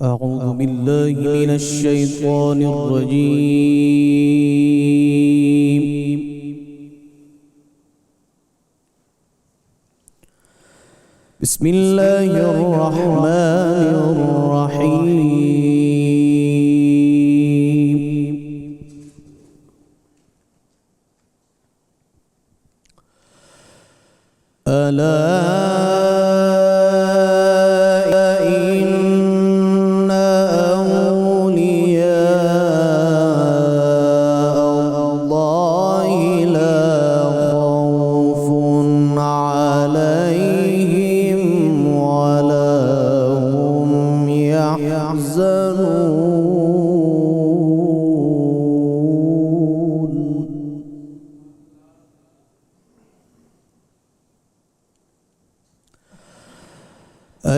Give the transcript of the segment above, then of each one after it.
أعوذ بالله من الشيطان الرجيم. بسم الله الرحمن الرحيم. ألا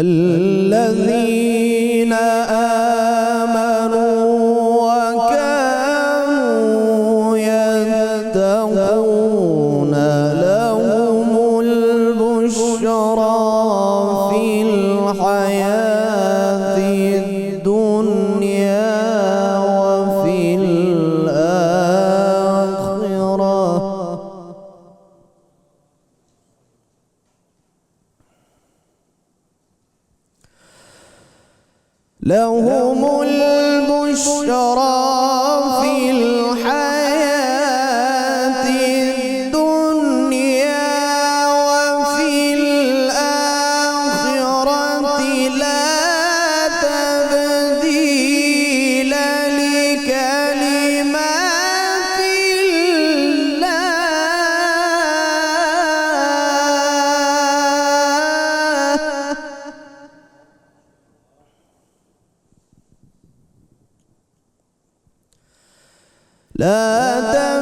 الذين آمنوا وكانوا يتقون لهم البشرى في الحياة الدنيا وفي الآخرة لهم البشرى في الحياة الدنيا وفي الآخرة لا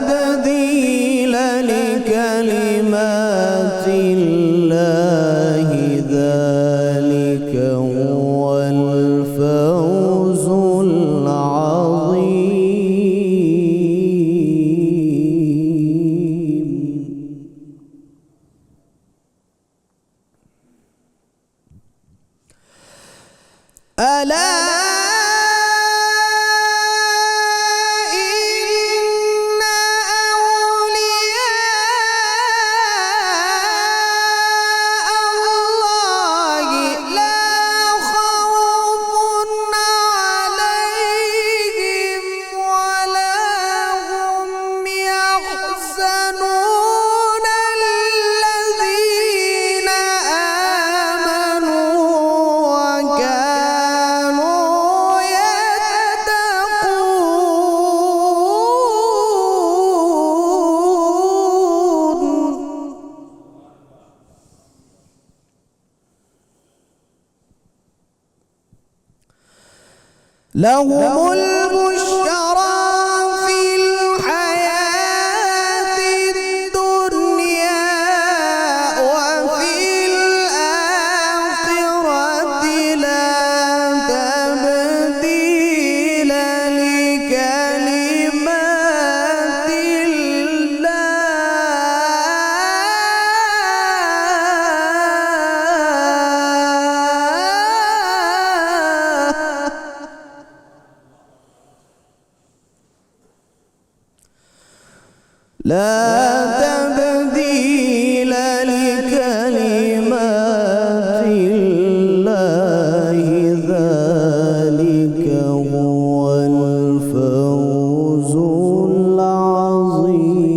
تبديل لكلمات الله ذلك هو الفوز العظيم. ألا لهم البشرى في الحياة الدنيا وفي الآخرة لا تبديل لكلمات لا تبديل لكلمات الله ذلك هو الفوز العظيم.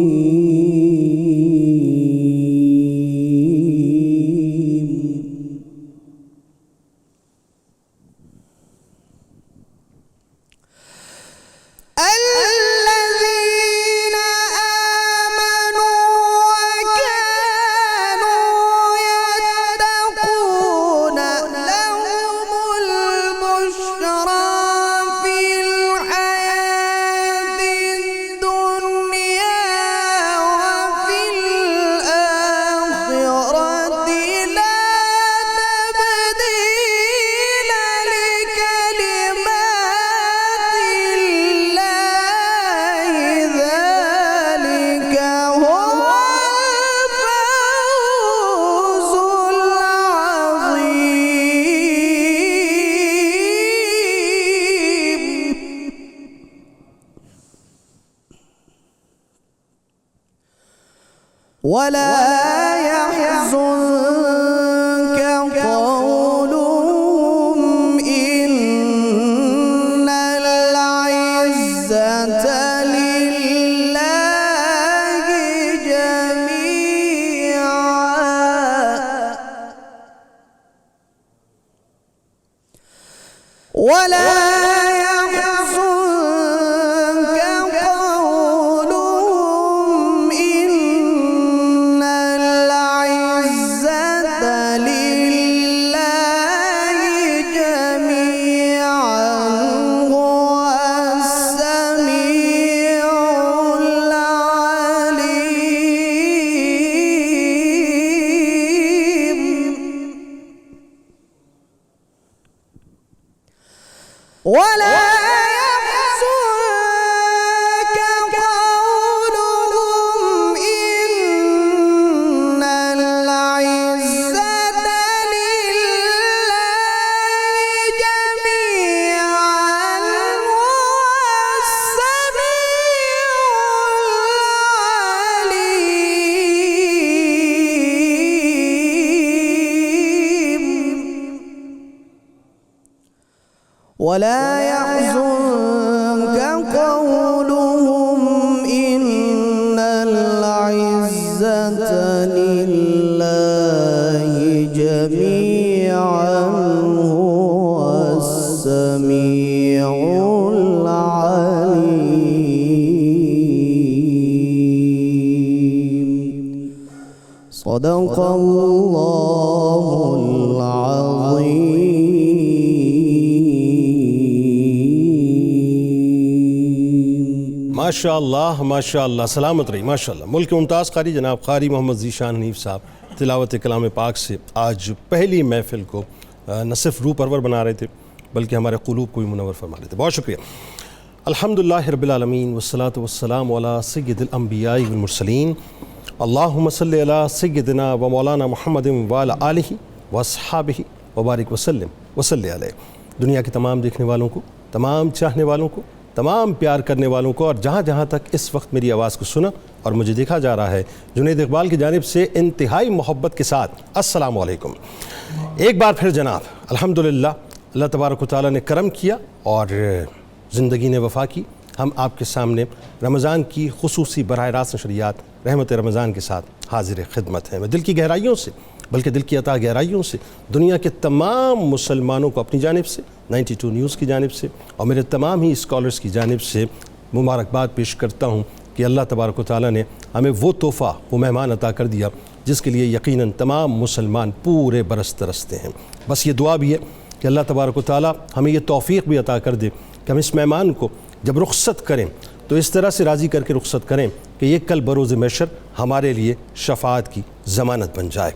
الذين آمنوا ولا يحزنك قولهم إن العزة لله جميعا ولا ولا يحزنك قولهم إن العزة لله جميعا هو ولا يحزنك قولهم إن العزة لله جميعا هو السميع العليم صدق الله العظيم. ماشاء اللہ سلامت رہی ماشاء اللہ. ملک ممتاز قاری جناب قاری محمد ذیشان حنیف صاحب تلاوت کلام پاک سے آج پہلی محفل کو نہ صرف روح پرور بنا رہے تھے بلکہ ہمارے قلوب کو بھی منور فرما رہے تھے. بہت شکریہ. الحمدللہ رب العالمین والصلاة والسلام علی سید الانبیاء والمرسلین. اللہم صلی علی سیدنا و مولانا محمد وعلی آلہ واصحابہ وبارک وسلم وصلی علیہ. دنیا کے تمام دیکھنے والوں کو، تمام چاہنے والوں کو، تمام پیار کرنے والوں کو، اور جہاں جہاں تک اس وقت میری آواز کو سنا اور مجھے دیکھا جا رہا ہے، جنید اقبال کی جانب سے انتہائی محبت کے ساتھ السلام علیکم. ایک بار پھر جناب الحمدللہ اللہ تبارک و تعالیٰ نے کرم کیا اور زندگی نے وفا کی. ہم آپ کے سامنے رمضان کی خصوصی براہ راست نشریات رحمت رمضان کے ساتھ حاضر خدمت ہیں. میں دل کی گہرائیوں سے بلکہ دل کی عطا گہرائیوں سے دنیا کے تمام مسلمانوں کو اپنی جانب سے 92 نیوز کی جانب سے اور میرے تمام ہی اسکالرز کی جانب سے مبارکباد پیش کرتا ہوں کہ اللہ تبارک و تعالیٰ نے ہمیں وہ تحفہ وہ مہمان عطا کر دیا جس کے لیے یقیناً تمام مسلمان پورے برس ترستے ہیں. بس یہ دعا بھی ہے کہ اللہ تبارک و تعالیٰ ہمیں یہ توفیق بھی عطا کر دے کہ ہم اس مہمان کو جب رخصت کریں تو اس طرح سے راضی کر کے رخصت کریں کہ یہ کل بروز محشر ہمارے لیے شفاعت کی ضمانت بن جائے.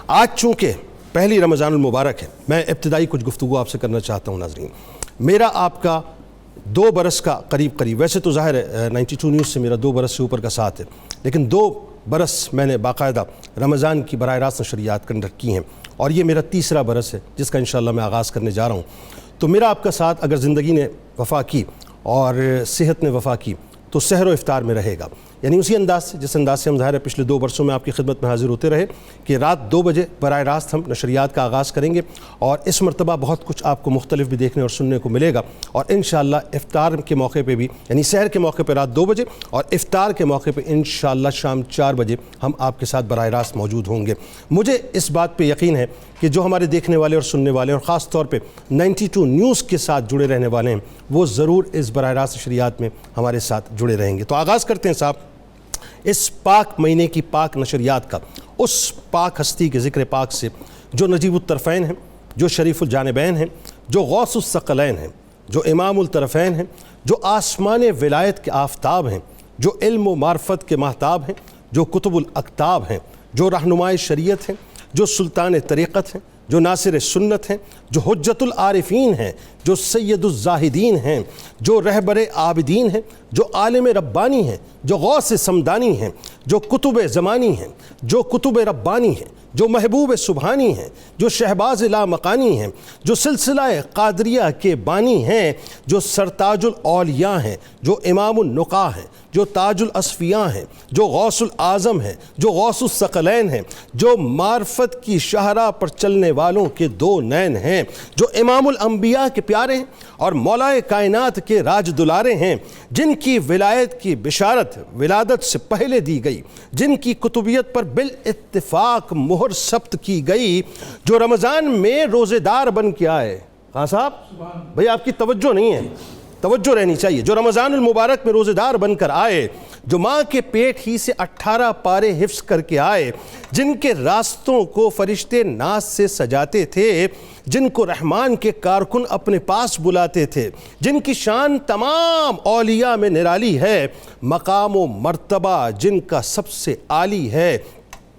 آج چونکہ پہلی رمضان المبارک ہے، میں ابتدائی کچھ گفتگو آپ سے کرنا چاہتا ہوں. ناظرین، میرا آپ کا 2 برس کا قریب ویسے تو ظاہر ہے 92 نیوز سے میرا 2 برس سے اوپر کا ساتھ ہے، لیکن 2 برس میں نے باقاعدہ رمضان کی براہ راست نشریات کنڈکٹ کی ہیں اور یہ میرا 3را برس ہے جس کا انشاءاللہ میں آغاز کرنے جا رہا ہوں. تو میرا آپ کا ساتھ اگر زندگی نے وفا کی اور صحت نے وفا کی تو سحر و افطار میں رہے گا. یعنی اسی انداز سے جس انداز سے ہم ظاہر ہے پچھلے 2 برسوں میں آپ کی خدمت میں حاضر ہوتے رہے کہ رات 2 بجے براہ راست ہم نشریات کا آغاز کریں گے اور اس مرتبہ بہت کچھ آپ کو مختلف بھی دیکھنے اور سننے کو ملے گا. اور انشاءاللہ افطار کے موقع پہ بھی یعنی سحر کے موقع پہ رات 2 بجے اور افطار کے موقع پہ انشاءاللہ شام 4 بجے ہم آپ کے ساتھ براہ راست موجود ہوں گے. مجھے اس بات پہ یقین ہے کہ جو ہمارے دیکھنے والے اور سننے والے اور خاص طور پہ 92 نیوز کے ساتھ جڑے رہنے والے ہیں وہ ضرور اس براہ راست نشریات میں ہمارے ساتھ جڑے رہیں گے. تو آغاز کرتے ہیں صاحب اس پاک مہینے کی پاک نشریات کا اس پاک ہستی کے ذکر پاک سے جو نجیب الطرفین ہیں، جو شریف الجانبین ہیں، جو غوث الثقلین ہیں، جو امام الطرفین ہیں، جو آسمان ولایت کے آفتاب ہیں، جو علم و معرفت کے مہتاب ہیں، جو کتب الاکتاب ہیں، جو رہنمائے شریعت ہیں، جو سلطان طریقت ہیں، جو ناصر سنت ہیں، جو حجت العارفین ہیں، جو سید الزاہدین ہیں، جو رہبر عابدین ہیں، جو عالم ربانی ہیں، جو غوث سمدانی ہیں، جو کتب زمانی ہیں، جو کتب ربانی ہیں، جو محبوب سبحانی ہیں، جو شہباز لامقانی ہیں، جو سلسلہ قادریہ کے بانی ہیں، جو سرتاج الاولیاء ہیں، جو امام النقاء ہیں، جو تاج الاصفیاء ہیں، جو غوث الاعظم ہیں، جو غوث الثقلین ہیں، جو معرفت کی شاہراہ پر چلنے والوں کے دو نین ہیں، جو امام الانبیاء کے پیارے ہیں اور مولائے کائنات کے راج دلارے ہیں، جن کی ولایت کی بشارت ولادت سے پہلے دی گئی، جن کی کتبیت پر بالاتفاق مہر ثبت کی گئی، جو رمضان میں روزے دار بن کے آئے۔ ہاں صاحب بھئی آپ کی توجہ نہیں ہے، توجہ رہنی چاہیے۔ جو رمضان المبارک میں روزے دار بن کر آئے، جو ماں کے پیٹ ہی سے 18 پارے حفظ کر کے آئے، جن کے راستوں کو فرشتے ناز سے سجاتے تھے، جن کو رحمان کے کارکن اپنے پاس بلاتے تھے، جن کی شان تمام اولیاء میں نرالی ہے، مقام و مرتبہ جن کا سب سے عالی ہے،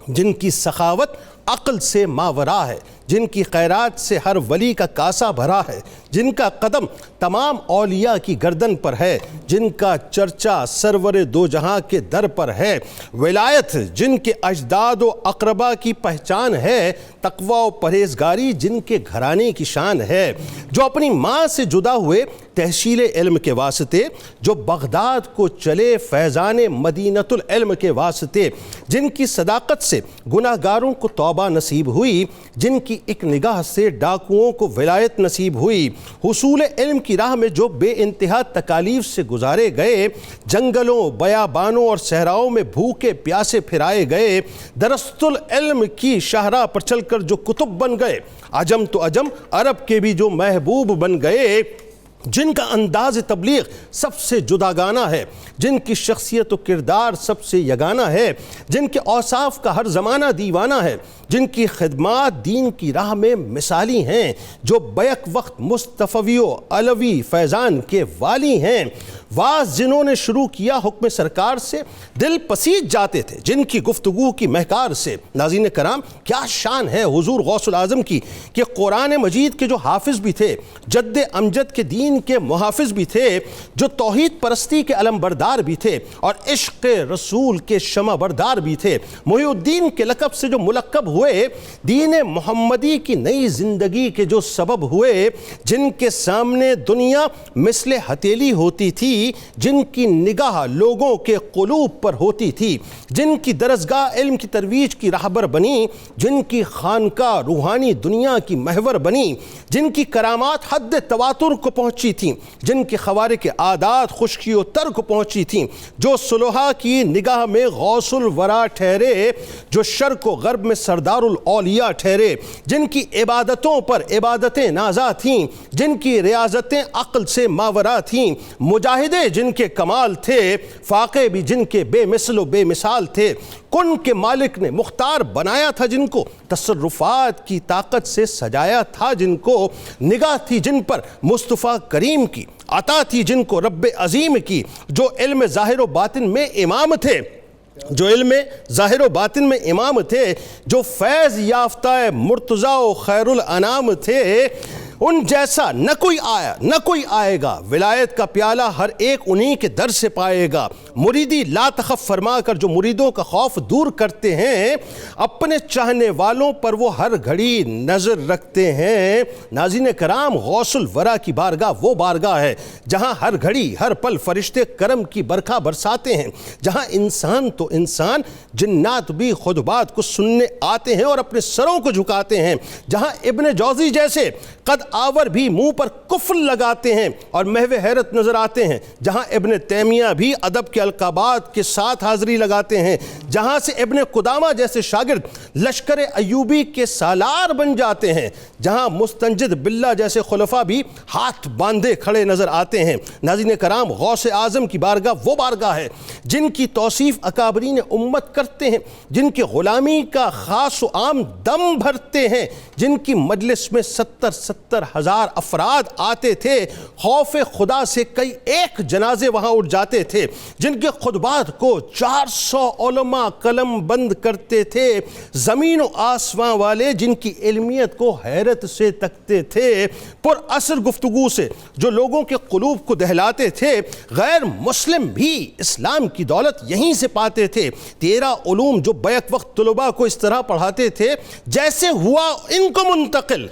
جن کی سخاوت عقل سے ماورا ہے، جن کی خیرات سے ہر ولی کا کاسہ بھرا ہے، جن کا قدم تمام اولیاء کی گردن پر ہے، جن کا چرچا سرور دو جہاں کے در پر ہے، ولایت جن کے اجداد و اقربا کی پہچان ہے، تقوی و پرہیزگاری جن کے گھرانے کی شان ہے، جو اپنی ماں سے جدا ہوئے تحصیل علم کے واسطے، جو بغداد کو چلے فیضان مدینۃ العلم کے واسطے، جن کی صداقت سے گناہ گاروں کو توبہ نصیب ہوئی، جن کی ایک نگاہ سے ڈاکوؤں کو ولایت نصیب ہوئی، حصول علم کی راہ میں جو بے انتہا تکالیف سے گزارے گئے، جنگلوں بیابانوں اور صحراؤں میں بھوکے پیاسے پھرائے گئے، درست العلم کی شاہراہ پر چل کر جو کتب بن گئے، عجم تو عجم عرب کے بھی جو محبوب بن گئے، جن کا انداز تبلیغ سب سے جداگانہ ہے، جن کی شخصیت و کردار سب سے یگانہ ہے، جن کے اوصاف کا ہر زمانہ دیوانہ ہے، جن کی خدمات دین کی راہ میں مثالی ہیں، جو بیک وقت مصطفی و علوی فیضان کے والی ہیں، واز جنہوں نے شروع کیا حکم سرکار سے دل پسیج جاتے تھے، جن کی گفتگو کی مہکار سے۔ ناظرین کرام، کیا شان ہے حضور غوث العظم کی کہ قرآن مجید کے جو حافظ بھی تھے، جد امجد کے دین کے محافظ بھی تھے، جو توحید پرستی کے علم بردار بھی تھے اور عشق رسول کے شمع بردار بھی تھے، محی الدین کے لقب سے جو ملقب ہوئے، دین محمدی کی نئی زندگی کے جو سبب ہوئے، جن کے سامنے دنیا مثل ہتھیلی ہوتی تھی، جن کی نگاہ لوگوں کے قلوب پر ہوتی تھی، جن کی درسگاہ علم کی ترویج کی راہبر بنی، جن کی خانقاہ روحانی دنیا کی محور بنی، جن کی کرامات حد تواتر کو پہنچی تھیں، جن کے خوارق عادات خشکی و تر کو پہنچی تھیں، جو صلحاء کی نگاہ میں غوث الورا ٹھہرے، جو شرق و غرب میں سردار الاولیاء ٹھہرے، جن کی عبادتوں پر عبادتیں نازا تھیں، جن کی ریاضتیں عقل سے ماورا تھیں، مجاہدے جن کے کمال تھے، فاقے بھی جن کے بے مثل و بے مثال تھے، کن کے مالک نے مختار بنایا تھا جن کو، تصرفات کی طاقت سے سجایا تھا جن کو، نگاہ تھی جن پر مصطفیٰ کریم کی، عطا تھی جن کو رب عظیم کی، جو علم ظاہر و باطن میں امام تھے، جو علم ظاہر و باطن میں امام تھے، جو فیض یافتہ مرتضیٰ و خیر الانام تھے، ان جیسا نہ کوئی آیا نہ کوئی آئے گا، ولایت کا پیالہ ہر ایک انہی کے در سے پائے گا، مریدی لا تخف فرما کر جو مریدوں کا خوف دور کرتے ہیں، اپنے چاہنے والوں پر وہ ہر گھڑی نظر رکھتے ہیں۔ ناظرین کرام، غوث الورا کی بارگاہ وہ بارگاہ ہے جہاں ہر گھڑی ہر پل فرشتے کرم کی برکھا برساتے ہیں، جہاں انسان تو انسان، جنات بھی خطبات کو سننے آتے ہیں اور اپنے سروں کو جھکاتے ہیں، جہاں ابن جوزی جیسے قد آور بھی منہ پر کفر لگاتے ہیں اور محو حیرت نظر آتے ہیں، جہاں ابن تیمیہ بھی ادب کے القابات کے ساتھ حاضری لگاتے ہیں، جہاں سے ابن قدامہ جیسے شاگرد لشکر ایوبی کے سالار بن جاتے ہیں، جہاں مستنجد باللہ جیسے خلفاء بھی ہاتھ باندھے کھڑے نظر آتے ہیں۔ ناظرین کرام، غوث اعظم کی بارگاہ وہ بارگاہ ہے جن کی توصیف اکابرین امت کرتے ہیں، جن کی غلامی کا خاص و عام دم بھرتے ہیں، جن کی مجلس میں 70 70,000 افراد آتے تھے، خوف خدا سے کئی ایک جنازے وہاں اٹھ جاتے تھے، جن کے خطبات کو 400 علماء قلم بند کرتے تھے، زمین و آسمان والے جن کی علمیت کو حیرت سے تکتے تھے، پر اثر گفتگو سے جو لوگوں کے قلوب کو دہلاتے تھے، غیر مسلم بھی اسلام کی دولت یہیں سے پاتے تھے۔ 13 علوم جو بیک وقت طلباء کو اس طرح پڑھاتے تھے جیسے ہوا ان کو منتقل،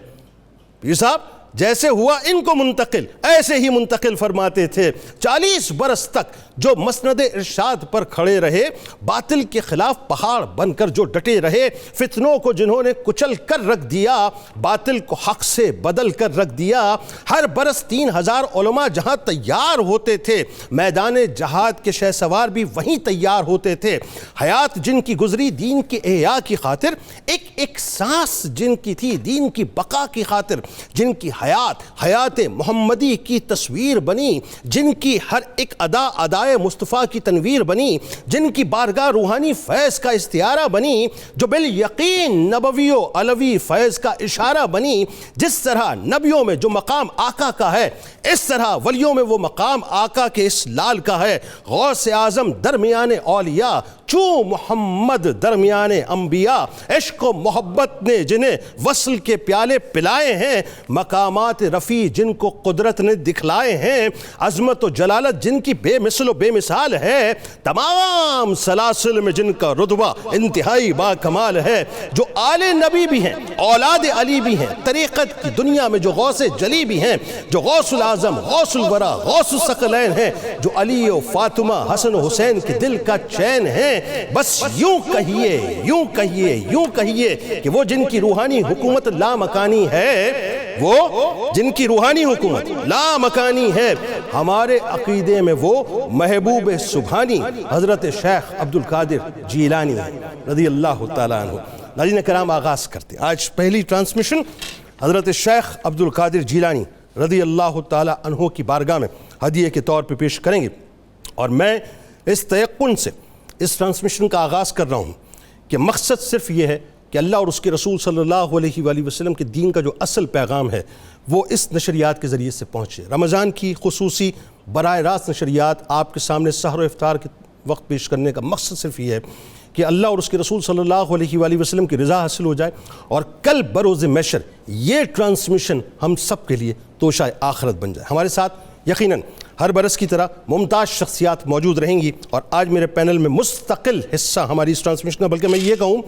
پیر صاحب جیسے ہوا ان کو منتقل ایسے ہی منتقل فرماتے تھے۔ 40 برس تک جو مسند ارشاد پر کھڑے رہے، باطل کے خلاف پہاڑ بن کر جو ڈٹے رہے، فتنوں کو جنہوں نے کچل کر رکھ دیا، باطل کو حق سے بدل کر رکھ دیا۔ ہر برس 3000 علماء جہاں تیار ہوتے تھے، میدان جہاد کے شہ سوار بھی وہیں تیار ہوتے تھے۔ حیات جن کی گزری دین کے احیاء کی خاطر، ایک ایک سانس جن کی تھی دین کی بقا کی خاطر، جن کی حیات محمدی کی تصویر بنی، جن کی ہر ایک ادا ادائے مصطفیٰ کی تنویر بنی، جن کی بارگاہ روحانی فیض کا استعارہ بنی، جو بالیقین نبوی و علوی فیض کا اشارہ بنی۔ جس طرح نبیوں میں جو مقام آقا کا ہے، اس طرح ولیوں میں وہ مقام آقا کے اس لال کا ہے۔ غوث اعظم درمیان اولیاء، چوں محمد درمیان انبیاء، عشق و محبت نے جنہیں وصل کے پیالے پلائے ہیں، مقامات رفیع جن کو قدرت نے دکھلائے ہیں، عظمت و جلالت جن کی بے مثل و بے مثال ہے، تمام سلاسل میں جن کا رتبہ انتہائی با کمال ہے، جو آل نبی بھی ہیں، اولاد علی بھی ہیں، طریقت کی دنیا میں جو غوث جلی بھی ہیں، جو غوث العظم، غوث الورا، غوث الثقلین ہیں، جو علی و فاطمہ، حسن و حسین کے دل کا چین ہیں۔ بس یوں کہیے، یوں کہیے، یوں کہیے کہ وہ جن کی روحانی حکومت لامکانی ہے، وہ جن کی روحانی حکومت لامکانی ہے، ہمارے عقیدے میں وہ محبوب سبحانی حضرت شیخ عبدالقادر جیلانی رضی اللہ تعالیٰ عنہ۔ ناظرین کرام، آغاز کرتے ہیں آج پہلی ٹرانسمیشن حضرت شیخ عبدالقادر جیلانی رضی اللہ تعالیٰ عنہ کی بارگاہ میں ہدیے کے طور پہ پیش کریں گے، اور میں اس تیقن سے اس ٹرانسمیشن کا آغاز کر رہا ہوں کہ مقصد صرف یہ ہے کہ اللہ اور اس کے رسول صلی اللہ علیہ وآلہ وسلم کے دین کا جو اصل پیغام ہے وہ اس نشریات کے ذریعے سے پہنچے۔ رمضان کی خصوصی براہ راست نشریات آپ کے سامنے سحر و افطار کے وقت پیش کرنے کا مقصد صرف یہ ہے کہ اللہ اور اس کے رسول صلی اللہ علیہ وآلہ وسلم کی رضا حاصل ہو جائے، اور کل بروز محشر یہ ٹرانسمیشن ہم سب کے لیے توشہ آخرت بن جائے۔ ہمارے ساتھ یقیناً ہر برس کی طرح ممتاز شخصیات موجود رہیں گی، اور آج میرے پینل میں مستقل حصہ ہماری اس ٹرانسمیشن کا، بلکہ میں یہ کہوں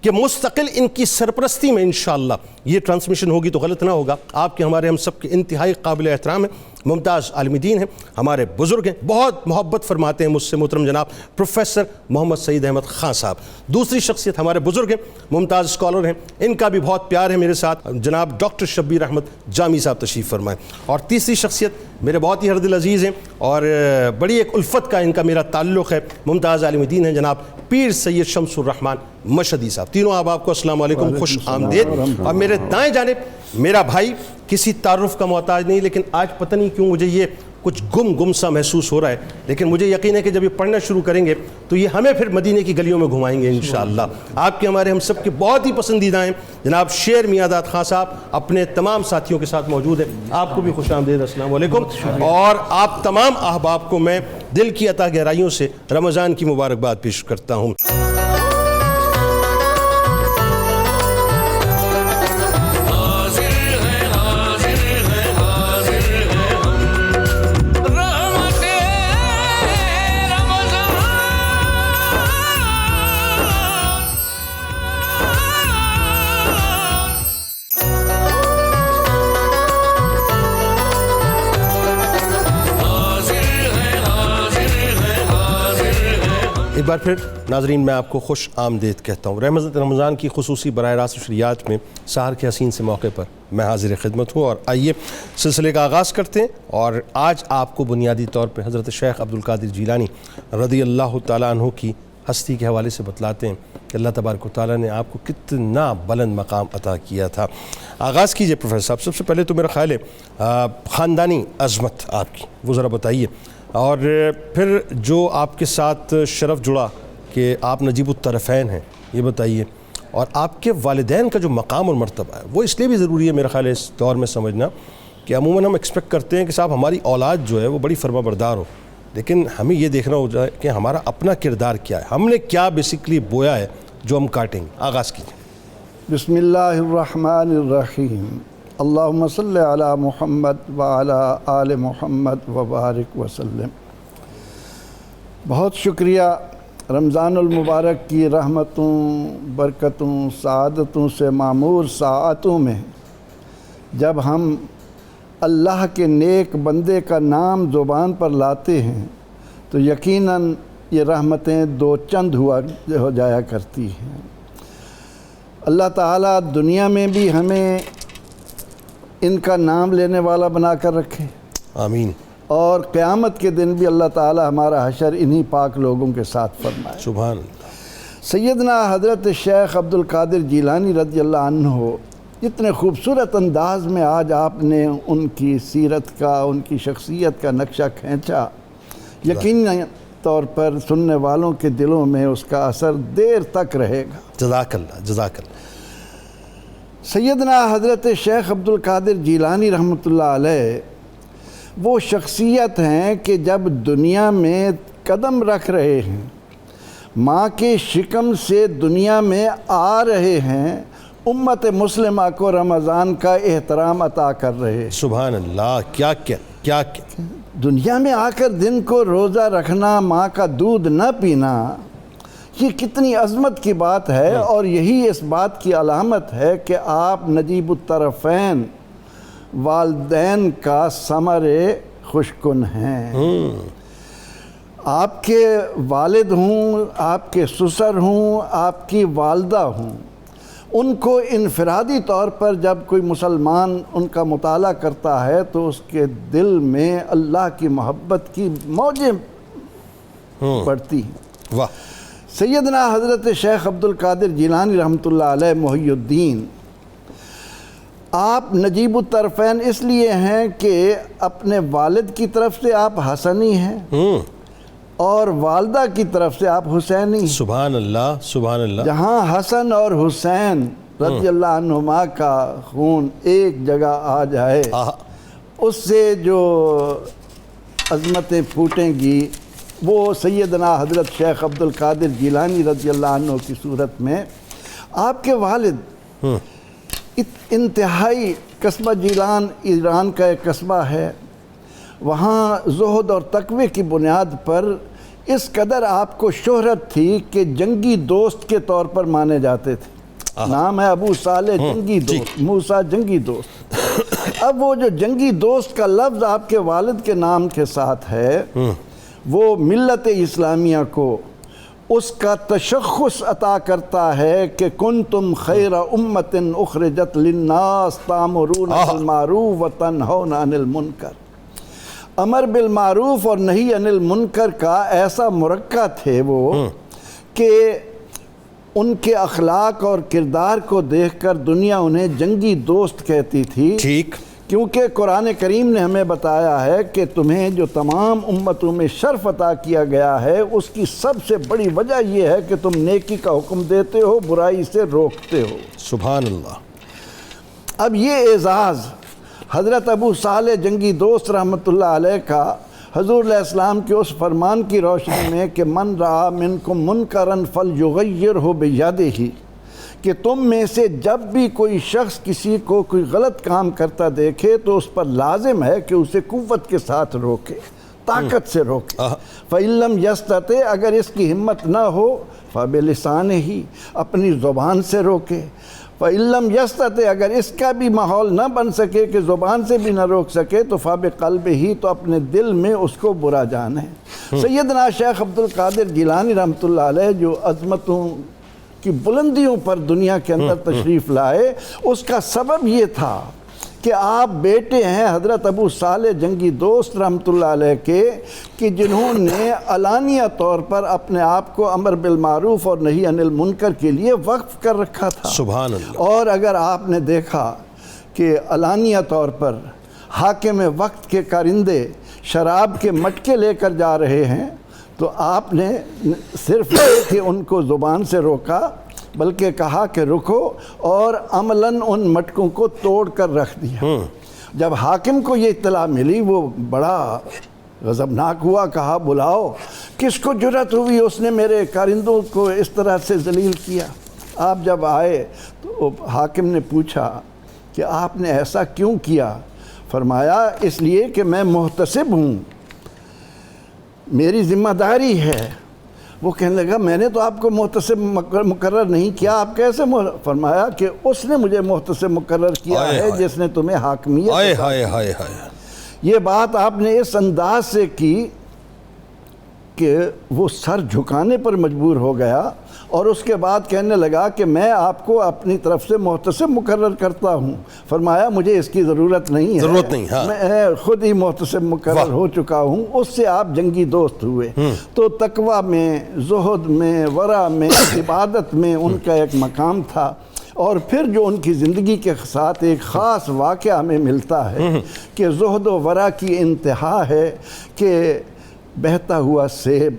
کہ مستقل ان کی سرپرستی میں انشاءاللہ یہ ٹرانسمیشن ہوگی تو غلط نہ ہوگا۔ آپ کے ہمارے ہم سب کے انتہائی قابل احترام ہیں، ممتاز عالم دین ہیں، ہمارے بزرگ ہیں، بہت محبت فرماتے ہیں مجھ سے محترم جناب پروفیسر محمد سعید احمد خان صاحب۔ دوسری شخصیت ہمارے بزرگ ہیں، ممتاز اسکالر ہیں، ان کا بھی بہت پیار ہے میرے ساتھ، جناب ڈاکٹر شبیر احمد جامی صاحب تشریف فرمائیں۔ اور تیسری شخصیت میرے بہت ہی ہردل عزیز ہیں، اور بڑی ایک الفت کا ان کا میرا تعلق ہے، ممتاز عالم دین ہیں جناب پیر سید شمس الرحمن مشہدی صاحب۔ تینوں آپ کو السلام علیکم، خوش آمدید۔ اور میرے دائیں جانب میرا بھائی، کسی تعارف کا محتاج نہیں، لیکن آج پتہ نہیں کیوں مجھے یہ کچھ گم سا محسوس ہو رہا ہے، لیکن مجھے یقین ہے کہ جب یہ پڑھنا شروع کریں گے تو یہ ہمیں پھر مدینے کی گلیوں میں گھمائیں گے انشاءاللہ۔ آپ کے ہمارے ہم سب کے بہت ہی پسندیدہ ہیں جناب شیر میاداد خان صاحب، اپنے تمام ساتھیوں کے ساتھ موجود ہیں۔ آپ کو بھی خوش آمدید، السلام علیکم، اور آپ تمام احباب کو میں دل کی عطا گہرائیوں سے رمضان کی مبارکباد پیش کرتا ہوں۔ ایک بار پھر ناظرین میں آپ کو خوش آمدید کہتا ہوں۔ رمضان کی خصوصی براہ راست نشریات میں سحر کے حسین سے موقع پر میں حاضر خدمت ہوں، اور آئیے سلسلے کا آغاز کرتے ہیں۔ اور آج آپ کو بنیادی طور پہ حضرت شیخ عبدالقادر جیلانی رضی اللہ تعالیٰ عنہ کی ہستی کے حوالے سے بتلاتے ہیں کہ اللہ تبارک و تعالیٰ نے آپ کو کتنا بلند مقام عطا کیا تھا۔ آغاز کیجئے پروفیسر صاحب۔ سب سے پہلے تو میرا خیال ہے خاندانی عظمت آپ کی وہ ذرا بتائیے، اور پھر جو آپ کے ساتھ شرف جڑا کہ آپ نجیب الطرفین ہیں، یہ بتائیے، اور آپ کے والدین کا جو مقام اور مرتبہ ہے وہ اس لیے بھی ضروری ہے میرا خیال ہے اس دور میں سمجھنا کہ عموماً ہم ایکسپیکٹ کرتے ہیں کہ صاحب ہماری اولاد جو ہے وہ بڑی فرما بردار ہو، لیکن ہمیں یہ دیکھنا ہو جائے کہ ہمارا اپنا کردار کیا ہے، ہم نے کیا بیسیکلی بویا ہے جو ہم کاٹیں گے۔ آغاز کیجیے۔ بسم اللہ الرحمن الرحیم، اللہم صلی علی محمد وعلی آل محمد وبارک وسلم۔ بہت شکریہ رمضان المبارک کی رحمتوں، برکتوں، سعادتوں سے معمور ساعتوں میں جب ہم اللہ کے نیک بندے کا نام زبان پر لاتے ہیں تو یقیناً یہ رحمتیں دو چند ہو جایا کرتی ہیں۔ اللہ تعالیٰ دنیا میں بھی ہمیں ان کا نام لینے والا بنا کر رکھے، آمین، اور قیامت کے دن بھی اللہ تعالیٰ ہمارا حشر انہی پاک لوگوں کے ساتھ فرمائے۔ سبحان اللہ۔ سیدنا حضرت شیخ عبد القادر جیلانی رضی اللہ عنہ اتنے خوبصورت انداز میں آج آپ نے ان کی سیرت کا، ان کی شخصیت کا نقشہ کھینچا، یقینی طور پر سننے والوں کے دلوں میں اس کا اثر دیر تک رہے گا۔ جزاک اللہ، جزاک اللہ۔ سیدنا حضرت شیخ عبد القادر جیلانی رحمۃ اللہ علیہ وہ شخصیت ہیں کہ جب دنیا میں قدم رکھ رہے ہیں، ماں کے شکم سے دنیا میں آ رہے ہیں، امت مسلمہ کو رمضان کا احترام عطا کر رہے ہیں۔ سبحان اللہ، کیا دنیا میں آ کر دن کو روزہ رکھنا، ماں کا دودھ نہ پینا، یہ کتنی عظمت کی بات ہے، اور یہی اس بات کی علامت ہے کہ آپ نجیب الطرفین، والدین کا ثمر خوشکن ہیں۔ آپ کے والد ہوں، آپ کے سسر ہوں، آپ کی والدہ ہوں، ان کو انفرادی طور پر جب کوئی مسلمان ان کا مطالعہ کرتا ہے تو اس کے دل میں اللہ کی محبت کی موجیں بڑھتی ہیں۔ واہ۔ سیدنا حضرت شیخ عبد القادر جیلانی رحمۃ اللہ علیہ محی الدین، آپ نجیب الطرفین اس لیے ہیں کہ اپنے والد کی طرف سے آپ حسنی ہیں اور والدہ کی طرف سے آپ حسینی ہیں۔ سبحان اللہ، سبحان اللہ۔ جہاں حسن اور حسین رضی اللہ عنہما کا خون ایک جگہ آ جائے، اس سے جو عظمتیں پھوٹیں گی وہ سیدنا حضرت شیخ عبد القادر جیلانی رضی اللہ عنہ کی صورت میں۔ آپ کے والد انتہائی قصبہ جیلان ایران کا ایک قصبہ ہے، وہاں زہد اور تقوی کی بنیاد پر اس قدر آپ کو شہرت تھی کہ جنگی دوست کے طور پر مانے جاتے تھے۔ نام ہے ابو صالح جنگی دوست، موسیٰ جنگی دوست۔ اب وہ جو جنگی دوست کا لفظ آپ کے والد کے نام کے ساتھ ہے، وہ ملت اسلامیہ کو اس کا تشخص عطا کرتا ہے کہ کنتم خیر امت اخرجت للناس تامرون بالمعروف وتنہون عن المنکر۔ امر بالمعروف اور نہی عن المنکر کا ایسا مرکہ تھے وہ کہ ان کے اخلاق اور کردار کو دیکھ کر دنیا انہیں جنگی دوست کہتی تھی۔ ٹھیک، کیونکہ قرآن کریم نے ہمیں بتایا ہے کہ تمہیں جو تمام امتوں میں شرف عطا کیا گیا ہے اس کی سب سے بڑی وجہ یہ ہے کہ تم نیکی کا حکم دیتے ہو، برائی سے روکتے ہو۔ سبحان اللہ۔ اب یہ اعزاز حضرت ابو صالح جنگی دوست رحمۃ اللہ علیہ کا حضور علیہ السلام کے اس فرمان کی روشنی میں کہ من رعا منکم منکرا فلیغیرہ بیدہ، کہ تم میں سے جب بھی کوئی شخص کسی کو کوئی غلط کام کرتا دیکھے تو اس پر لازم ہے کہ اسے قوت کے ساتھ روکے، طاقت سے روکے۔ فَإِن لَمْ يَسْتَطِعْ، اگر اس کی ہمت نہ ہو فَبِلِسَانِهِ، اپنی زبان سے روکے۔ فَإِن لَمْ يَسْتَطِعْ، اگر اس کا بھی ماحول نہ بن سکے کہ زبان سے بھی نہ روک سکے تو فَبِقَلْبِهِ، تو اپنے دل میں اس کو برا جانے۔ سیدنا شیخ عبد القادر جیلانی رحمۃ اللہ علیہ جو عظمتوں کی بلندیوں پر دنیا کے اندر تشریف لائے، اس کا سبب یہ تھا کہ آپ بیٹے ہیں حضرت ابو صالح جنگی دوست رحمۃ اللہ علیہ کے، کہ جنہوں نے علانیہ طور پر اپنے آپ کو امر بالمعروف اور نہی عن المنکر کے لیے وقف کر رکھا تھا۔ سبحان اللہ۔ اور اگر آپ نے دیکھا کہ علانیہ طور پر حاکم وقت کے کارندے شراب کے مٹکے لے کر جا رہے ہیں تو آپ نے صرف یہ کہ ان کو زبان سے روکا، بلکہ کہا کہ رکو، اور عملاً ان مٹکوں کو توڑ کر رکھ دیا۔ جب حاکم کو یہ اطلاع ملی وہ بڑا غضبناک ہوا، کہا بلاؤ، کس کو جرأت ہوئی اس نے میرے کارندوں کو اس طرح سے ذلیل کیا؟ آپ جب آئے تو حاکم نے پوچھا کہ آپ نے ایسا کیوں کیا؟ فرمایا اس لیے کہ میں محتسب ہوں، میری ذمہ داری ہے۔ وہ کہنے لگا میں نے تو آپ کو محتسب مقرر نہیں کیا، آپ کیسے فرمایا کہ اس نے مجھے محتسب مقرر کیا ہے جس نے تمہیں حاکمیت عطا کی۔ یہ بات آپ نے اس انداز سے کی کہ وہ سر جھکانے پر مجبور ہو گیا، اور اس کے بعد کہنے لگا کہ میں آپ کو اپنی طرف سے محتسب مقرر کرتا ہوں۔ فرمایا مجھے اس کی ضرورت نہیں ہے، میں خود ہی محتسب مقرر ہو چکا ہوں۔ اس سے آپ جنگی دوست ہوئے۔ تو تقویٰ میں، زہد میں، ورع میں، عبادت میں ان کا ایک مقام تھا۔ اور پھر جو ان کی زندگی کے ساتھ ایک خاص واقعہ ہمیں ملتا ہے کہ زہد و ورع کی انتہا ہے کہ بہتا ہوا سیب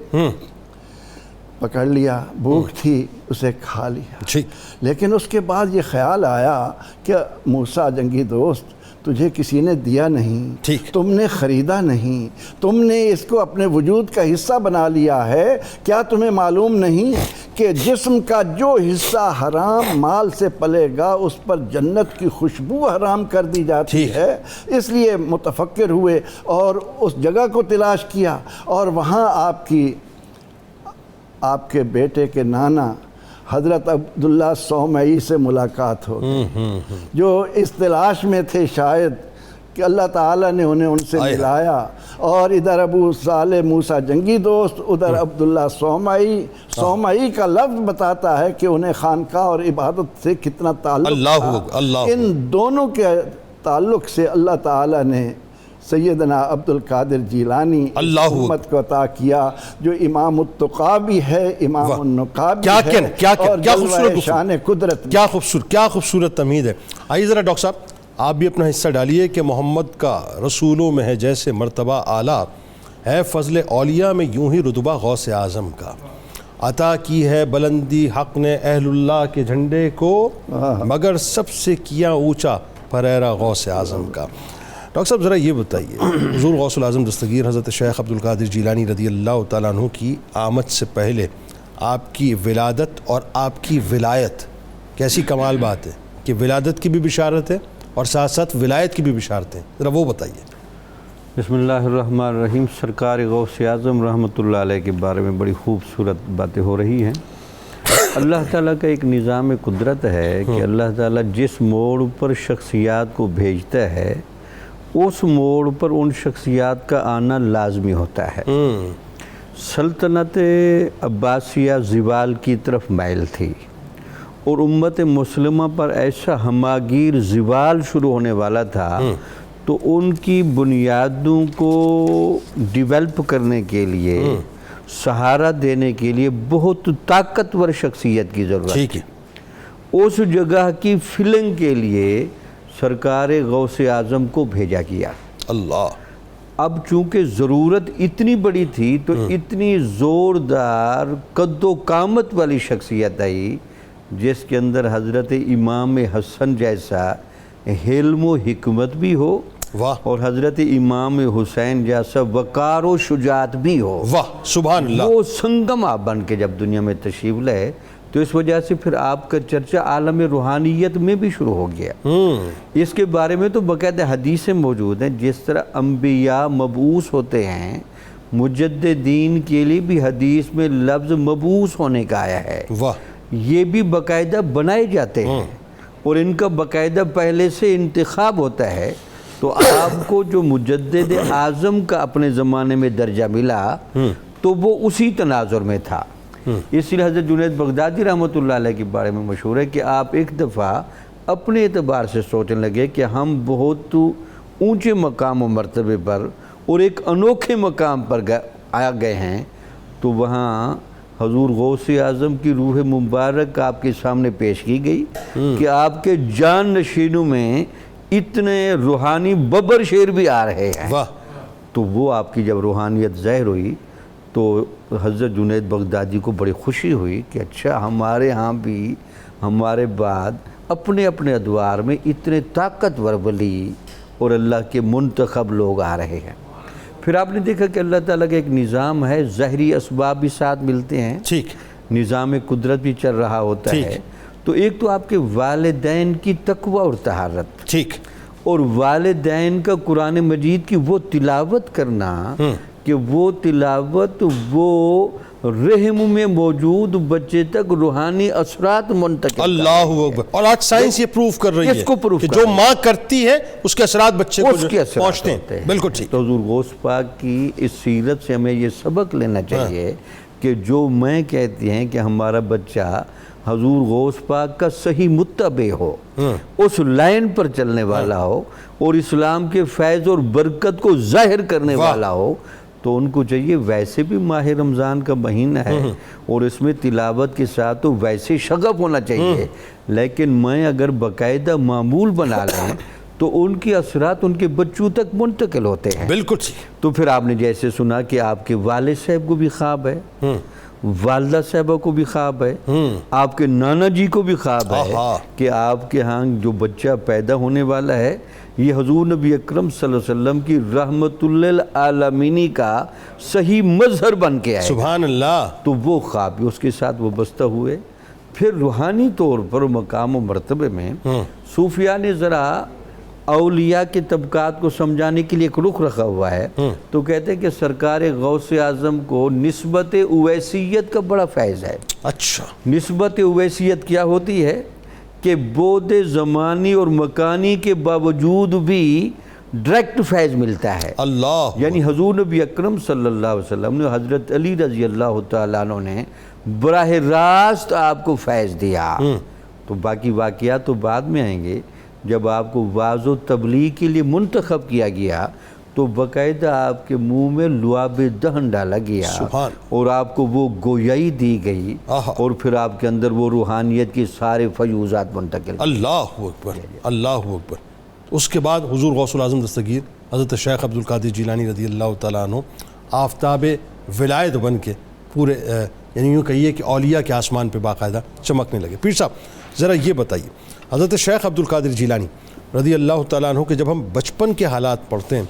پکڑ لیا، بھوک تھی اسے کھا لیا، لیکن اس کے بعد یہ خیال آیا کہ موسیٰ جنگی دوست تجھے کسی نے دیا نہیں، تم نے خریدا نہیں، تم نے اس کو اپنے وجود کا حصہ بنا لیا ہے۔ کیا تمہیں معلوم نہیں کہ جسم کا جو حصہ حرام مال سے پلے گا اس پر جنت کی خوشبو حرام کر دی جاتی ہے؟ اس لیے متفکر ہوئے اور اس جگہ کو تلاش کیا، اور وہاں آپ کے بیٹے کے نانا حضرت عبداللہ صومعی سے ملاقات ہو گئی، جو اس تلاش میں تھے شاید کہ اللہ تعالیٰ نے انہیں ان سے ملایا۔ اور ادھر ابو صالح موسیٰ جنگی دوست، ادھر عبداللہ صومعی کا لفظ بتاتا ہے کہ انہیں خانقاہ اور عبادت سے کتنا تعلق تھا۔ ان دونوں کے تعلق سے اللہ تعالیٰ نے سیدنا عبد القادر جیلانی امت کو عطا کیا، جو امام التقیٰ بھی ہے، امام النقاء بھی ہے، اور جلوہ شان قدرت۔ کیا خوبصورت تمہید ہے۔ آئیے ذرا ڈاکٹر صاحب آپ بھی اپنا حصہ ڈالیے کہ محمد کا رسولوں میں ہے جیسے مرتبہ اعلیٰ، ہے فضل اولیاء میں یوں ہی رتبہ غوث اعظم کا، عطا کی ہے بلندی حق نے اہل اللہ کے جھنڈے کو، مگر سب سے کیا اونچا پریرا غوث اعظم کا۔ ڈاکٹر صاحب ذرا یہ بتائیے، حضور غوث العظم دستگیر حضرت شیخ عبد القادر جیلانی رضی اللہ تعالیٰ عنہ کی آمد سے پہلے آپ کی ولادت اور آپ کی ولایت، کیسی کمال بات ہے کہ ولادت کی بھی بشارت ہے اور ساتھ ساتھ ولایت کی بھی بشارت ہے، ذرا وہ بتائیے۔ بسم اللہ الرحمن الرحیم۔ سرکار غوث اعظم رحمۃ اللہ علیہ کے بارے میں بڑی خوبصورت باتیں ہو رہی ہیں۔ اللہ تعالیٰ کا ایک نظام قدرت ہے کہ اللہ تعالیٰ جس موڑ پر شخصیات کو بھیجتا ہے اس موڑ پر ان شخصیات کا آنا لازمی ہوتا ہے۔ سلطنت عباسیہ زوال کی طرف مائل تھی اور امت مسلمہ پر ایسا ہماگیر زوال شروع ہونے والا تھا، تو ان کی بنیادوں کو ڈیولپ کرنے کے لیے، سہارا دینے کے لیے بہت طاقتور شخصیت کی ضرورت تھی۔ اس جگہ کی فلنگ کے لیے سرکار غوث اعظم کو بھیجا گیا۔ اللہ۔ اب چونکہ ضرورت اتنی بڑی تھی تو اتنی زوردار قد و قامت والی شخصیت آئی جس کے اندر حضرت امام حسن جیسا حلم و حکمت بھی ہو، اور حضرت امام حسین جیسا وقار و شجاعت بھی ہو۔ واہ سبحان اللہ۔ وہ سنگم آپ بن کے جب دنیا میں تشریف لائے تو اس وجہ سے پھر آپ کا چرچہ عالم روحانیت میں بھی شروع ہو گیا۔ اس کے بارے میں تو باقاعدہ حدیثیں موجود ہیں، جس طرح انبیاء مبعوث ہوتے ہیں، مجددین کے لیے بھی حدیث میں لفظ مبعوث ہونے کا آیا ہے۔ یہ بھی باقاعدہ بنائے جاتے ہیں اور ان کا باقاعدہ پہلے سے انتخاب ہوتا ہے۔ تو آپ کو جو مجدد اعظم کا اپنے زمانے میں درجہ ملا تو وہ اسی تناظر میں تھا۔ اس لیے حضرت جنید بغدادی رحمۃ اللہ علیہ کے بارے میں مشہور ہے کہ آپ ایک دفعہ اپنے اعتبار سے سوچنے لگے کہ ہم بہت اونچے مقام و مرتبے پر اور ایک انوکھے مقام پر آ گئے ہیں، تو وہاں حضور غوث اعظم کی روح مبارک آپ کے سامنے پیش کی گئی کہ آپ کے جان نشینوں میں اتنے روحانی ببر شیر بھی آ رہے ہیں۔ تو وہ آپ کی جب روحانیت ظاہر ہوئی تو حضرت جنید بغدادی کو بڑی خوشی ہوئی کہ اچھا ہمارے ہاں بھی ہمارے بعد اپنے اپنے ادوار میں اتنے طاقتور ولی اور اللہ کے منتخب لوگ آ رہے ہیں۔ پھر آپ نے دیکھا کہ اللہ تعالیٰ کا ایک نظام ہے، ظاہری اسباب بھی ساتھ ملتے ہیں، ٹھیک، نظام قدرت بھی چل رہا ہوتا ہے۔ تو ایک تو آپ کے والدین کی تقوی اور طہارت، ٹھیک، اور والدین کا قرآن مجید کی وہ تلاوت کرنا کہ وہ تلاوت وہ رحم میں موجود بچے تک روحانی اثرات منتقل، اللہ اکبر۔ اور آج سائنس یہ پروف کر رہی اس کو ہے proof کہ کر جو رہی ہے۔ ماں کرتی ہے اس کے اثرات بچے کو اس کے اثرات پہنچتے ہوتے ہیں۔ بالکل ٹھیک۔ تو حضور غوث پاک کی اس سیرت سے ہمیں یہ سبق لینا چاہیے کہ جو میں کہتے ہیں کہ ہمارا بچہ حضور غوث پاک کا صحیح متبع ہو، اس لائن پر چلنے والا ہو اور اسلام کے فیض اور برکت کو ظاہر کرنے والا ہو، تو ان کو چاہیے، ویسے بھی ماہ رمضان کا مہینہ ہے اور اس میں تلاوت کے ساتھ تو ویسے شغف ہونا چاہیے، لیکن میں اگر باقاعدہ معمول بنا لیں تو ان کے اثرات ان کے بچوں تک منتقل ہوتے ہیں۔ بالکل ٹھیک۔ تو پھر آپ نے جیسے سنا کہ آپ کے والد صاحب کو بھی خواب ہے، والدہ صاحبہ کو بھی خواب ہے، آپ کے نانا جی کو بھی خواب ہے کہ آپ کے ہاں جو بچہ پیدا ہونے والا ہے یہ حضور نبی اکرم صلی اللہ علیہ وسلم کی رحمت للعالمینی کا صحیح مظہر بن کے آئے۔ سبحان اللہ۔ تو وہ خواب بھی اس کے ساتھ وابستہ ہوئے۔ پھر روحانی طور پر مقام و مرتبے میں صوفیاء نے ذرا اولیاء کے طبقات کو سمجھانے کے لیے ایک رخ رکھا ہوا ہے، تو کہتے ہیں کہ سرکار غوث اعظم کو نسبت اویسیت کا بڑا فیض ہے۔ اچھا، نسبت اویسیت کیا ہوتی ہے کہ بعد زمانی اور مکانی کے باوجود بھی ڈائریکٹ فیض ملتا ہے۔ اللہ، یعنی حضور نبی اکرم صلی اللہ علیہ وسلم نے حضرت علی رضی اللہ تعالیٰ عنہ نے براہ راست آپ کو فیض دیا۔ تو باقی واقعات تو بعد میں آئیں گے۔ جب آپ کو واعظ و تبلیغ کے لیے منتخب کیا گیا تو باقاعدہ آپ کے منہ میں لعاب دہن ڈالا گیا اور آپ کو وہ گویائی دی گئی اور پھر آپ کے اندر وہ روحانیت کی سارے فیوزات منتقل۔ اللہ اکبر، اللہ اکبر۔ اس کے بعد حضور غوث العظم دستگیر حضرت شیخ عبد القادر جیلانی رضی اللہ تعالیٰ عنہ آفتاب ولایت بن کے پورے یعنی یوں کہیے کہ اولیاء کے آسمان پہ باقاعدہ چمکنے لگے۔ پیر صاحب ذرا یہ بتائیے، حضرت شیخ عبد القادر جیلانی رضی اللہ تعالیٰ عنہ کہ جب ہم بچپن کے حالات پڑھتے ہیں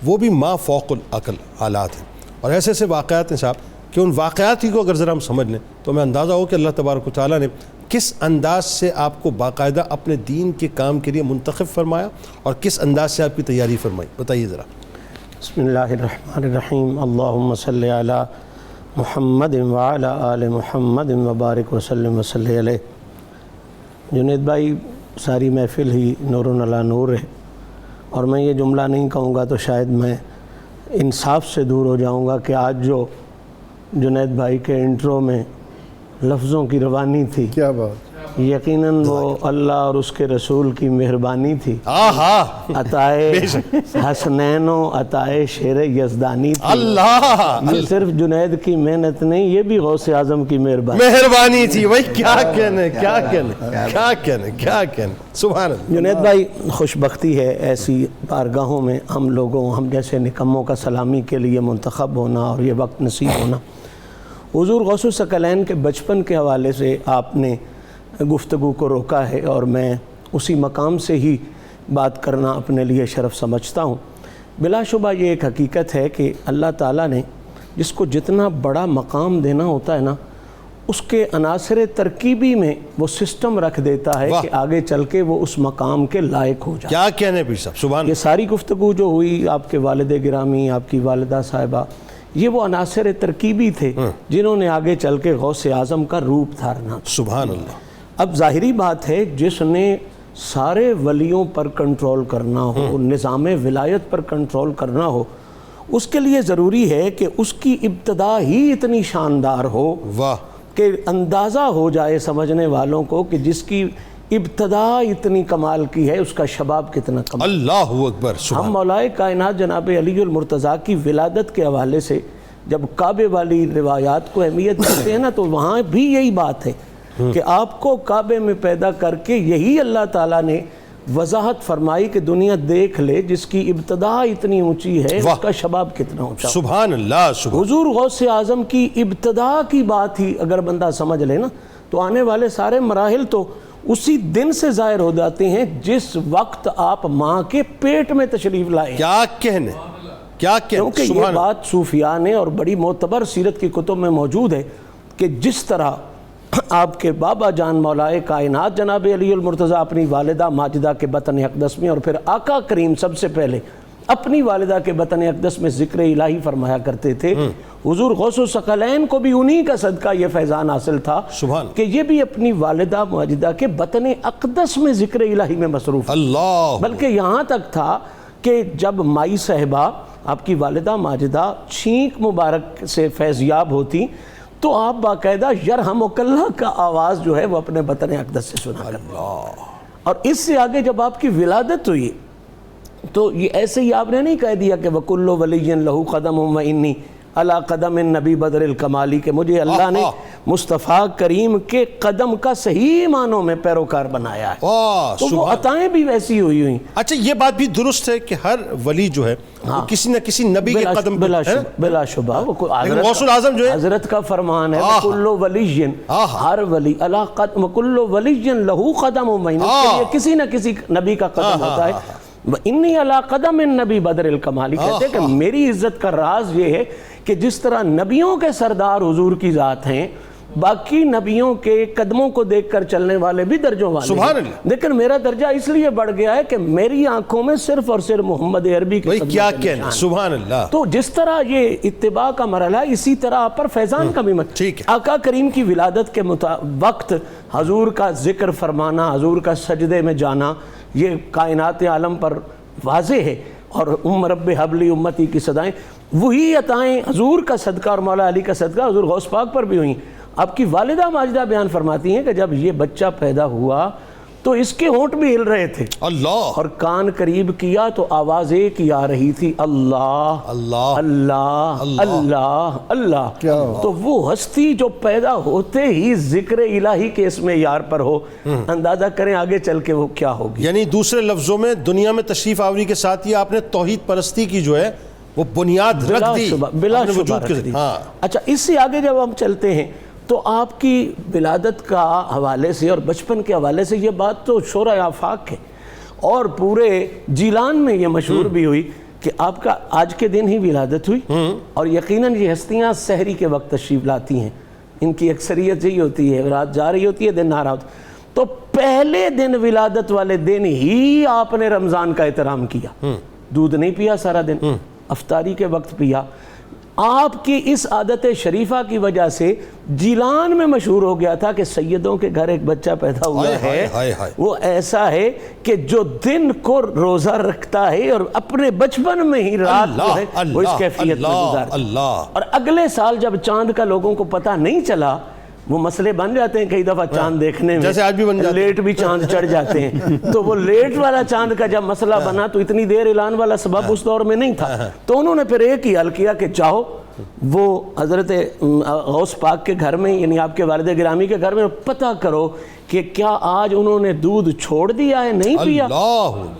وہ بھی ما فوق العقل حالات ہیں، اور ایسے ایسے واقعات ہیں صاحب کہ ان واقعات ہی کو اگر ذرا ہم سمجھ لیں تو ہمیں اندازہ ہو کہ اللہ تبارک و تعالیٰ نے کس انداز سے آپ کو باقاعدہ اپنے دین کے کام کے لیے منتخب فرمایا اور کس انداز سے آپ کی تیاری فرمائی، بتائیے ذرا۔ بسم اللہ الرحمن الرحیم، اللہم صلی علی محمد وعلی آل محمد وبارک وسلم وصلی علیہ۔ جنید بھائی، ساری محفل ہی نور علی نور ہے، اور میں یہ جملہ نہیں کہوں گا تو شاید میں انصاف سے دور ہو جاؤں گا کہ آج جو جنید بھائی کے انٹرو میں لفظوں کی روانی تھی، کیا بات، یقیناً وہ اللہ اور اس کے رسول کی مہربانی تھی، عطائے حسنین و عطائے شیر یزدانی تھی۔ اللہ، یہ صرف جنید کی محنت نہیں، یہ بھی غوث اعظم کی مہربانی تھی۔ وہی کیا کہنے، کیا کہنے، کیا کہنے، کیا کہنے، سبحان اللہ۔ جنید بھائی، خوش بختی ہے ایسی بارگاہوں میں ہم لوگوں، ہم جیسے نکموں کا سلامی کے لیے منتخب ہونا اور یہ وقت نصیب ہونا۔ حضور غوث الثقلین کے بچپن کے حوالے سے آپ نے گفتگو کو روکا ہے اور میں اسی مقام سے ہی بات کرنا اپنے لیے شرف سمجھتا ہوں۔ بلا شبہ یہ ایک حقیقت ہے کہ اللہ تعالیٰ نے جس کو جتنا بڑا مقام دینا ہوتا ہے نا، اس کے عناصر ترکیبی میں وہ سسٹم رکھ دیتا ہے کہ آگے چل کے وہ اس مقام کے لائق ہو جائے۔ کیا کہنے بھی صاحب، سبحان۔ یہ ساری گفتگو جو ہوئی، آپ کے والد گرامی، آپ کی والدہ صاحبہ، یہ وہ عناصر ترکیبی تھے جنہوں نے آگے چل کے غوث اعظم کا روپ دھارنا۔ سبحان اللہ۔ اب ظاہری بات ہے، جس نے سارے ولیوں پر کنٹرول کرنا ہو، نظام ولایت پر کنٹرول کرنا ہو، اس کے لیے ضروری ہے کہ اس کی ابتدا ہی اتنی شاندار ہو کہ اندازہ ہو جائے سمجھنے والوں کو کہ جس کی ابتدا اتنی کمال کی ہے اس کا شباب کتنا کمال۔ اللہ اکبر۔ ہم مولائے کائنات جناب علی المرتضیٰ کی ولادت کے حوالے سے جب کعبے والی روایات کو اہمیت دیتے ہیں نا، تو وہاں بھی یہی بات ہے کہ آپ کو کعبے میں پیدا کر کے یہی اللہ تعالیٰ نے وضاحت فرمائی کہ دنیا دیکھ لے جس کی ابتدا اتنی اونچی ہے واہ، اس کا شباب کتنا اونچا. سبحان اللہ سبحان. حضور غوث اعظم کی ابتدا کی بات ہی اگر بندہ سمجھ لے نا تو آنے والے سارے مراحل تو اسی دن سے ظاہر ہو جاتے ہیں جس وقت آپ ماں کے پیٹ میں تشریف لائے. کیا کہنے، کیا کہنے. کیونکہ یہ سبحان. بات صوفیاء نے اور بڑی معتبر سیرت کی کتب میں موجود ہے کہ جس طرح آپ کے بابا جان مولائے کائنات جناب علی المرتضیٰ اپنی والدہ ماجدہ کے بطن اقدس میں اور پھر آقا کریم سب سے پہلے اپنی والدہ کے بطن اقدس میں ذکر الہی فرمایا کرتے تھے، حضور غوث الثقلین کو بھی انہی کا صدقہ یہ فیضان حاصل تھا سبحان. کہ یہ بھی اپنی والدہ ماجدہ کے بطن اقدس میں ذکر الہی میں مصروف. اللہ. بلکہ یہاں تک تھا کہ جب مائی صاحبہ آپ کی والدہ ماجدہ چھینک مبارک سے فیضیاب ہوتی تو آپ باقاعدہ یرحمک اللہ کا آواز جو ہے وہ اپنے بطن اقدس سے سنا کرتے. اور اس سے آگے جب آپ کی ولادت ہوئی تو یہ ایسے ہی آپ نے نہیں کہہ دیا کہ وَكُلُّ وَلِيٍّ لَهُ قَدَمٌ وَإِنِّي عَلَىٰ قَدَمِ النَّبِي بدر الکمالی کہ مجھے اللہ نے مصطفیٰ کریم کے قدم کا صحیح معنوں میں پیروکار بنایا ہے. واہ تو وہ سبحان. عطائیں بھی ویسی ہوئی ہوئی. اچھا یہ بات بھی درست ہے کہ ہر ولی جو ہے وہ کسی نہ کسی نبی کے قدم پر ہے. بلا شبہ لیکن غوث العظم جو ہے حضرت کا فرمان ہے وَكُلُّ وَلِيٍّ ہر ولی وَكُلُّ وَلِيٍّ لَهُ قَدَمٌ وَإِنِّي کسی نہ کسی نبی کا قدم ہوتا ہے. وَإِنِّي عَلَىٰ قَدَمِ النَّبِي بدر الکمالی کہتے ہیں کہ میری عزت کا راز یہ ہے کہ جس طرح نبیوں کے سردار حضور کی ذات ہیں باقی نبیوں کے قدموں کو دیکھ کر چلنے والے بھی درجوں والے سبحان ہیں. اللہ. لیکن میرا درجہ اس لیے بڑھ گیا ہے کہ میری آنکھوں میں صرف اور صرف محمد عربی کے قدموں کیا کے کہنا. نشان. سبحان اللہ. تو جس طرح یہ اتباع کا مرحلہ ہے اسی طرح آپ پر فیضان کا بھی ٹھیک ہے. آقا کریم کی ولادت کے وقت حضور کا ذکر فرمانا، حضور کا سجدے میں جانا، یہ کائنات عالم پر واضح ہے. اور رب حبلی امتی کی صدائیں وہی عطائیں حضور کا صدقہ اور مولا علی کا صدقہ حضور غوث پاک پر بھی ہوئیں. آپ کی والدہ ماجدہ بیان فرماتی ہیں کہ جب یہ بچہ پیدا ہوا تو اس کے ہونٹ بھی ہل رہے تھے اللہ. اور کان قریب کیا تو آواز ایک ہی آ رہی تھی اللہ اللہ اللہ اللہ اللہ. تو وہ ہستی جو پیدا ہوتے ہی ذکر الہی کے اس میں یار پر ہو، اندازہ کریں آگے چل کے وہ کیا ہوگی. یعنی دوسرے لفظوں میں دنیا میں تشریف آوری کے ساتھ ہی آپ نے توحید پرستی کی جو ہے وہ بنیاد رکھ دی بلا اپنے شبہ وجود کے رکھ دی. ہاں. اچھا اس سے آگے جب ہم چلتے ہیں تو آپ کی ولادت کا حوالے سے اور بچپن کے حوالے سے یہ بات تو شورۂ آفاق ہے اور پورے جیلان میں یہ مشہور بھی ہوئی کہ آپ کا آج کے دن ہی ولادت ہوئی. اور یقیناً یہ ہستیاں سحری کے وقت تشریف لاتی ہیں، ان کی اکثریت یہی ہوتی ہے، رات جا رہی ہوتی ہے دن نہ رہا ہوتا. تو پہلے دن ولادت والے دن ہی آپ نے رمضان کا احترام کیا، دودھ نہیں پیا سارا دن، افطاری کے وقت پیا. آپ کی اس عادت شریفہ کی وجہ سے جیلان میں مشہور ہو گیا تھا کہ سیدوں کے گھر ایک بچہ پیدا ہوا ہے وہ ایسا ہے کہ جو دن کو روزہ رکھتا ہے اور اپنے بچپن میں ہی رات جو ہے وہ اس کیفیت میں گزارتا. اور اگلے سال جب چاند کا لوگوں کو پتہ نہیں چلا، وہ مسئلے بن جاتے ہیں کئی دفعہ چاند دیکھنے میں، جیسے آج بھی بن جاتے ہیں، لیٹ بھی چاند چڑھ جاتے ہیں. تو وہ لیٹ والا چاند کا جب مسئلہ بنا تو اتنی دیر اعلان والا سبب اس دور میں نہیں تھا. تو انہوں نے پھر ایک ہی حل کیا کہ چاہو وہ حضرت غوث پاک کے گھر میں یعنی آپ کے والد گرامی کے گھر میں پتہ کرو کہ کیا آج انہوں نے دودھ چھوڑ دیا ہے، نہیں پیا،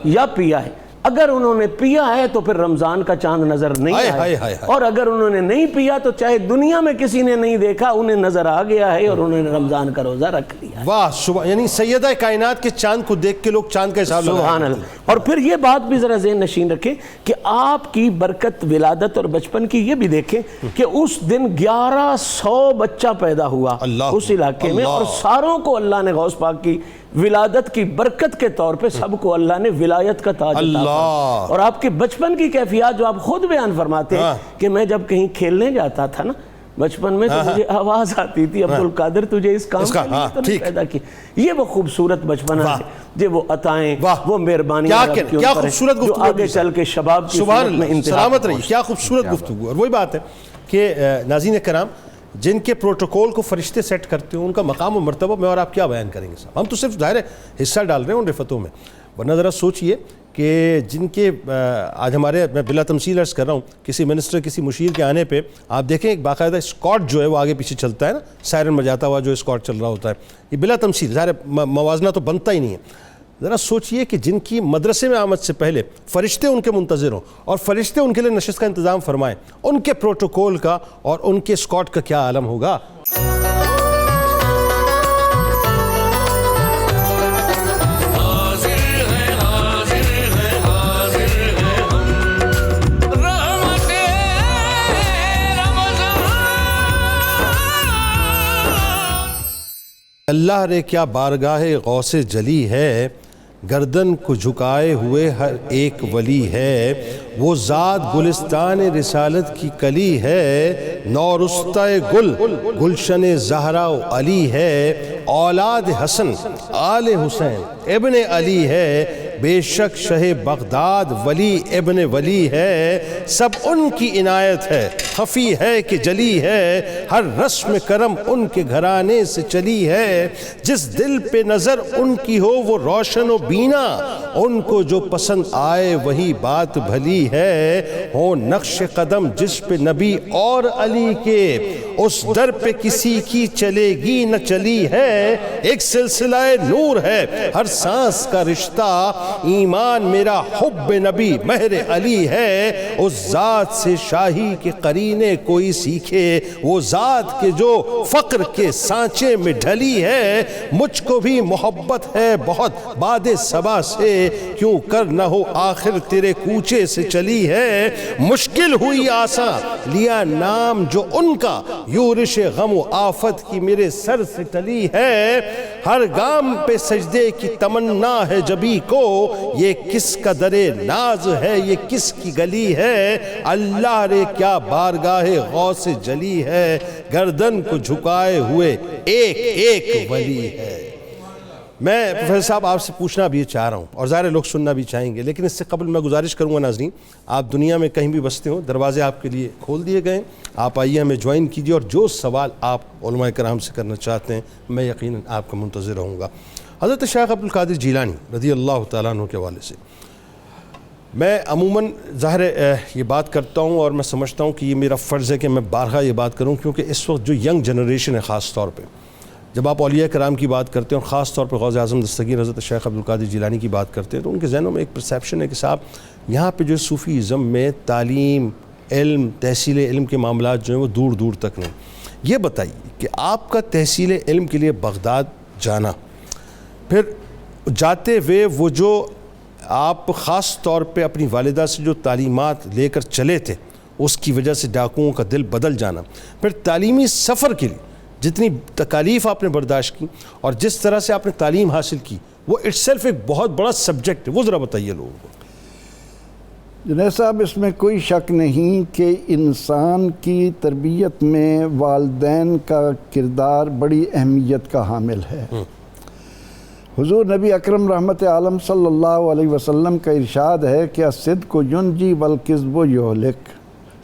یا پیا ہے. اگر انہوں نے پیا ہے تو پھر رمضان کا چاند نظر نہیں آیا، اور اگر انہوں نے نہیں پیا تو چاہے دنیا میں کسی نے نہیں دیکھا انہیں نظر آ گیا ہے اور انہوں نے رمضان کا روزہ رکھ لیا. واہ سبحان. یعنی سیدہ کائنات کے چاند کو دیکھ کے لوگ چاند کا حساب لگائیں. سبحان اللہ. اور پھر یہ بات بھی ذرا ذہن نشین رکھیں کہ آپ کی برکت ولادت اور بچپن کی یہ بھی دیکھیں کہ اس دن 1100 بچہ پیدا ہوا اس علاقے میں، اور ساروں کو اللہ نے غوث پاک کی ولادت کی برکت کے طور پہ سب کو اللہ نے ولایت کا تاج عطا فرمایا. اور آپ کے بچپن کی کیفیات جو آپ خود بیان فرماتے ہیں کہ میں جب کہیں کھیلنے جاتا تھا نا بچپن میں تو مجھے آواز آتی تھی عبدالقادر تجھے اس کام کے لیے تو نہیں پیدا کی. یہ وہ خوبصورت بچپن ہے جو وہ عطائیں وہ مہربانی کیا خوبصورت گفتگو آگے چل کے شباب کی صورت میں انتہا سلامت رہی. کیا خوبصورت گفتگو. اور وہی بات ہے کہ ناظرین کرام جن کے پروٹوکول کو فرشتے سیٹ کرتے ہیں ان کا مقام و مرتبہ میں اور آپ کیا بیان کریں گے صاحب. ہم تو صرف ظاہر حصہ ڈال رہے ہیں ان رفتوں میں، ورنہ ذرا سوچئے کہ جن کے آج ہمارے میں بلا تمثیل عرض کر رہا ہوں کسی منسٹر کسی مشیر کے آنے پہ آپ دیکھیں ایک باقاعدہ اسکاٹ جو ہے وہ آگے پیچھے چلتا ہے نا، سائرن بجاتا ہوا جو اسکاٹ چل رہا ہوتا ہے. یہ بلا تمثیل ظاہر موازنہ تو بنتا ہی نہیں ہے. ذرا سوچئے کہ جن کی مدرسے میں آمد سے پہلے فرشتے ان کے منتظر ہوں اور فرشتے ان کے لیے نشست کا انتظام فرمائیں، ان کے پروٹوکول کا اور ان کے اسکاٹ کا کیا عالم ہوگا؟ اللہ رے کیا بارگاہ غوث جلی ہے، گردن کو جھکائے ہوئے ہر ایک ولی ہے، وہ ذات گلستان رسالت کی کلی ہے، نورستہ گل گلشن زہرا و علی ہے، اولاد حسن آل حسین ابن علی ہے، بے شک شہ بغداد ولی ابن ولی ہے، سب ان کی عنایت ہے، خفی ہے کہ جلی ہے، ہر رسم کرم ان کے گھرانے سے چلی ہے، جس دل پہ نظر ان کی ہو وہ روشن و بینا، ان کو جو پسند آئے وہی بات بھلی ہے، ہو نقش قدم جس پہ نبی اور علی کے، اس در پہ کسی کی چلے گی نہ چلی ہے، ایک سلسلہ نور ہے ہر سانس کا رشتہ، ایمان میرا حب نبی مہر علی ہے، اس ذات سے شاہی کے قرینے کوئی سیکھے، وہ ذات کے جو فقر کے سانچے میں ڈھلی ہے، مجھ کو بھی محبت ہے بہت باد صبا سے، کیوں کر نہ ہو آخر تیرے کوچے سے چلی ہے، مشکل ہوئی آسان لیا نام جو ان کا، یورش غم و آفت کی میرے سر سے ٹلی ہے، ہر گام پہ سجدے کی تمنا ہے جبی کو، یہ کس کا در ناز ہے یہ کس کی گلی ہے، اللہ رے کیا بارگاہ غوث جلی ہے، گردن کو جھکائے ہوئے ایک ایک ولی ہے۔ میں پروفیسر صاحب آپ سے پوچھنا بھی یہ چاہ رہا ہوں اور ظاہر لوگ سننا بھی چاہیں گے، لیکن اس سے قبل میں گزارش کروں گا ناظرین، آپ دنیا میں کہیں بھی بستے ہوں، دروازے آپ کے لیے کھول دیے گئے، آپ آئیے ہمیں جوائن کیجیے، اور جو سوال آپ علماء کرام سے کرنا چاہتے ہیں میں یقیناً آپ کا منتظر رہوں گا۔ حضرت شیخ عبدالقادر جیلانی رضی اللہ تعالیٰ عنہ کے حوالے سے میں عموماً ظاہر یہ بات کرتا ہوں اور میں سمجھتا ہوں کہ یہ میرا فرض ہے کہ میں بارہا یہ بات کروں، کیونکہ اس وقت جو ینگ جنریشن ہے خاص طور پہ، جب آپ اولیاء کرام کی بات کرتے ہیں اور خاص طور پہ غوث اعظم دستگیر حضرت شیخ عبدالقادر جیلانی کی بات کرتے ہیں، تو ان کے ذہنوں میں ایک پرسیپشن ہے کہ صاحب یہاں پہ جو صوفیزم میں تعلیم، علم، تحصیل علم کے معاملات جو ہیں وہ دور دور تک نہیں۔ یہ بتائیے کہ آپ کا تحصیل علم کے لیے بغداد جانا، پھر جاتے ہوئے وہ جو آپ خاص طور پہ اپنی والدہ سے جو تعلیمات لے کر چلے تھے اس کی وجہ سے ڈاکوؤں کا دل بدل جانا، پھر تعلیمی سفر کے لیے جتنی تکالیف آپ نے برداشت کی اور جس طرح سے آپ نے تعلیم حاصل کی، وہ اٹ سیلف ایک بہت بڑا سبجیکٹ ہے، وہ ذرا بتائیے لوگوں کو۔ جنید صاحب، اس میں کوئی شک نہیں کہ انسان کی تربیت میں والدین کا کردار بڑی اہمیت کا حامل ہے۔ حضور نبی اکرم رحمت عالم صلی اللہ علیہ وسلم کا ارشاد ہے کہ الصدق ینجی والکذب یہلک،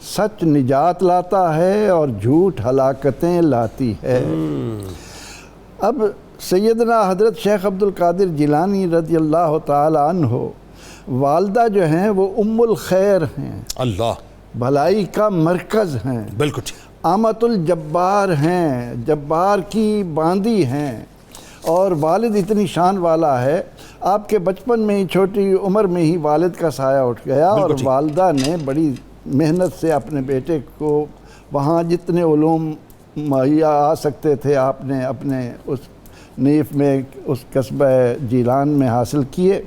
سچ نجات لاتا ہے اور جھوٹ ہلاکتیں لاتی ہے۔ اب سیدنا حضرت شیخ عبدالقادر جیلانی رضی اللہ تعالی عنہ، والدہ جو ہیں وہ ام الخیر ہیں، اللہ، بھلائی کا مرکز ہیں، بالکل ٹھیک، آمت الجبار ہیں، جبار کی باندی ہیں، اور والد اتنی شان والا ہے، آپ کے بچپن میں ہی چھوٹی عمر میں ہی والد کا سایہ اٹھ گیا، اور والدہ نے بڑی محنت سے اپنے بیٹے کو وہاں جتنے علوم مہیا آ سکتے تھے آپ نے اپنے اس نیف میں، اس قصبہ جیلان میں حاصل کیے۔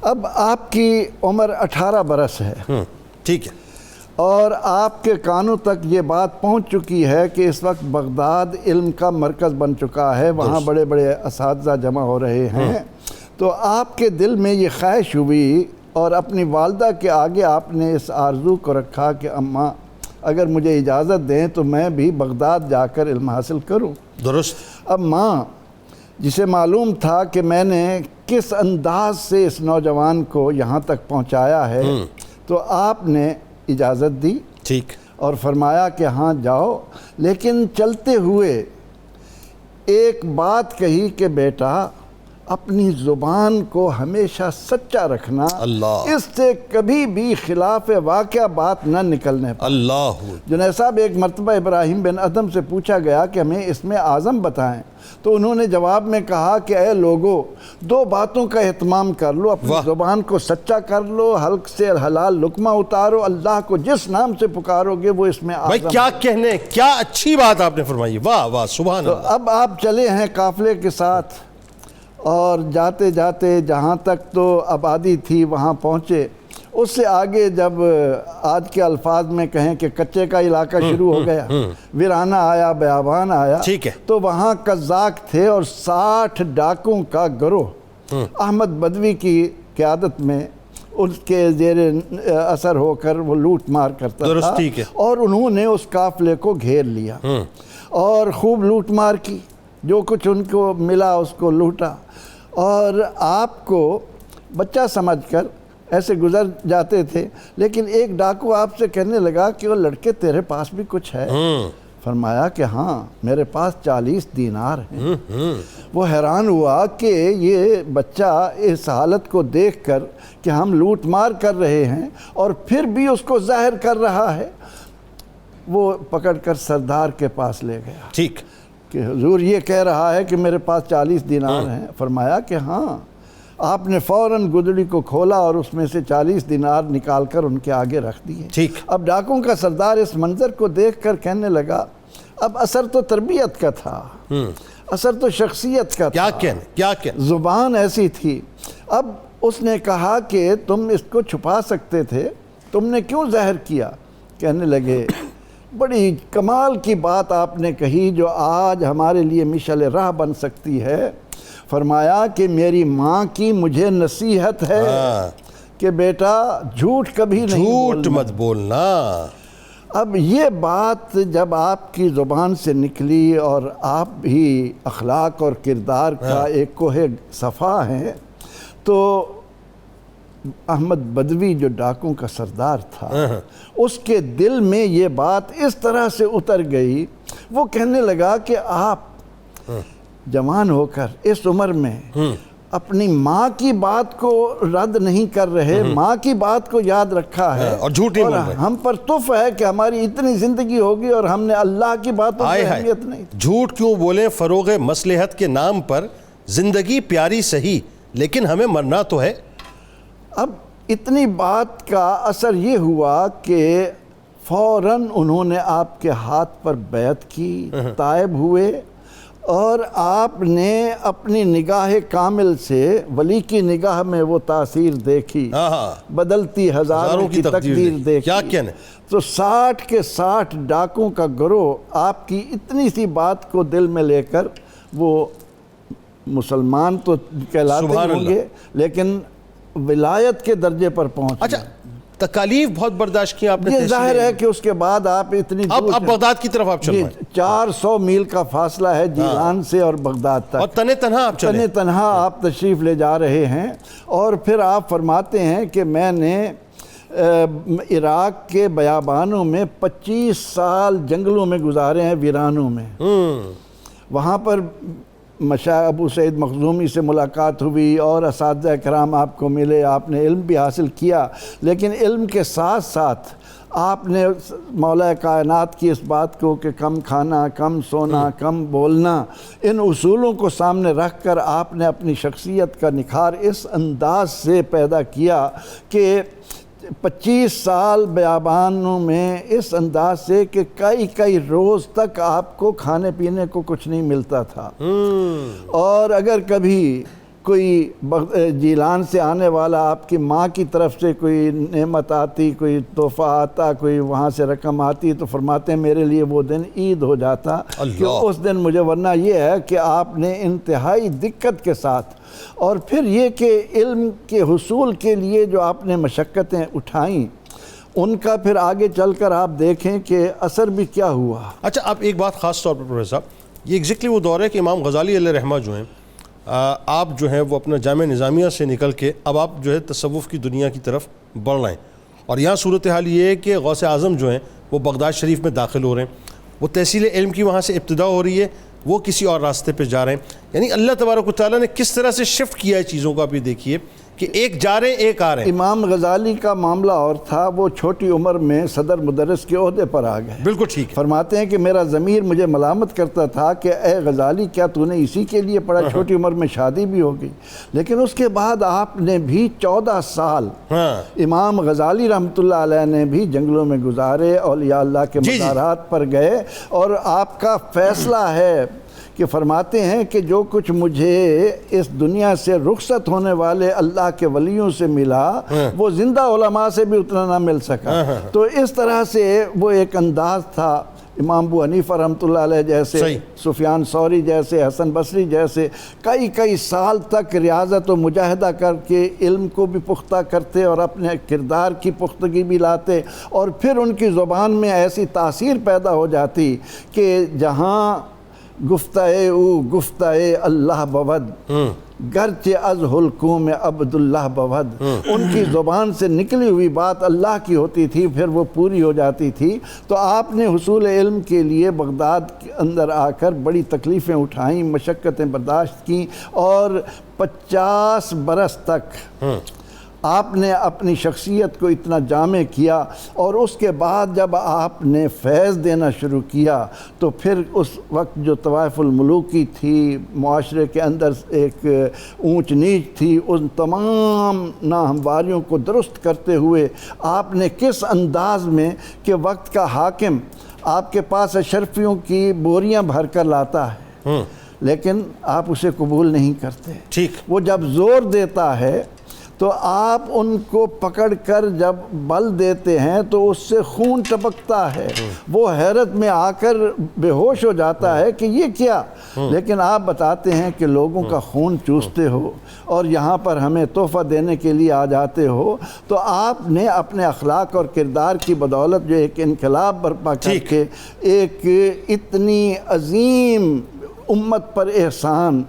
اب آپ کی عمر 18 برس ہے، ٹھیک ہے، اور آپ کے کانوں تک یہ بات پہنچ چکی ہے کہ اس وقت بغداد علم کا مرکز بن چکا ہے، وہاں بڑے بڑے اساتذہ جمع ہو رہے ہیں، تو آپ کے دل میں یہ خواہش ہوئی اور اپنی والدہ کے آگے آپ نے اس آرزو کو رکھا کہ اماں اگر مجھے اجازت دیں تو میں بھی بغداد جا کر علم حاصل کروں۔ درست۔ اب ماں جسے معلوم تھا کہ میں نے کس انداز سے اس نوجوان کو یہاں تک پہنچایا ہے، تو آپ نے اجازت دی، ٹھیک، اور فرمایا کہ ہاں جاؤ، لیکن چلتے ہوئے ایک بات کہی کہ بیٹا اپنی زبان کو ہمیشہ سچا رکھنا، اللہ، اس سے کبھی بھی خلاف واقعہ بات نہ نکلنے پائے۔ اللہ، جنید صاحب ایک مرتبہ ابراہیم بن ادم سے پوچھا گیا کہ ہمیں اسم اعظم بتائیں، تو انہوں نے جواب میں کہا کہ اے لوگو، 2 باتوں کا اہتمام کر لو، اپنی زبان کو سچا کر لو، حلق سے حلال لقمہ اتارو، اللہ کو جس نام سے پکارو گے وہ اسم بھائی اعظم۔ کیا کہنے، کیا اچھی بات آپ نے فرمائی، واہ واہ سبحان تو اللہ۔ اب آپ چلے ہیں قافلے کے ساتھ اور جاتے جاتے جہاں تک تو آبادی تھی وہاں پہنچے، اس سے آگے جب آج کے الفاظ میں کہیں کہ کچے کا علاقہ شروع ہو گیا، ویرانہ آیا، بیابان آیا، ٹھیک ہے، تو وہاں قزاق تھے اور 60 ڈاکوں کا گروہ احمد بدوی کی قیادت میں اس کے زیر اثر ہو کر وہ لوٹ مار کرتا درست، تھا، ٹھیک ہے، اور انہوں نے اس قافلے کو گھیر لیا اور خوب لوٹ مار کی، جو کچھ ان کو ملا اس کو لوٹا، اور آپ کو بچہ سمجھ کر ایسے گزر جاتے تھے، لیکن ایک ڈاکو آپ سے کہنے لگا کہ وہ لڑکے تیرے پاس بھی کچھ ہے؟ فرمایا کہ ہاں میرے پاس 40 دینار ہیں۔ وہ حیران ہوا کہ یہ بچہ اس حالت کو دیکھ کر کہ ہم لوٹ مار کر رہے ہیں اور پھر بھی اس کو ظاہر کر رہا ہے، وہ پکڑ کر سردار کے پاس لے گیا ٹھیک کہ حضور یہ کہہ رہا ہے کہ میرے پاس 40 دینار ہیں۔ فرمایا کہ ہاں۔ آپ نے فوراً گدڑی کو کھولا اور اس میں سے 40 دینار نکال کر ان کے آگے رکھ دیے۔ ٹھیک۔ اب ڈاکوں کا سردار اس منظر کو دیکھ کر کہنے لگا، اب اثر تو تربیت کا تھا، اثر تو شخصیت کا تھا، کیا کہنے، زبان ایسی تھی۔ اب اس نے کہا کہ تم اس کو چھپا سکتے تھے، تم نے کیوں ظاہر کیا؟ کہنے لگے بڑی کمال کی بات آپ نے کہی جو آج ہمارے لیے مشعل راہ بن سکتی ہے۔ فرمایا کہ میری ماں کی مجھے نصیحت ہے کہ بیٹا جھوٹ کبھی نہیں بولنا، جھوٹ مت بولنا۔ اب یہ بات جب آپ کی زبان سے نکلی اور آپ بھی اخلاق اور کردار کا ایک کوہ صفا ہیں، تو احمد بدوی جو ڈاکوں کا سردار تھا اس کے دل میں یہ بات اس طرح سے اتر گئی، وہ کہنے لگا کہ آپ جوان ہو کر اس عمر میں اپنی ماں کی بات کو رد نہیں کر رہے، ماں کی بات کو یاد رکھا ہے، اور جھوٹ نہیں بول رہے۔ ہم پر تف ہے کہ ہماری اتنی زندگی ہوگی اور ہم نے اللہ کی باتوں کی اہمیت نہیں۔ جھوٹ کیوں بولیں فروغ مصلحت کے نام پر، زندگی پیاری صحیح لیکن ہمیں مرنا تو ہے۔ اب اتنی بات کا اثر یہ ہوا کہ فوراً انہوں نے آپ کے ہاتھ پر بیعت کی، تائب ہوئے، اور آپ نے اپنی نگاہ کامل سے ولی کی نگاہ میں وہ تاثیر دیکھی، بدلتی ہزاروں کی تقدیر دیکھی۔ کیا کہنے، تو 60 کے 60 ڈاکوں کا گروہ آپ کی اتنی سی بات کو دل میں لے کر وہ مسلمان تو کہلاتے ہوں گے لیکن ولایت کے درجے پر پہنچ گئے۔ اچھا، تکالیف بہت برداشت کی آپ نے۔ یہ ظاہر ہے کہ اس کے بعد آپ اتنی اب بغداد کی طرف آپ چل رہے ہیں۔ 400 میل کا فاصلہ ہے جیلان سے اور بغداد تک، اور تنہ تنہا آپ چلے، تنہا آپ تشریف لے جا رہے ہیں، اور پھر آپ فرماتے ہیں کہ میں نے عراق کے بیابانوں میں 25 سال جنگلوں میں گزارے ہیں، ویرانوں میں۔ وہاں پر مشایخ ابو سعید مخزومی سے ملاقات ہوئی اور اساتذہ کرام آپ کو ملے، آپ نے علم بھی حاصل کیا، لیکن علم کے ساتھ ساتھ آپ نے مولا کائنات کی اس بات کو کہ کم کھانا، کم سونا، کم بولنا، ان اصولوں کو سامنے رکھ کر آپ نے اپنی شخصیت کا نکھار اس انداز سے پیدا کیا کہ 25 سال بیابانوں میں اس انداز سے کہ کئی روز تک آپ کو کھانے پینے کو کچھ نہیں ملتا تھا، اور اگر کبھی کوئی جیلان سے آنے والا آپ کی ماں کی طرف سے کوئی نعمت آتی، کوئی تحفہ آتا، کوئی وہاں سے رقم آتی، تو فرماتے ہیں میرے لیے وہ دن عید ہو جاتا کہ اس دن مجھے، ورنہ یہ ہے کہ آپ نے انتہائی دقت کے ساتھ، اور پھر یہ کہ علم کے حصول کے لیے جو آپ نے مشقتیں اٹھائیں ان کا پھر آگے چل کر آپ دیکھیں کہ اثر بھی کیا ہوا۔ اچھا، آپ ایک بات خاص طور پر پروفیسر صاحب، یہ ایگزیکٹلی وہ دور ہے کہ امام غزالی علیہ رحمہ جو ہیں، آپ جو ہیں وہ اپنا جامعہ نظامیہ سے نکل کے اب آپ جو ہے تصوف کی دنیا کی طرف بڑھ رہے ہیں، اور یہاں صورتحال یہ ہے کہ غوث اعظم جو ہیں وہ بغداد شریف میں داخل ہو رہے ہیں، وہ تحصیل علم کی وہاں سے ابتدا ہو رہی ہے، وہ کسی اور راستے پہ جا رہے ہیں. یعنی اللہ تبارک و تعالیٰ نے کس طرح سے شفٹ کیا ہے چیزوں کو, آپ یہ دیکھیے کہ ایک جا رہے ہیں ایک آ رہے ہیں. امام غزالی کا معاملہ اور تھا, وہ چھوٹی عمر میں صدر مدرس کے عہدے پر آ گئے. بالکل ٹھیک ہے. فرماتے ہیں کہ میرا ضمیر مجھے ملامت کرتا تھا کہ اے غزالی کیا تو نے اسی کے لیے پڑھا, چھوٹی عمر میں شادی بھی ہو گئی. لیکن اس کے بعد آپ نے بھی 14 سال امام غزالی رحمۃ اللہ علیہ نے بھی جنگلوں میں گزارے, اولیاء اللہ کے مزارات پر گئے, اور آپ کا فیصلہ ہے کہ فرماتے ہیں کہ جو کچھ مجھے اس دنیا سے رخصت ہونے والے اللہ کے ولیوں سے ملا وہ زندہ علماء سے بھی اتنا نہ مل سکا. تو اس طرح سے وہ ایک انداز تھا. امام ابو حنیفہ رحمۃ اللہ علیہ جیسے, سفیان ثوری جیسے, حسن بصری جیسے کئی سال تک ریاضت و مجاہدہ کر کے علم کو بھی پختہ کرتے اور اپنے کردار کی پختگی بھی لاتے, اور پھر ان کی زبان میں ایسی تاثیر پیدا ہو جاتی کہ جہاں گفتہ او گفتہ اللہ بود گرچہ از حلقوم عبداللہ بود, ان کی زبان سے نکلی ہوئی بات اللہ کی ہوتی تھی, پھر وہ پوری ہو جاتی تھی. تو آپ نے حصول علم کے لیے بغداد کے اندر آ کر بڑی تکلیفیں اٹھائیں, مشقتیں برداشت کیں, اور 50 برس تک آپ نے اپنی شخصیت کو اتنا جامع کیا. اور اس کے بعد جب آپ نے فیض دینا شروع کیا تو پھر اس وقت جو طوائف الملوکی تھی, معاشرے کے اندر ایک اونچ نیچ تھی, ان تمام ناہمواریوں کو درست کرتے ہوئے آپ نے کس انداز میں کہ وقت کا حاکم آپ کے پاس اشرفیوں کی بوریاں بھر کر لاتا ہے لیکن آپ اسے قبول نہیں کرتے. ٹھیک. وہ جب زور دیتا ہے تو آپ ان کو پکڑ کر جب بل دیتے ہیں تو اس سے خون ٹپکتا ہے, وہ حیرت میں آ کر بے ہوش ہو جاتا ہے کہ یہ کیا. لیکن آپ بتاتے ہیں کہ لوگوں کا خون چوستے ہو اور یہاں پر ہمیں تحفہ دینے کے لیے آ جاتے ہو. تو آپ نے اپنے اخلاق اور کردار کی بدولت جو ایک انقلاب برپا کر کے ایک اتنی عظیم امت پر احسان,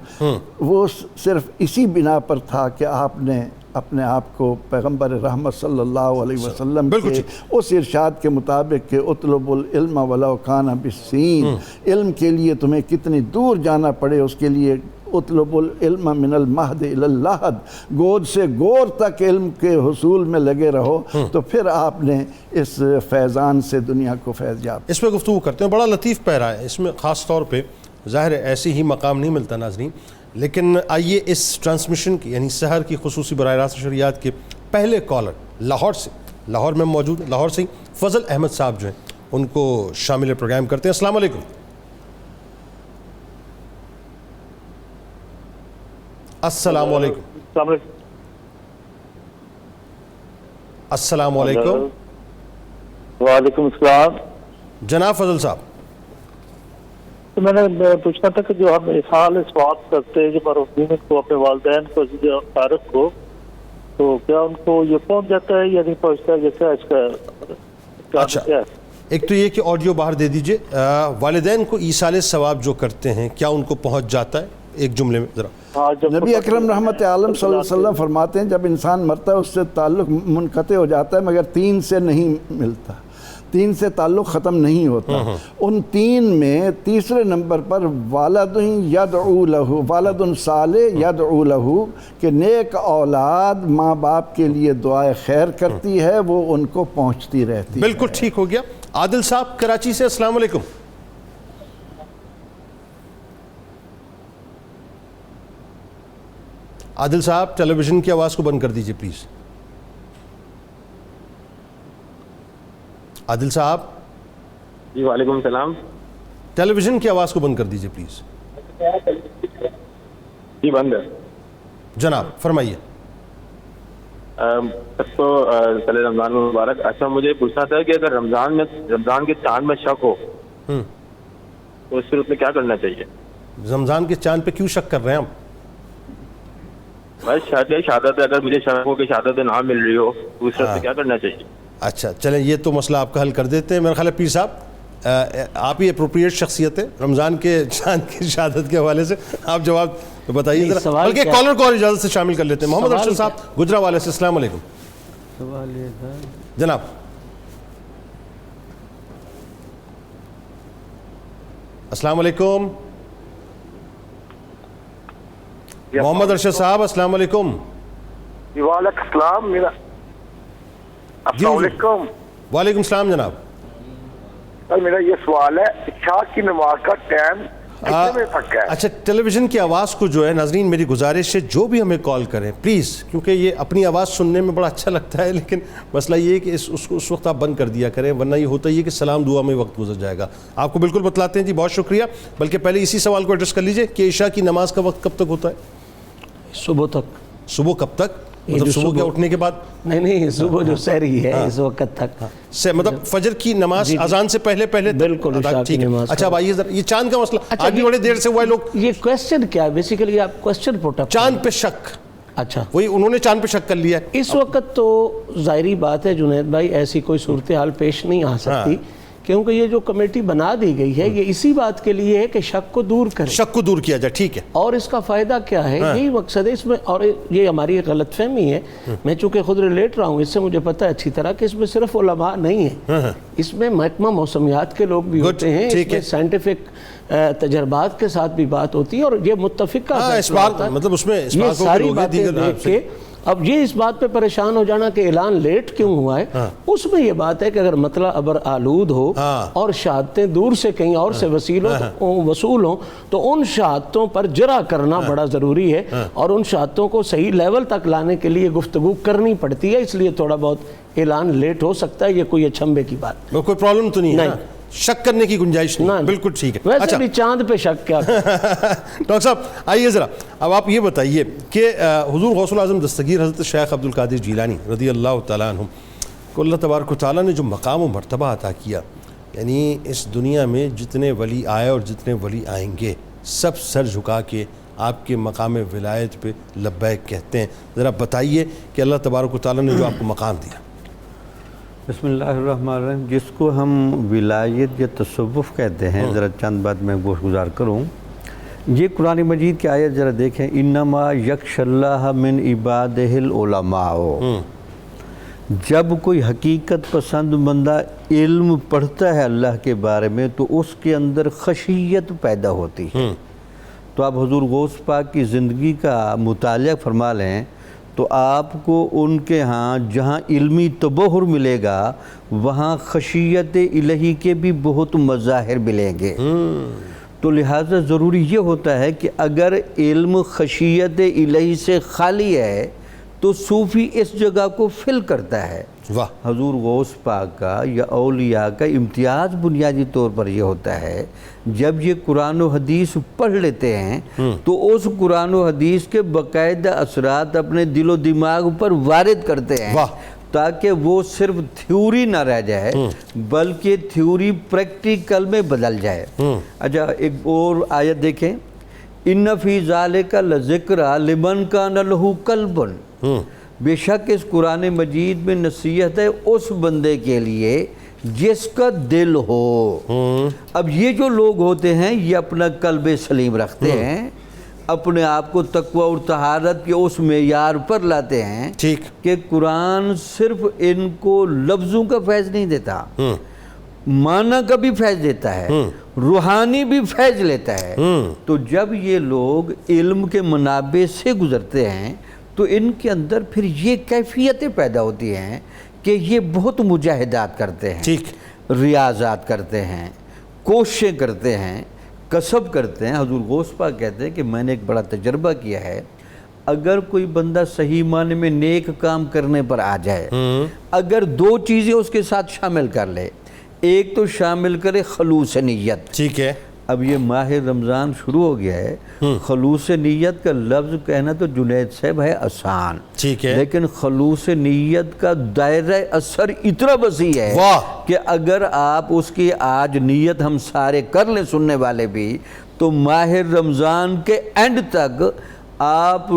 وہ صرف اسی بنا پر تھا کہ آپ نے اپنے آپ کو پیغمبر رحمت صلی اللہ علیہ وسلم کے اس ارشاد کے مطابق کہ اطلب العلم ولو کان بالسین, علم کے لیے تمہیں کتنی دور جانا پڑے اس کے لیے اطلب العلم من المہد الی اللحد, گود سے گور تک علم کے حصول میں لگے رہو. تو پھر آپ نے اس فیضان سے دنیا کو فیض یاب. اس میں گفتگو کرتے ہیں, بڑا لطیف پیرا ہے اس میں, خاص طور پہ ظاہر ہے ایسے ہی مقام نہیں ملتا ناظرین, لیکن آئیے اس ٹرانسمیشن کی یعنی سحر کی خصوصی براہ راست نشریات کے پہلے کالر لاہور سے, لاہور میں موجود, لاہور سے فضل احمد صاحب جو ہیں ان کو شامل پروگرام کرتے ہیں. السلام علیکم. السلام علیکم. السلام علیکم. وعلیکم السلام. جناب فضل صاحب, تو میں نے پوچھنا تھا کہ جو ہم اصحال سواب کرتے ہیں جو مرحومین کو, اپنے والدین کو, فارغ کو, تو کیا ان کو یہ پہنچ جاتا ہے یا نہیں پہنچتا, جیسا اس کا اچھا, ایک تو یہ کہ آڈیو باہر دے دیجئے, والدین کو ایصال ثواب جو کرتے ہیں کیا ان کو پہنچ جاتا ہے, ایک جملے میں ذرا. نبی اکرم رحمت عالم صلی اللہ علیہ وسلم فرماتے ہیں جب انسان مرتا ہے اس سے تعلق منقطع ہو جاتا ہے مگر 3 سے نہیں ملتا, 3 سے تعلق ختم نہیں ہوتا. ان 3 میں تیسرے نمبر پر والد یدعو لہو, والد صالح یدعو لہو, کہ نیک اولاد ماں باپ کے لیے دعائے خیر کرتی ہے, وہ ان کو پہنچتی رہتی ہے. بالکل ٹھیک ہو گیا. عادل صاحب کراچی سے, السلام علیکم. عادل صاحب ٹیلی ویژن کی آواز کو بند کر دیجئے پلیز. عادل صاحب. جی وعلیکم السلام. ٹیلی ویژن کی آواز کو بند کر دیجئے پلیز. جی بند ہے. جناب فرمائیے. سب کو پہلے رمضان مبارک. اچھا مجھے پوچھنا تھا کہ اگر رمضان کے چاند میں شک ہو تو اس صورت میں کیا کرنا چاہیے؟ رمضان کے چاند پہ کیوں شک کر رہے ہیں ہم؟ بس شہادت, اگر مجھے شک ہو کہ شہادت نہ مل رہی ہو تو اس صورت میں کیا کرنا چاہیے؟ اچھا چلیں یہ تو مسئلہ آپ کا حل کر دیتے ہیں. میرا خیال ہے پیر صاحب آپ ہی اپروپریٹ شخصیت ہے رمضان کے چاند کی شہادت کے حوالے سے, آپ جواب بتائیے ذرا, بلکہ کالر کو اور اجازت سے شامل کر لیتے ہیں. محمد ارشد صاحب گجرانوالے سے, السلام علیکم. جناب. السلام علیکم. محمد ارشد صاحب السلام علیکم. وعلیکم السلام. میرا السلام علیکم. وعلیکم السلام جناب. سر میرا یہ سوال ہے عشاء کی نماز کا ٹائم کتنے بجے تک ہے؟ اچھا ٹیلی ویژن کی آواز کو جو ہے ناظرین میری گزارش ہے جو بھی ہمیں کال کریں پلیز، کیونکہ یہ اپنی آواز سننے میں بڑا اچھا لگتا ہے لیکن مسئلہ یہ ہے کہ اس وقت آپ بند کر دیا کریں، ورنہ یہ ہوتا ہی ہے کہ سلام دعا میں وقت گزر جائے گا. آپ کو بالکل بتلاتے ہیں جی، بہت شکریہ. بلکہ پہلے اسی سوال کو ایڈریس کر لیجئے کہ عشاء کی نماز کا وقت کب تک ہوتا ہے؟ صبح تک. صبح کب تک؟ مطلب صبح کے اٹھنے کے بعد؟ نہیں صبح جو سحری ہے اس وقت تک سے مطلب فجر کی نماز اذان سے پہلے بالکل عشاء کی نماز. اچھا اب آئیے ذرا یہ چاند کا مسئلہ آج بھی بڑے دیر سے ہوا ہے لوگ. یہ کویسچن کیا ہے بیسیکلی؟ آپ کویسچن پٹ اپ چاند پہ شک. اچھا وہی انہوں نے چاند پہ شک کر لیا ہے اس وقت. تو ظاہری بات ہے جنید بھائی ایسی کوئی صورتحال پیش نہیں آ سکتی کیونکہ یہ جو کمیٹی بنا دی گئی ہے یہ اسی بات کے لیے ہے کہ شک کو دور کرے، شک کو دور کیا جائے. ٹھیک ہے. اور اس کا فائدہ کیا ہے یہی مقصد ہے اس میں. اور یہ ہماری ایک غلط فہمی ہے، میں چونکہ خود ریلیٹ رہا ہوں اس سے مجھے پتہ ہے اچھی طرح کہ اس میں صرف علماء نہیں ہیں، اس میں محکمہ موسمیات کے لوگ بھی ہوتے ہیں، اس میں سائنٹیفک تجربات کے ساتھ بھی بات ہوتی ہے اور یہ متفقہ مطلب اس میں یہ ساری باتیں دیکھ کے اب یہ اس بات پہ پریشان ہو جانا کہ اعلان لیٹ کیوں ہوا ہے، اس میں یہ بات ہے کہ اگر مطلع ابر آلود ہو اور شہادتیں دور سے کہیں اور سے وصول ہوں تو ان شہادتوں پر جرا کرنا بڑا ضروری ہے اور ان شہادتوں کو صحیح لیول تک لانے کے لیے گفتگو کرنی پڑتی ہے. اس لیے تھوڑا بہت اعلان لیٹ ہو سکتا ہے، یہ کوئی اچھمبے کی بات نہیں. کوئی پرابلم تو نہیں ہے، شک کرنے کی گنجائش نہیں. بالکل ٹھیک ہے. ویسے بھی چاند پہ شک کیا ڈاکٹر صاحب آئیے ذرا اب آپ یہ بتائیے کہ حضور غوث الاعظم دستگیر حضرت شیخ عبد القادر جیلانی رضی اللہ تعالیٰ عنہ کو اللہ تبارک و تعالیٰ نے جو مقام و مرتبہ عطا کیا، یعنی اس دنیا میں جتنے ولی آئے اور جتنے ولی آئیں گے سب سر جھکا کے آپ کے مقام ولایت پہ لبیک کہتے ہیں. ذرا بتائیے کہ اللہ تبارک و تعالیٰ نے جو آپ کو مقام دیا. بسم اللہ الرحمن الرحیم. جس کو ہم ولایت یا تصوف کہتے ہیں، ذرا چند بات میں گوش گزار کروں. یہ قرآن مجید کی آیت ذرا دیکھیں، انما یخشی اللہ من عبادہ العلماء. جب کوئی حقیقت پسند بندہ علم پڑھتا ہے اللہ کے بارے میں تو اس کے اندر خشیت پیدا ہوتی ہے. تو آپ حضور غوث پاک کی زندگی کا مطالعہ فرما لیں تو آپ کو ان کے ہاں جہاں علمی تبحر ملے گا وہاں خشیت الہی کے بھی بہت مظاہر ملیں گے. تو لہٰذا ضروری یہ ہوتا ہے کہ اگر علم خشیت الہی سے خالی ہے تو صوفی اس جگہ کو فل کرتا ہے. حضور غوث پاک کا یا اولیاء کا امتیاز بنیادی طور پر یہ ہوتا ہے جب یہ قرآن و حدیث پڑھ لیتے ہیں تو اس قرآن و حدیث کے باقاعدہ اثرات اپنے دل و دماغ پر وارد کرتے ہیں تاکہ وہ صرف تھیوری نہ رہ جائے بلکہ تھیوری پریکٹیکل میں بدل جائے. اچھا ایک اور آیت دیکھیں، ان فی ذالک لذکرى لمن کان لہ قلب. بے شک اس قرآن مجید میں نصیحت ہے اس بندے کے لیے جس کا دل ہو. اب یہ جو لوگ ہوتے ہیں یہ اپنا قلب سلیم رکھتے ہیں، اپنے آپ کو تقوی اور طہارت کے اس معیار پر لاتے ہیں کہ قرآن صرف ان کو لفظوں کا فیض نہیں دیتا، معنی کا بھی فیض دیتا ہے، روحانی بھی فیض لیتا ہے. تو جب یہ لوگ علم کے منابع سے گزرتے ہیں تو ان کے اندر پھر یہ کیفیتیں پیدا ہوتی ہیں کہ یہ بہت مجاہدات کرتے ہیں، ریاضات کرتے ہیں، کوششیں کرتے ہیں، کسب کرتے ہیں. حضور غوث پاک کہتے ہیں کہ میں نے ایک بڑا تجربہ کیا ہے، اگر کوئی بندہ صحیح معنی میں نیک کام کرنے پر آ جائے، اگر دو چیزیں اس کے ساتھ شامل کر لے، ایک تو شامل کرے خلوص نیت. ٹھیک ہے. اب یہ ماہ رمضان شروع ہو گیا ہے، خلوص نیت کا لفظ کہنا تو جنید صاحب ہے آسان، ٹھیک ہے، لیکن خلوص نیت کا دائرہ اثر اتنا وسیع ہے کہ اگر آپ اس کی آج نیت ہم سارے کر لیں سننے والے بھی تو ماہ رمضان کے اینڈ تک آپ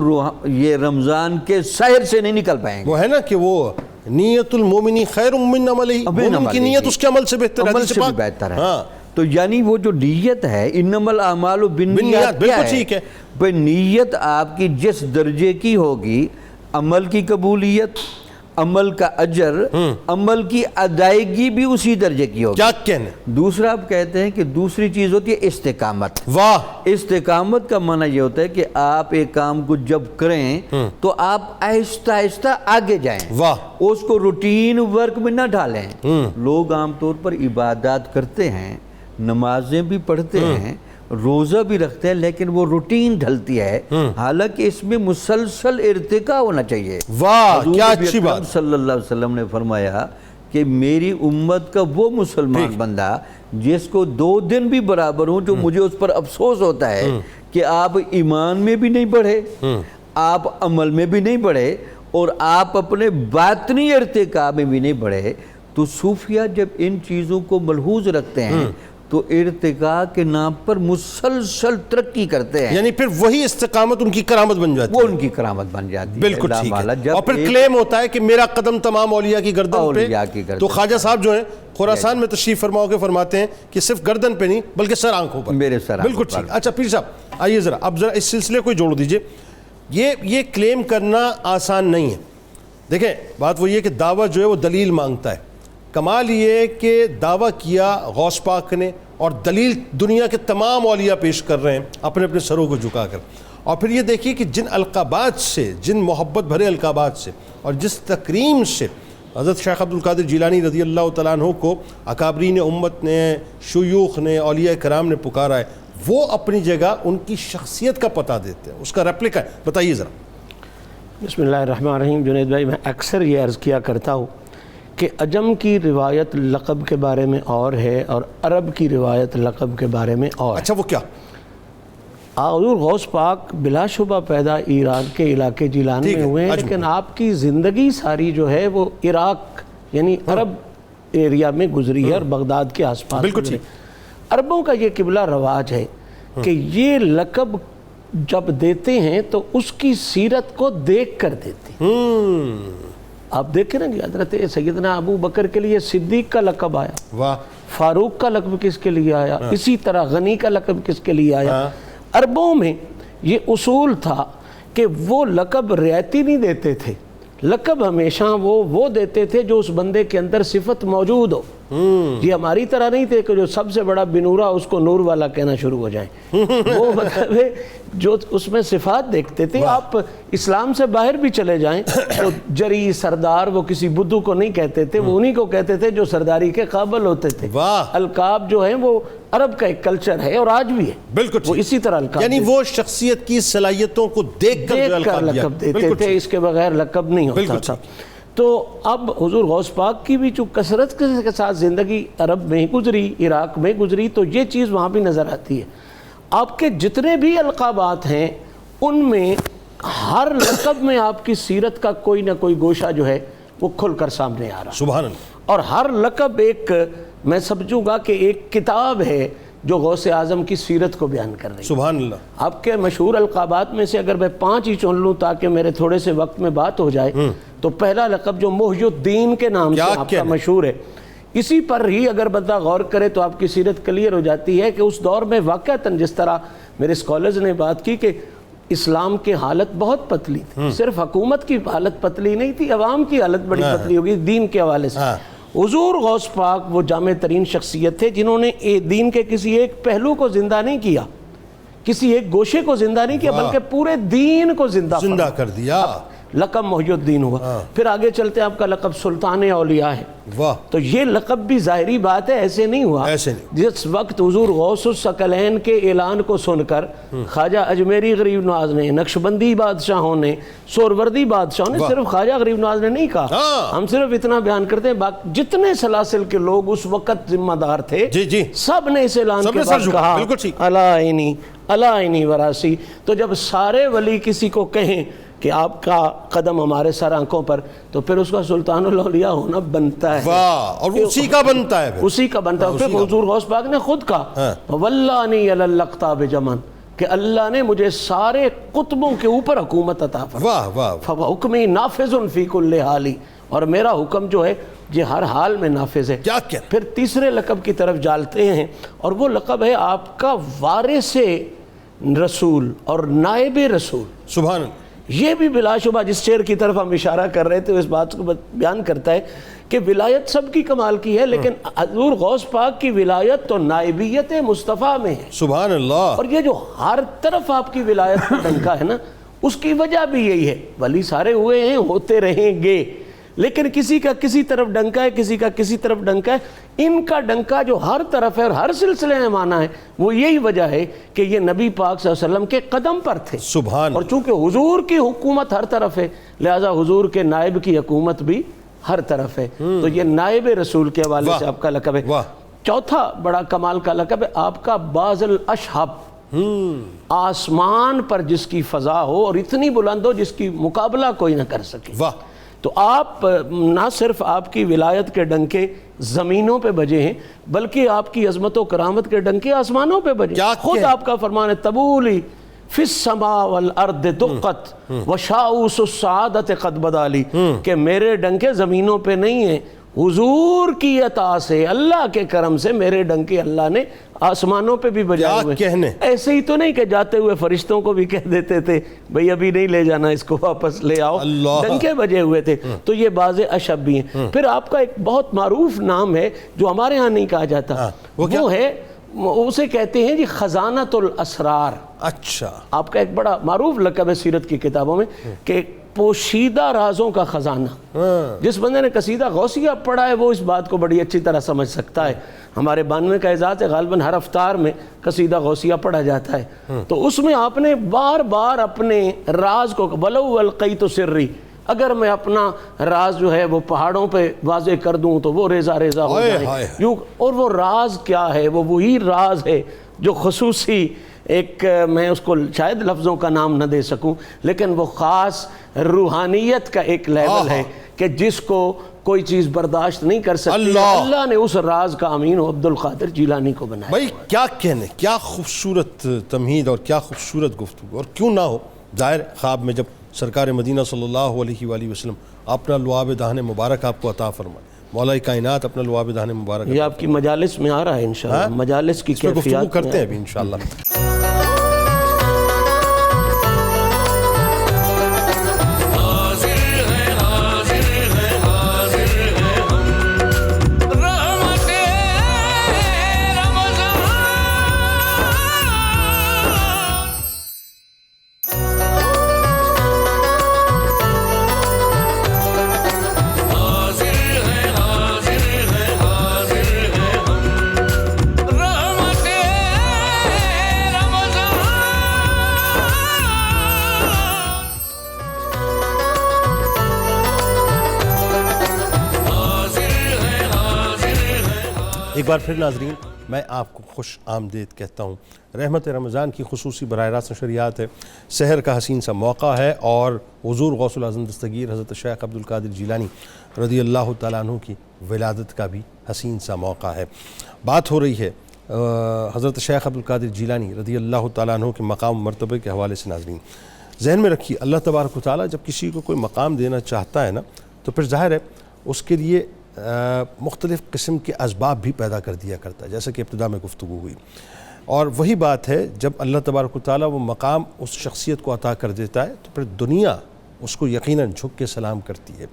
یہ رمضان کے سحر سے نہیں نکل پائیں گے. وہ ہے نا کہ وہ نیت المومنی خیر من عملہ، مومن کی نیت اس کے عمل سے بہتر ہے، عمل سے بھی بہتر ہے. تو یعنی وہ جو نیت ہے انما الاعمال بالنیات کیا ہے؟ بھئی نیت آپ کی جس درجے کی ہوگی، عمل کی قبولیت، عمل کا اجر، عمل کی ادائیگی بھی اسی درجے کی ہوگی. کیا کہنے. دوسرا آپ کہتے ہیں کہ دوسری چیز ہوتی ہے استقامت. واہ. استقامت کا معنی یہ ہوتا ہے کہ آپ ایک کام کو جب کریں تو آپ آہستہ آہستہ آگے جائیں. واہ. اس کو روٹین ورک میں نہ ڈالیں. لوگ عام طور پر عبادات کرتے ہیں، نمازیں بھی پڑھتے ہیں، روزہ بھی رکھتے ہیں، لیکن وہ روٹین ڈھلتی ہے، حالانکہ اس میں مسلسل ارتقاء ہونا چاہیے. واہ حضور کیا نبی اچھی اکرم بات. صلی اللہ علیہ وسلم نے فرمایا کہ میری امت کا وہ مسلمان بندہ جس کو 2 دن بھی برابر ہوں، جو مجھے اس پر افسوس ہوتا ہے کہ آپ ایمان میں بھی نہیں بڑھے، آپ عمل میں بھی نہیں بڑھے، اور آپ اپنے باطنی ارتقاء میں بھی نہیں بڑھے. تو صوفیہ جب ان چیزوں کو ملحوظ رکھتے ہیں تو ارتقاء کے نام پر مسلسل ترقی کرتے ہیں. یعنی پھر وہی استقامت ان کی کرامت بن جاتی وہ ہے. ان کی کرامت بن جاتی ہے. بالکل اللہ ٹھیک مالا ہے. جب اور پھر ایک کلیم ہوتا ہے کہ میرا قدم تمام اولیاء کی گردن اولیاء پہ. کی گردن تو خواجہ صاحب جو ہیں خراسان میں تشریف فرما کے فرماتے ہیں کہ صرف گردن پہ نہیں بلکہ سر آنکھوں پر. میرے سر آنکھوں بالکل پر. ٹھیک. اچھا پیر صاحب آئیے ذرا اب ذرا اس سلسلے کو جوڑ دیجئے. یہ کلیم کرنا آسان نہیں ہے. دیکھیں بات وہی ہے کہ دعویٰ جو ہے وہ دلیل مانگتا ہے. کمال یہ ہے کہ دعویٰ کیا غوث پاک نے اور دلیل دنیا کے تمام اولیاء پیش کر رہے ہیں اپنے اپنے سروں کو جھکا کر. اور پھر یہ دیکھیے کہ جن القابات سے، جن محبت بھرے القابات سے اور جس تکریم سے حضرت شیخ عبد القادر جیلانی رضی اللہ تعالیٰ عنہ کو اکابرین امت نے، شیوخ نے، اولیاء کرام نے پکارا ہے، وہ اپنی جگہ ان کی شخصیت کا پتہ دیتے ہیں، اس کا ریپلیکا ہے. بتائیے ذرا. بسم اللہ الرحمن الرحیم. جنید بھائی میں اکثر یہ عرض کیا کرتا ہوں کہ عجم کی روایت لقب کے بارے میں اور ہے اور عرب کی روایت لقب کے بارے میں اور. اچھا وہ کیا؟ حضور غوث پاک بلا شبہ پیدا ایران کے علاقے جیلان میں ہوئے ہیں، لیکن آپ کی زندگی ساری جو ہے وہ عراق یعنی عرب ایریا میں گزری ہے اور بغداد کے آس پاس گزری. عربوں کا یہ قبلہ رواج ہے کہ یہ لقب جب دیتے ہیں تو اس کی سیرت کو دیکھ کر دیتے ہیں. آپ دیکھیں نا کہ حضرت سیدنا ابو بکر کے لیے صدیق کا لقب آیا، واہ. فاروق کا لقب کس کے لیے آیا، اسی طرح غنی کا لقب کس کے لیے آیا. عربوں میں یہ اصول تھا کہ وہ لقب رعایتی نہیں دیتے تھے. لقب ہمیشہ وہ دیتے تھے جو اس بندے کے اندر صفت موجود ہو. یہ ہماری طرح نہیں تھے کہ جو سب سے بڑا بنورا اس کو نور والا کہنا شروع ہو جائیں. وہ مطلب ہے جو اس میں صفات دیکھتے تھے. آپ اسلام سے باہر بھی چلے جائیں تو جری سردار وہ کسی بدھو کو نہیں کہتے تھے، وہ انہی کو کہتے تھے جو سرداری کے قابل ہوتے تھے. القاب جو ہیں وہ عرب کا ایک کلچر ہے اور آج بھی ہے. بالکل وہ اسی طرح القاب یعنی وہ شخصیت کی صلاحیتوں کو دیکھ کر لقب دیتے تھے، اس کے بغیر لقب نہیں ہوتا تھا. تو اب حضور غوث پاک کی بھی جو کثرت کے ساتھ زندگی عرب میں گزری، عراق میں گزری، تو یہ چیز وہاں بھی نظر آتی ہے. آپ کے جتنے بھی القابات ہیں ان میں ہر لقب میں آپ کی سیرت کا کوئی نہ کوئی گوشہ جو ہے وہ کھل کر سامنے آ رہا. سبحان اللہ. اور ہر لقب ایک میں سمجھوں گا کہ ایک کتاب ہے جو غوث اعظم کی سیرت کو بیان کر رہی ہے. سبحان اللہ. آپ کے مشہور القابات میں سے اگر میں 5 ہی چن لوں تاکہ میرے تھوڑے سے وقت میں بات ہو جائے، تو پہلا لقب جو محی الدین کے نام سے آپ کا مشہور ہے، اسی پر ہی اگر بندہ غور کرے تو آپ کی سیرت کلیئر ہو جاتی ہے کہ اس دور میں واقعتاً جس طرح میرے اسکالرز نے بات کی کہ اسلام کی حالت بہت پتلی تھی. صرف حکومت کی حالت پتلی نہیں تھی، عوام کی حالت بڑی پتلی ہوگی دین کے حوالے سے. حضور غوث پاک وہ جامع ترین شخصیت تھے جنہوں نے دین کے کسی ایک پہلو کو زندہ نہیں کیا، کسی ایک گوشے کو زندہ نہیں کیا، بلکہ پورے دین کو زندہ کر دیا. لقب محی الدین ہوا. پھر آگے چلتے آپ کا لقب سلطان اولیاء ہے. تو یہ لقب بھی ظاہری بات ہے ایسے نہیں ہوا. جس وقت حضور غوث الثقلین کے اعلان کو سن کر خواجہ اجمیری غریب نواز نے، نقشبندی بادشاہوں نے، سوروردی بادشاہوں نے، صرف خواجہ غریب نواز نے نہیں کہا. ہم صرف اتنا بیان کرتے ہیں، جتنے سلاسل کے لوگ اس وقت ذمہ دار تھے سب نے اس اعلان کے بعد کہا الا عنی وراسی. تو جب سارے ولی کسی کو کہیں کہ آپ کا قدم ہمارے سر آنکھوں پر، تو پھر اس کا سلطان الاولیاء ہونا بنتا ہے. اور اسی کا بنتا ہے. اسی کا بنتا ہے. پھر حضور غوث پاک نے خود کہا وَوَلَّانِي عَلَى الْأَقْطَابِ جَمَن، کہ اللہ نے مجھے سارے قطبوں کے اوپر حکومت عطا فرمائی. فَحُکْمِي نَافِذٌ فِي كُلِّ حَالٍ، اور میرا حکم جو ہے یہ ہر حال میں نافذ ہے. پھر تیسرے لقب کی طرف جالتے ہیں، اور وہ لقب ہے آپ کا وارث رسول اور نائب رسول. سبحان اللہ. یہ بھی بلا شبہ جس شعر کی طرف ہم اشارہ کر رہے تھے اس بات کو بیان کرتا ہے کہ ولایت سب کی کمال کی ہے، لیکن حضور غوث پاک کی ولایت تو نائبیت مصطفیٰ میں ہے. سبحان اللہ. اور یہ جو ہر طرف آپ کی ولایت کا ڈنکا ہے نا، اس کی وجہ بھی یہی ہے. ولی سارے ہوئے ہیں، ہوتے رہیں گے، لیکن کسی کا کسی طرف ڈنکا ہے، کسی کا کسی طرف ڈنکا ہے. ان کا ڈنکا جو ہر طرف ہے اور ہر سلسلے میں مانا ہے، وہ یہی وجہ ہے کہ یہ نبی پاک صلی اللہ علیہ وسلم کے قدم پر تھے. سبحان. اور چونکہ حضور کی حکومت ہر طرف ہے، لہٰذا حضور کے نائب کی حکومت بھی ہر طرف ہے. تو یہ نائب رسول کے حوالے سے آپ کا لقب ہے. چوتھا بڑا کمال کا لقب ہے آپ کا باز الاشہب. آسمان پر جس کی فضا ہو اور اتنی بلند ہو جس کی مقابلہ کوئی نہ کر سکے. تو آپ نہ صرف آپ کی ولایت کے ڈنکے زمینوں پہ بجے ہیں، بلکہ آپ کی عظمت و کرامت کے ڈنکے آسمانوں پہ بجے. خود آپ کا فرمان ہے تبولی فی السماء والارض دقت وشاؤس السعادت قد بدالی، کہ میرے ڈنکے زمینوں پہ نہیں ہیں، حضور کی عطا سے، اللہ کے کرم سے میرے ڈنکے اللہ نے آسمانوں پہ بھی بجائے ہوئے. کہنے ایسے ہی تو نہیں کہ جاتے ہوئے فرشتوں کو بھی کہہ دیتے تھے بھئی ابھی نہیں لے جانا، اس کو واپس لے آؤ. ڈنکے بجے ہوئے تھے. تو یہ باز اشہب بھی ہیں. پھر آپ کا ایک بہت معروف نام ہے جو ہمارے ہاں نہیں کہا جاتا، وہ ہے، اسے کہتے ہیں جی خزانۃ الاسرار. اچھا. آپ کا ایک بڑا معروف لقب ہے سیرت کی کتابوں میں کہ پوشیدہ رازوں کا خزانہ. جس بندے نے قصیدہ غوثیہ پڑھا ہے وہ اس بات کو بڑی اچھی طرح سمجھ سکتا ہے. ہمارے 92 کا اعزاز ہے، غالباً ہر افطار میں قصیدہ غوثیہ پڑھا جاتا ہے. تو اس میں آپ نے بار بار اپنے راز کو وَلَوْ أَلْقَيْتُ سِرِّي، اگر میں اپنا راز جو ہے وہ پہاڑوں پہ واضح کر دوں تو وہ ریزہ ریزہ ہو جائے. اور وہ راز کیا ہے؟ وہ وہی راز ہے جو خصوصی ایک، میں اس کو شاید لفظوں کا نام نہ دے سکوں، لیکن وہ خاص روحانیت کا ایک لیول ہے کہ جس کو کوئی چیز برداشت نہیں کر سکتی. اللہ نے اس راز کا امین عبد القادر جیلانی کو بنایا. بھائی کیا کہنے، کیا خوبصورت تمہید اور کیا خوبصورت گفتگو. اور کیوں نہ ہو، ظاہر خواب میں جب سرکار مدینہ صلی اللہ علیہ وآلہ وسلم اپنا لعاب دہن مبارک آپ کو عطا فرمائے، مولا کائنات اپنا لعاب دہن مبارک. یہ آپ کی مجالس میں آ رہا ہے انشاءاللہ، مجالس کی کیفیات گفتگو کرتے ہیں ابھی انشاءاللہ. ایک بار پھر ناظرین میں آپ کو خوش آمدید کہتا ہوں. رحمت رمضان کی خصوصی براہ راست نشریات ہے. سحر کا حسین سا موقع ہے اور حضور غوث العظم دستگیر حضرت شیخ عبد القادر جیلانی رضی اللہ تعالیٰ عنہ کی ولادت کا بھی حسین سا موقع ہے. بات ہو رہی ہے حضرت شیخ عبد القادر جیلانی رضی اللہ تعالیٰ عنہ کے مقام مرتبے کے حوالے سے. ناظرین ذہن میں رکھیے، اللہ تبارک و تعالیٰ جب کسی کو کوئی مقام دینا چاہتا ہے نا تو پھر ظاہر ہے اس کے لیے مختلف قسم کے اسباب بھی پیدا کر دیا کرتا ہے، جیسا کہ ابتدا میں گفتگو ہوئی. اور وہی بات ہے جب اللہ تبارک و تعالیٰ وہ مقام اس شخصیت کو عطا کر دیتا ہے تو پھر دنیا اس کو یقیناً جھک کے سلام کرتی ہے.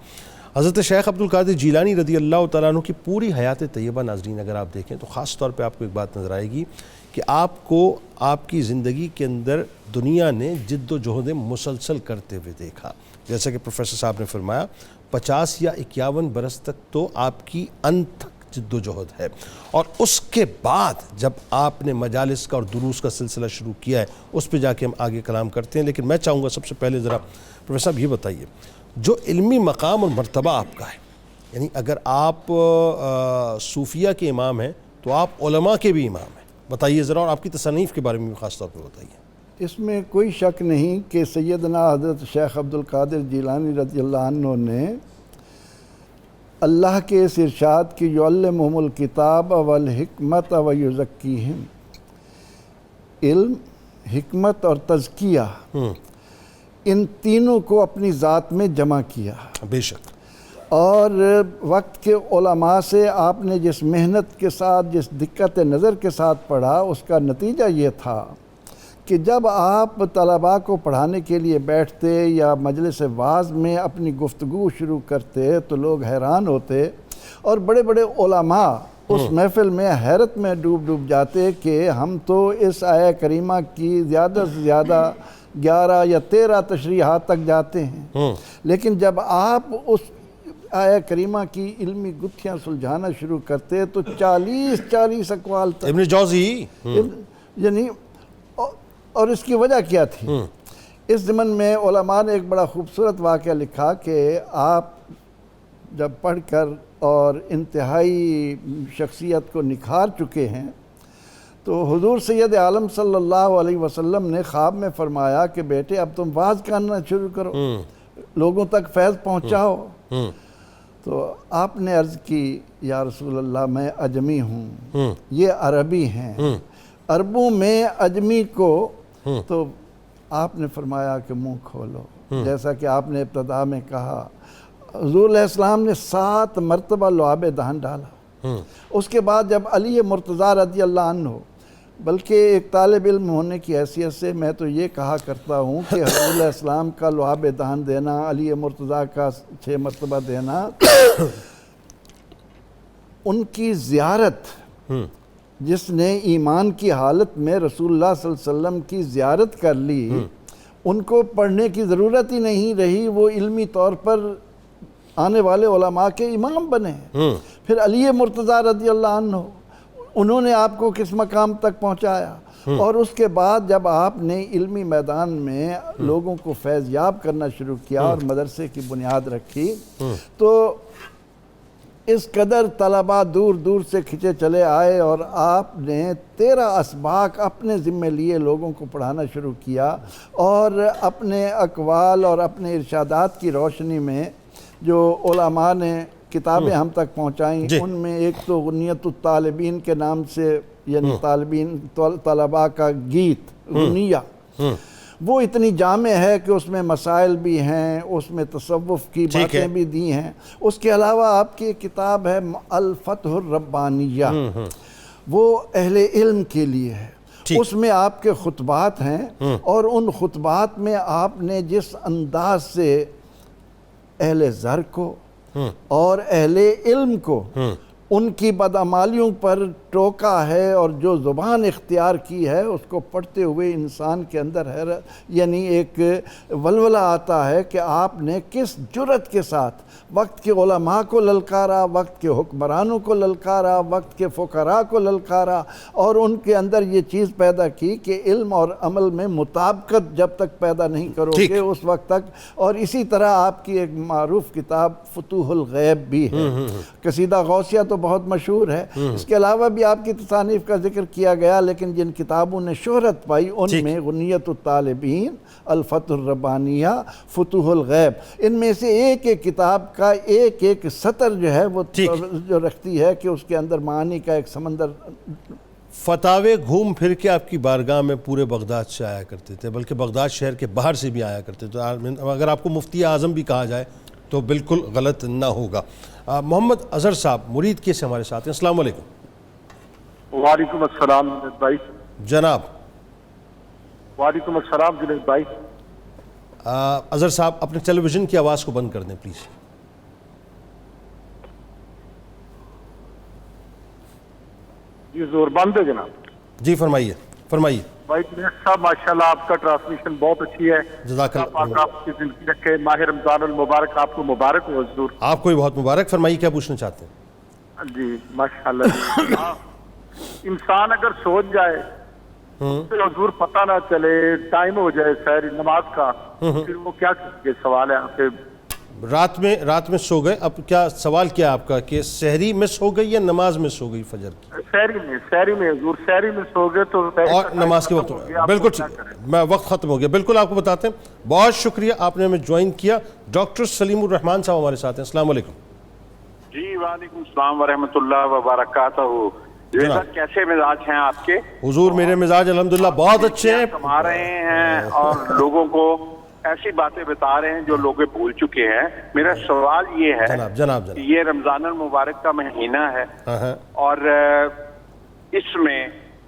حضرت شیخ عبد القادر جیلانی رضی اللہ تعالیٰ عنہ کی پوری حیات طیبہ ناظرین اگر آپ دیکھیں تو خاص طور پہ آپ کو ایک بات نظر آئے گی کہ آپ کو آپ کی زندگی کے اندر دنیا نے جد و جہد مسلسل کرتے ہوئے دیکھا. جیسا کہ پروفیسر صاحب نے فرمایا 50 یا 51 برس تک تو آپ کی انتھک جد و جہد ہے، اور اس کے بعد جب آپ نے مجالس کا اور دروس کا سلسلہ شروع کیا ہے اس پہ جا کے ہم آگے کلام کرتے ہیں. لیکن میں چاہوں گا سب سے پہلے ذرا پروفیسر صاحب یہ بتائیے، جو علمی مقام اور مرتبہ آپ کا ہے، یعنی اگر آپ صوفیہ کے امام ہیں تو آپ علماء کے بھی امام ہیں، بتائیے ذرا، اور آپ کی تصنیف کے بارے میں بھی خاص طور پہ بتائیے. اس میں کوئی شک نہیں کہ سیدنا حضرت شیخ عبد القادر جیلانی رضی اللہ عنہ نے اللہ کے اس ارشاد کی یعلمہم الکتاب والحکمت ویزکیہم، علم، حکمت اور تزکیہ، ان تینوں کو اپنی ذات میں جمع کیا. بے شک. اور وقت کے علماء سے آپ نے جس محنت کے ساتھ، جس دقت نظر کے ساتھ پڑھا، اس کا نتیجہ یہ تھا کہ جب آپ طلباء کو پڑھانے کے لیے بیٹھتے یا مجلس واعظ میں اپنی گفتگو شروع کرتے تو لوگ حیران ہوتے، اور بڑے بڑے علماء اس محفل میں حیرت میں ڈوب جاتے کہ ہم تو اس آیہ کریمہ کی زیادہ سے زیادہ 11 یا 13 تشریحات تک جاتے ہیں، لیکن جب آپ اس آیہ کریمہ کی علمی گتھیاں سلجھانا شروع کرتے تو 40 اقوال تک ابن جوزی یعنی، اور اس کی وجہ کیا تھی؟ اس ضمن میں علماء نے ایک بڑا خوبصورت واقعہ لکھا کہ آپ جب پڑھ کر اور انتہائی شخصیت کو نکھار چکے ہیں تو حضور سید عالم صلی اللہ علیہ وسلم نے خواب میں فرمایا کہ بیٹے اب تم واعظ کرنا شروع کرو، لوگوں تک فیض پہنچاؤ۔ تو آپ نے عرض کی یا رسول اللہ میں اجمی ہوں، یہ عربی ہیں، عربوں میں اجمی کو، تو آپ نے فرمایا کہ منہ کھولو، جیسا کہ آپ نے ابتدا میں کہا۔ حضور علیہ السلام نے 7 مرتبہ لعاب دہن ڈالا۔ اس کے بعد جب علی مرتضیٰ رضی اللہ عنہ، بلکہ ایک طالب علم ہونے کی حیثیت سے میں تو یہ کہا کرتا ہوں کہ حضور علیہ السلام کا لعاب دہن دینا، علی مرتضیٰ کا 6 مرتبہ دینا، ان کی زیارت، جس نے ایمان کی حالت میں رسول اللہ صلی اللہ علیہ وسلم کی زیارت کر لی، ان کو پڑھنے کی ضرورت ہی نہیں رہی، وہ علمی طور پر آنے والے علماء کے امام بنے۔ پھر علی مرتضیٰ رضی اللہ عنہ، انہوں نے آپ کو کس مقام تک پہنچایا، اور اس کے بعد جب آپ نے علمی میدان میں لوگوں کو فیض یاب کرنا شروع کیا اور مدرسے کی بنیاد رکھی، تو اس قدر طلباء دور دور سے کھچے چلے آئے، اور آپ نے 13 اسباق اپنے ذمے لیے لوگوں کو پڑھانا شروع کیا، اور اپنے اقوال اور اپنے ارشادات کی روشنی میں جو علماء نے کتابیں ہم تک پہنچائیں، ان میں ایک تو غنیت الطالبین کے نام سے، یعنی طالبین طلباء کا گیت غنیہ، وہ اتنی جامع ہے کہ اس میں مسائل بھی ہیں، اس میں تصوف کی باتیں بھی دی ہیں۔ اس کے علاوہ آپ کی ایک کتاب ہے الفتح الربانیہ، وہ اہل علم کے لیے ہے، اس میں آپ کے خطبات ہیں، اور ان خطبات میں آپ نے جس انداز سے اہل زر کو اور اہل علم کو ان کی بدعمالیوں پر ٹوکا ہے، اور جو زبان اختیار کی ہے اس کو پڑھتے ہوئے انسان کے اندر یعنی ایک ولولہ آتا ہے کہ آپ نے کس جرأت کے ساتھ وقت کے علماء کو للکارا، وقت کے حکمرانوں کو للکارا، وقت کے فقراء کو للکارا، اور ان کے اندر یہ چیز پیدا کی کہ علم اور عمل میں مطابقت جب تک پیدا نہیں کرو گے اس وقت تک۔ اور اسی طرح آپ کی ایک معروف کتاب فتوح الغیب بھی ہے، قصیدہ غوثیہ تو بہت مشہور ہے، اس کے علاوہ بھی آپ کی تصانیف کا ذکر کیا گیا، لیکن جن کتابوں نے شہرت پائی ان میں غنیت الطالبین، الفتح الربانیہ، فتوح الغیب، ان میں سے ایک ایک کتاب کا ایک ایک سطر جو ہے وہ جو رکھتی ہے کہ اس کے اندر معانی کا ایک سمندر۔ فتاوے گھوم پھر کے آپ کی بارگاہ میں پورے بغداد سے آیا کرتے تھے، بلکہ بغداد شہر کے باہر سے بھی آیا کرتے تھے، اگر آپ کو مفتی اعظم بھی کہا جائے تو بالکل غلط نہ ہوگا۔ محمد اظہر صاحب مرید کے سے ہمارے ساتھ ہیں، السلام علیکم۔ وعلیکم السلام جنید بھائی۔ جناب۔ وعلیکم السلام جنید بھائی۔ اظہر صاحب اپنے ٹیلی ویژن کی آواز کو بند کر دیں پلیز۔ جی زور بند ہے جناب۔ جی فرمائیے فرمائیے۔ بھائی جنید صاحب ماشاءاللہ آپ کا ٹرانسمیشن بہت اچھی ہے، جزاک اللہ، آپ کی زندگی رکھے، ماہ رمضان المبارک آپ کو مبارک ہو حضور۔ آپ کو بھی بہت مبارک، فرمائیے کیا پوچھنا چاہتے ہیں؟ جی ماشاءاللہ۔ انسان اگر سوچ جائے پھر حضور پتہ نہ چلے، ٹائم ہو جائے سحری نماز کا، پھر وہ کیا یہ سوال ہے آپ کے؟ رات میں سو گئے، اب کیا سوال کیا آپ کا کہ سحری میں سو گئی یا نماز میں سو گئی فجر کی؟ سحری میں حضور، سحری میں سو گئے تو اور نماز کے وقت بالکل ٹھیک، میں وقت ختم ہو گیا، بالکل آپ کو بتاتے ہیں۔ بہت شکریہ آپ نے ہمیں جوائن کیا۔ ڈاکٹر سلیم الرحمان صاحب ہمارے ساتھ ہیں، السلام علیکم۔ جی وعلیکم السلام ورحمۃ اللہ وبرکاتہ۔ کیسے مزاج ہیں آپ کے؟ حضور میرے مزاج الحمدللہ بہت اچھے ہیں، کما رہے ہیں اور لوگوں کو ایسی باتیں بتا رہے ہیں جو لوگ بھول چکے ہیں۔ میرا سوال یہ ہے، جناب یہ رمضان المبارک کا مہینہ ہے اور اس میں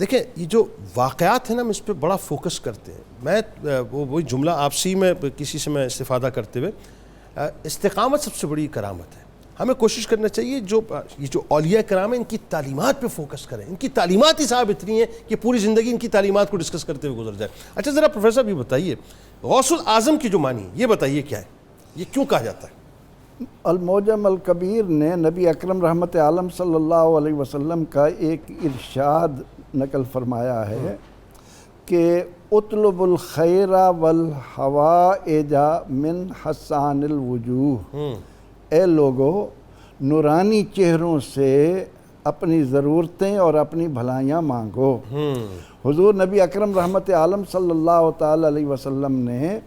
دیکھیں یہ جو واقعات ہیں نا ہم اس پہ بڑا فوکس کرتے ہیں. میں وہی جملہ آپسی میں کسی سے میں استفادہ کرتے ہوئے استقامت سب سے بڑی کرامت ہے. ہمیں کوشش کرنا چاہیے یہ جو اولیاء کرام ہیں ان کی تعلیمات پہ فوکس کریں. ان کی تعلیمات ہی صاحب اتنی ہیں کہ پوری زندگی ان کی تعلیمات کو ڈسکس کرتے ہوئے گزر جائے. اچھا ذرا پروفیسر صاحب یہ بتائیے غوث الاعظم کی جو معنی یہ بتائیے کیا ہے, یہ کیوں کہا جاتا ہے؟ المعجم الکبیر نے نبی اکرم رحمت عالم صلی اللہ علیہ وسلم کا ایک ارشاد نقل فرمایا ہے کہ اطلب الخیر والحوائج من حسان الوجوہ. اے لوگو نورانی چہروں سے اپنی ضرورتیں اور اپنی بھلائیاں مانگو. حضور نبی اکرم رحمت عالم صلی اللہ تعالی علیہ وسلم نے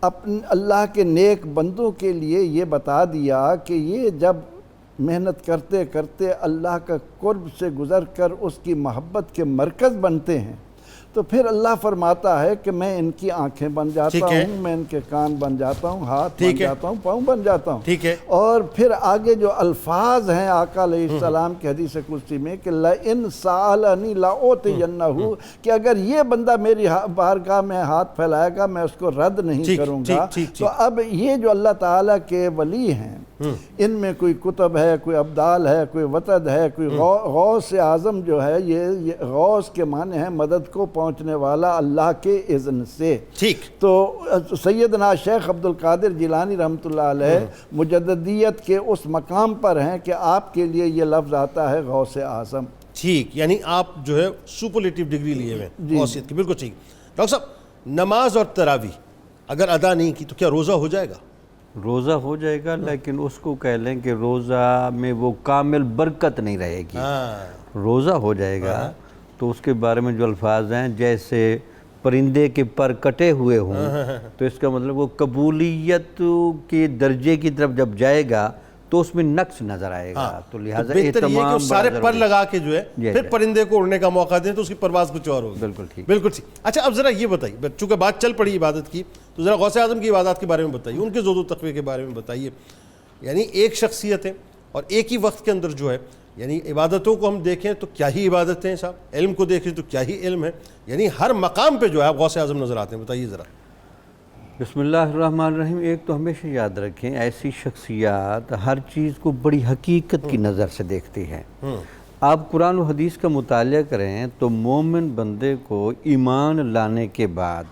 اللہ کے نیک بندوں کے لیے یہ بتا دیا کہ یہ جب محنت کرتے کرتے اللہ کا قرب سے گزر کر اس کی محبت کے مرکز بنتے ہیں تو پھر اللہ فرماتا ہے کہ میں ان کی آنکھیں بن جاتا ہوں, میں ان کے کان بن جاتا ہوں, ہاتھ بن جاتا ہوں, پاؤں بن جاتا ہوں. اور پھر آگے جو الفاظ ہیں آقا علیہ السلام کی حدیث قدسی میں کہ لَإِن سَأَلَنِي لَأُعْطِيَنَّهُ کہ اگر یہ بندہ میری بارگاہ میں ہاتھ پھیلائے گا میں اس کو رد نہیں کروں گا. تو اب یہ جو اللہ تعالیٰ کے ولی ہیں ان میں کوئی کتب ہے, کوئی ابدال ہے, کوئی وطد ہے, کوئی غوث اعظم جو ہے یہ غوث کے معنی ہیں مدد کو پہنچنے والا اللہ کے اذن سے. تو سیدنا شیخ عبد القادر جیلانی رحمۃ اللہ علیہ مجددیت کے اس مقام پر ہیں کہ آپ کے لیے یہ لفظ آتا ہے غوث اعظم. ٹھیک, یعنی آپ جو ہے سپرلیٹیو ڈگری لیے ہوئے ہیں غوثیت کی. بالکل ٹھیک. ڈاکٹر صاحب نماز اور تراویح اگر ادا نہیں کی تو کیا روزہ ہو جائے گا؟ روزہ ہو جائے گا, لیکن اس کو کہہ لیں کہ روزہ میں وہ کامل برکت نہیں رہے گی. روزہ ہو جائے گا تو اس کے بارے میں جو الفاظ ہیں جیسے پرندے کے پر کٹے ہوئے ہوں تو اس کا مطلب وہ قبولیت کے درجے کی طرف جب جائے گا تو اس میں نقص نظر آئے گا. تو لہٰذا بہتر یہ کہ سارے پر لگا کے جو ہے پھر پرندے کو اڑنے کا موقع دیں تو اس کی پرواز کچھ اور ہوگی. بالکل ٹھیک, بالکل ٹھیک. اچھا اب ذرا یہ بتائیے, چونکہ بات چل پڑی عبادت کی تو ذرا غوث اعظم کی عبادات کے بارے میں بتائیے, ان کے زود و تقوی کے بارے میں بتائیے. یعنی ایک شخصیت ہے اور ایک ہی وقت کے اندر جو ہے یعنی عبادتوں کو ہم دیکھیں تو کیا ہی عبادتیں ہیں صاحب, علم کو دیکھیں تو کیا ہی علم ہے, یعنی ہر مقام پہ جو ہے آپ غوث اعظم نظر آتے ہیں. بتائیے ذرا. بسم اللہ الرحمن الرحیم. ایک تو ہمیشہ یاد رکھیں ایسی شخصیات ہر چیز کو بڑی حقیقت کی نظر سے دیکھتی ہیں. آپ قرآن و حدیث کا مطالعہ کریں تو مومن بندے کو ایمان لانے کے بعد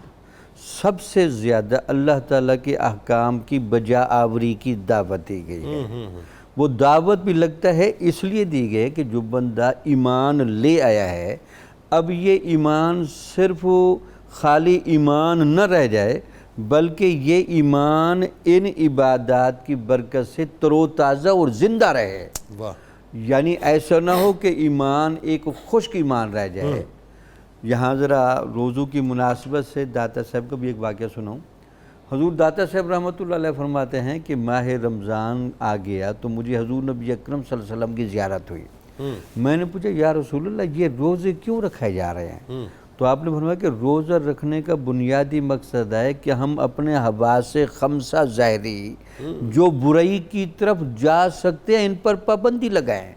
سب سے زیادہ اللہ تعالیٰ کے احکام کی بجا آوری کی دعوت دی گئی ہے. وہ دعوت بھی لگتا ہے اس لیے دی گئی کہ جو بندہ ایمان لے آیا ہے اب یہ ایمان صرف خالی ایمان نہ رہ جائے بلکہ یہ ایمان ان عبادات کی برکت سے تر و تازہ اور زندہ رہے. یعنی ایسا نہ ہو کہ ایمان ایک خشک ایمان رہ جائے. یہاں ذرا روزوں کی مناسبت سے داتا صاحب کا بھی ایک واقعہ سناؤں. حضور داتا صاحب رحمۃ اللہ علیہ فرماتے ہیں کہ ماہ رمضان آ گیا تو مجھے حضور نبی اکرم صلی اللہ علیہ وسلم کی زیارت ہوئی. میں نے پوچھا یا رسول اللہ یہ روزے کیوں رکھائے جا رہے ہیں؟ تو آپ نے فرمایا کہ روزہ رکھنے کا بنیادی مقصد ہے کہ ہم اپنے حواس خمسہ ظاہری جو برائی کی طرف جا سکتے ہیں ان پر پابندی لگائیں.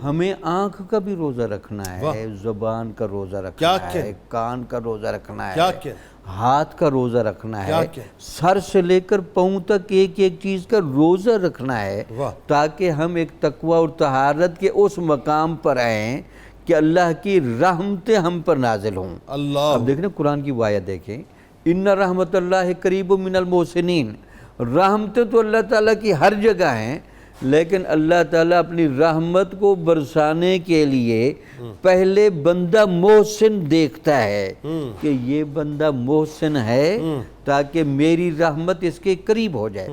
ہمیں آنکھ کا بھی روزہ رکھنا ہے, زبان کا روزہ رکھنا ہے, کان کا روزہ رکھنا ہے, ہاتھ کا روزہ رکھنا ہے, سر سے لے کر پاؤں تک ایک ایک چیز کا روزہ رکھنا ہے تاکہ ہم ایک تقوی اور طہارت کے اس مقام پر آئیں کہ اللہ کی رحمتیں ہم پر نازل ہوں. اب دیکھیں قرآن کی آیت دیکھیں, ان رحمت اللہ قریب من المحسنین. رحمتیں تو اللہ تعالیٰ کی ہر جگہ ہیں لیکن اللہ تعالیٰ اپنی رحمت کو برسانے کے لیے پہلے بندہ محسن دیکھتا ہے کہ یہ بندہ محسن ہے تاکہ میری رحمت اس کے قریب ہو جائے.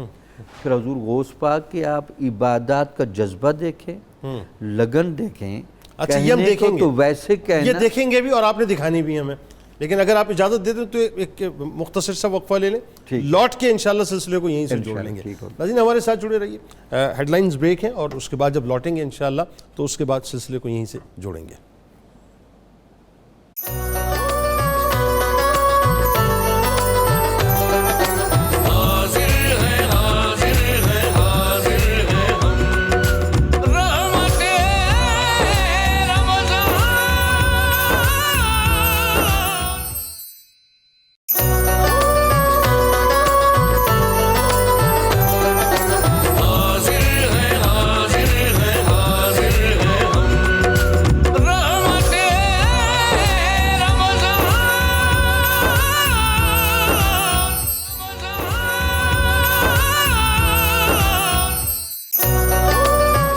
پھر حضور غوث پاک کہ آپ عبادات کا جذبہ دیکھیں, لگن دیکھیں. اچھا یہ ہم دیکھیں گے, تو ویسے کہنا یہ دیکھیں گے بھی اور آپ نے دکھانی بھی ہمیں, لیکن اگر آپ اجازت دے دیں تو ایک مختصر سا وقفہ لے لیں, لوٹ کے انشاءاللہ سلسلے کو یہیں سے جوڑ لیں گے. ناظرین ہمارے ساتھ جڑے رہیے. ہیڈ لائنز بریک ہیں اور اس کے بعد جب لوٹیں گے انشاءاللہ تو اس کے بعد سلسلے کو یہیں سے جوڑیں گے.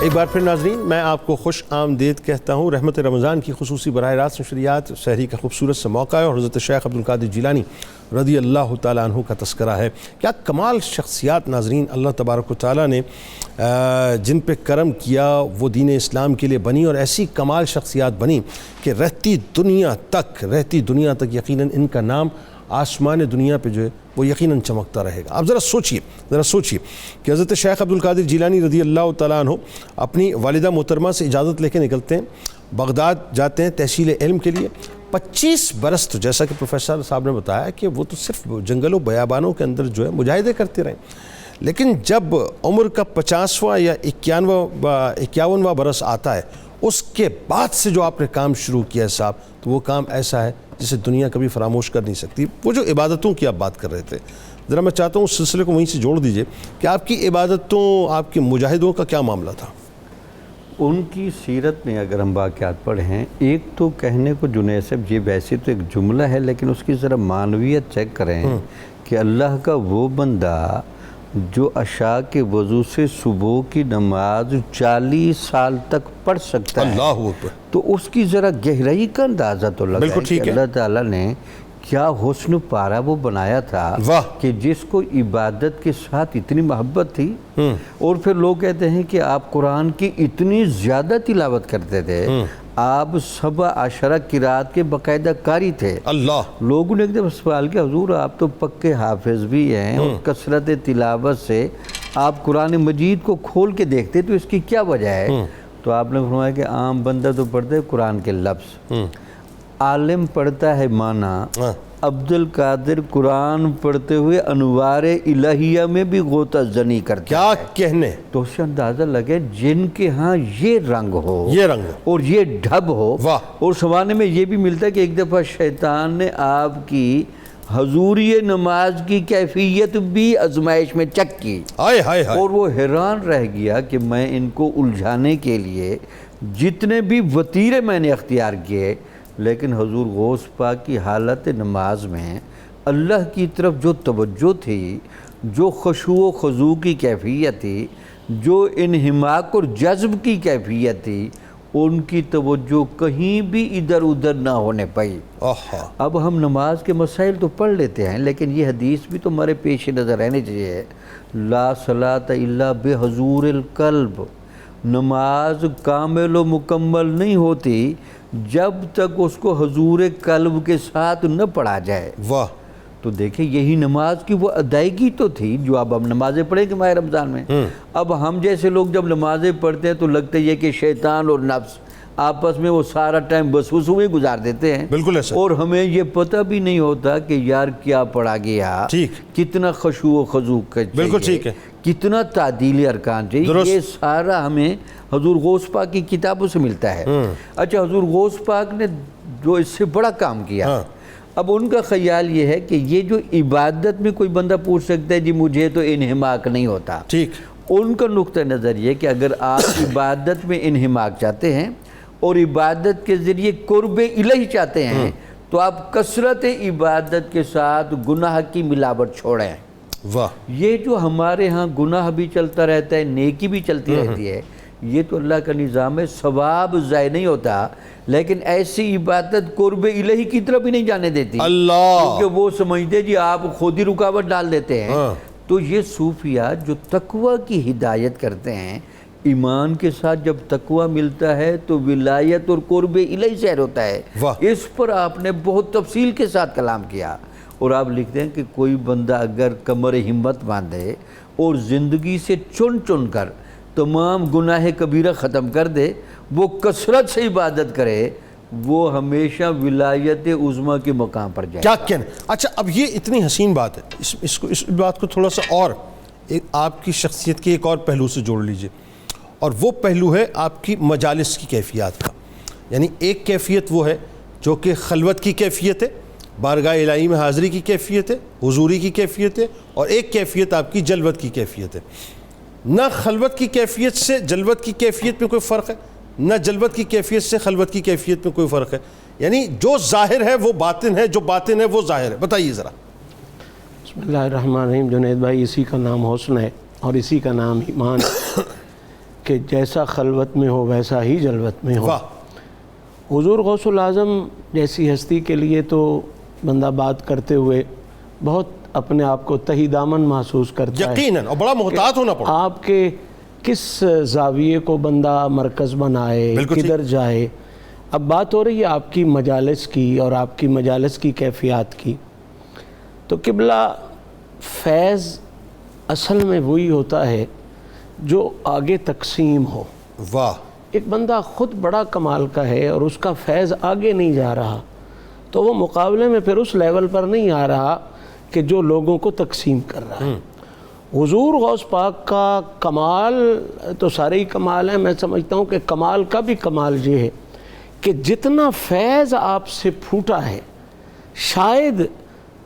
ایک بار پھر ناظرین میں آپ کو خوش آمدید کہتا ہوں۔ رحمت رمضان کی خصوصی براہ راست نشریات سحری کا خوبصورت سا موقع ہے اور حضرت شیخ عبد القادر جیلانی رضی اللہ تعالیٰ عنہ کا تذکرہ ہے۔ کیا کمال شخصیات ناظرین اللہ تبارک و تعالیٰ نے جن پہ کرم کیا وہ دین اسلام کے لیے بنی، اور ایسی کمال شخصیات بنی کہ رہتی دنیا تک یقیناً ان کا نام آسمان دنیا پہ جو ہے وہ یقیناً چمکتا رہے گا۔ آپ ذرا سوچئے کہ حضرت شیخ عبد القادر جیلانی رضی اللہ تعالیٰ عنہ اپنی والدہ محترمہ سے اجازت لے کے نکلتے ہیں، بغداد جاتے ہیں تحصیل علم کے لیے۔ 25 برس تو جیسا کہ پروفیسر صاحب نے بتایا کہ وہ تو صرف جنگل و بیابانوں کے اندر جو ہے مجاہدے کرتے رہے، لیکن جب عمر کا 50واں یا 51واں برس آتا ہے، اس کے بعد سے جو آپ نے کام شروع کیا ہے صاحب، تو وہ کام ایسا ہے جسے دنیا کبھی فراموش کر نہیں سکتی۔ وہ جو عبادتوں کی آپ بات کر رہے تھے، ذرا میں چاہتا ہوں اس سلسلے کو وہیں سے جوڑ دیجئے کہ آپ کی عبادتوں، آپ کے مجاہدوں کا کیا معاملہ تھا؟ ان کی سیرت میں اگر ہم واقعات پڑھیں، ایک تو کہنے کو جنید صاحب یہ ویسے تو ایک جملہ ہے، لیکن اس کی ذرا معنویت چیک کریں کہ اللہ کا وہ بندہ جو عشاء کے وضو سے صبح کی نماز 40 سال تک پڑھ سکتا ہے، اللہ اکبر، تو اس کی ذرا گہرائی کا اندازہ تو لگا بالکل ٹھیک ہے۔ اللہ تعالیٰ نے کیا حسن پارا وہ بنایا تھا کہ جس کو عبادت کے ساتھ اتنی محبت تھی، اور پھر لوگ کہتے ہیں کہ آپ قرآن کی اتنی زیادہ تلاوت کرتے تھے، آپ 17 قرات کے باقاعدہ قاری تھے۔ اللہ، لوگوں نے ایک دفعہ سوال کیا، حضور آپ تو پکے حافظ بھی ہیں اور کثرت تلاوت سے آپ قرآن مجید کو کھول کے دیکھتے، تو اس کی کیا وجہ ہے؟ تو آپ نے فرمایا کہ عام بندہ تو پڑھتا ہے قرآن کے لفظ، عالم پڑھتا ہے معنی۔ عبد القادر قرآن پڑھتے ہوئے انوار الہیہ میں بھی غوطہ زنی کرتا ہے۔ کیا کہنے! تو اس سے اندازہ لگے جن کے ہاں یہ رنگ ہو اور یہ ڈھب ہو۔ اور سوانے میں یہ بھی ملتا ہے کہ ایک دفعہ شیطان نے آپ کی حضوری نماز کی کیفیت بھی آزمائش میں چک کی، اور وہ حیران رہ گیا کہ میں ان کو الجھانے کے لیے جتنے بھی وتیرے میں نے اختیار کیے، لیکن حضور غوث پاک کی حالت نماز میں اللہ کی طرف جو توجہ تھی، جو خشوع و خضوع کی کیفیت تھی، جو انہماک اور جذب کی کیفیت تھی، ان کی توجہ کہیں بھی ادھر ادھر نہ ہونے پائی۔ اب ہم نماز کے مسائل تو پڑھ لیتے ہیں، لیکن یہ حدیث بھی تو ہمارے پیش نظر رہنے چاہیے، لا صلاۃ الا بحضور القلب۔ نماز کامل و مکمل نہیں ہوتی جب تک اس کو حضور قلب کے ساتھ نہ پڑھا جائے۔ تو دیکھیں یہی نماز کی وہ ادائیگی تو تھی جو اب ہم نمازیں پڑھیں گے ماہ رمضان میں۔ اب ہم جیسے لوگ جب نمازیں پڑھتے ہیں تو لگتا ہے یہ کہ شیطان اور نفس آپس میں وہ سارا ٹائم وسوسوں میں گزار دیتے ہیں، بالکل ایسا، اور ہمیں یہ پتہ بھی نہیں ہوتا کہ یار کیا پڑھا گیا، کتنا خشوع و خضوع بالکل ٹھیک ہے، کتنا تعدیل ارکان چاہیے، یہ سارا ہمیں حضور غوث پاک کی کتابوں سے ملتا ہے۔ اچھا، حضور غوث پاک نے جو اس سے بڑا کام کیا، اب ان کا خیال یہ ہے کہ یہ جو عبادت میں کوئی بندہ پوچھ سکتا ہے جی مجھے تو انہماک نہیں ہوتا، ٹھیک، ان کا نقطہ نظر یہ کہ اگر آپ عبادت میں انہماک چاہتے ہیں اور عبادت کے ذریعے قرب الہی چاہتے ہیں، تو آپ کثرت عبادت کے ساتھ گناہ کی ملاوٹ چھوڑیں۔ یہ جو ہمارے ہاں گناہ بھی چلتا رہتا ہے، نیکی بھی چلتی رہتی ہے، یہ تو اللہ کا نظام ہے، ثواب ضائع نہیں ہوتا، لیکن ایسی عبادت قرب الہی کی طرف بھی نہیں جانے دیتی، کیونکہ وہ سمجھتے جی آپ خود ہی رکاوٹ ڈال دیتے ہیں۔ تو یہ صوفیہ جو تقوی کی ہدایت کرتے ہیں، ایمان کے ساتھ جب تقوی ملتا ہے تو ولایت اور قرب الہی ظاہر ہوتا ہے۔ اس پر آپ نے بہت تفصیل کے ساتھ کلام کیا، اور آپ لکھتے ہیں کہ کوئی بندہ اگر کمر ہمت باندھے اور زندگی سے چن چن کر تمام گناہ کبیرہ ختم کر دے، وہ کثرت سے عبادت کرے، وہ ہمیشہ ولایت عظمیٰ کے مقام پر جائے۔ کیا کہنا! اچھا، اب یہ اتنی حسین بات ہے، اس بات کو تھوڑا سا اور آپ کی شخصیت کے ایک اور پہلو سے جوڑ لیجئے، اور وہ پہلو ہے آپ کی مجالس کی کیفیات کا۔ یعنی ایک کیفیت وہ ہے جو کہ خلوت کی کیفیت ہے، بارگاہ الہی میں حاضری کی کیفیت ہے، حضوری کی کیفیت ہے، اور ایک کیفیت آپ کی جلوت کی کیفیت ہے۔ نہ خلوت کی کیفیت سے جلوت کی کیفیت میں کوئی فرق ہے، نہ جلوت کی کیفیت سے خلوت کی کیفیت میں کوئی فرق ہے، یعنی جو ظاہر ہے وہ باطن ہے، جو باطن ہے وہ ظاہر ہے۔ بتائیے ذرا۔ بسم اللہ الرحمن الرحیم۔ جنید بھائی، اسی کا نام حسن ہے اور اسی کا نام ایمان ہے کہ جیسا خلوت میں ہو ویسا ہی جلوت میں ہو. حضور غوث الاعظم جیسی ہستی کے لیے تو بندہ بات کرتے ہوئے بہت اپنے آپ کو تہی دامن محسوس کرتا ہے. یقیناً، اور بڑا محتاط ہونا پڑا. آپ کے کس زاویے کو بندہ مرکز بنائے، کدھر جائے. اب بات ہو رہی ہے آپ کی مجالس کی اور آپ کی مجالس کی کیفیات کی. تو قبلہ فیض اصل میں وہی ہوتا ہے جو آگے تقسیم ہو. واہ. ایک بندہ خود بڑا کمال کا ہے اور اس کا فیض آگے نہیں جا رہا تو وہ مقابلے میں پھر اس لیول پر نہیں آ رہا کہ جو لوگوں کو تقسیم کر رہا ہے. حضور غوث پاک کا کمال تو سارے ہی کمال ہیں. میں سمجھتا ہوں کہ کمال کا بھی کمال یہ ہے کہ جتنا فیض آپ سے پھوٹا ہے شاید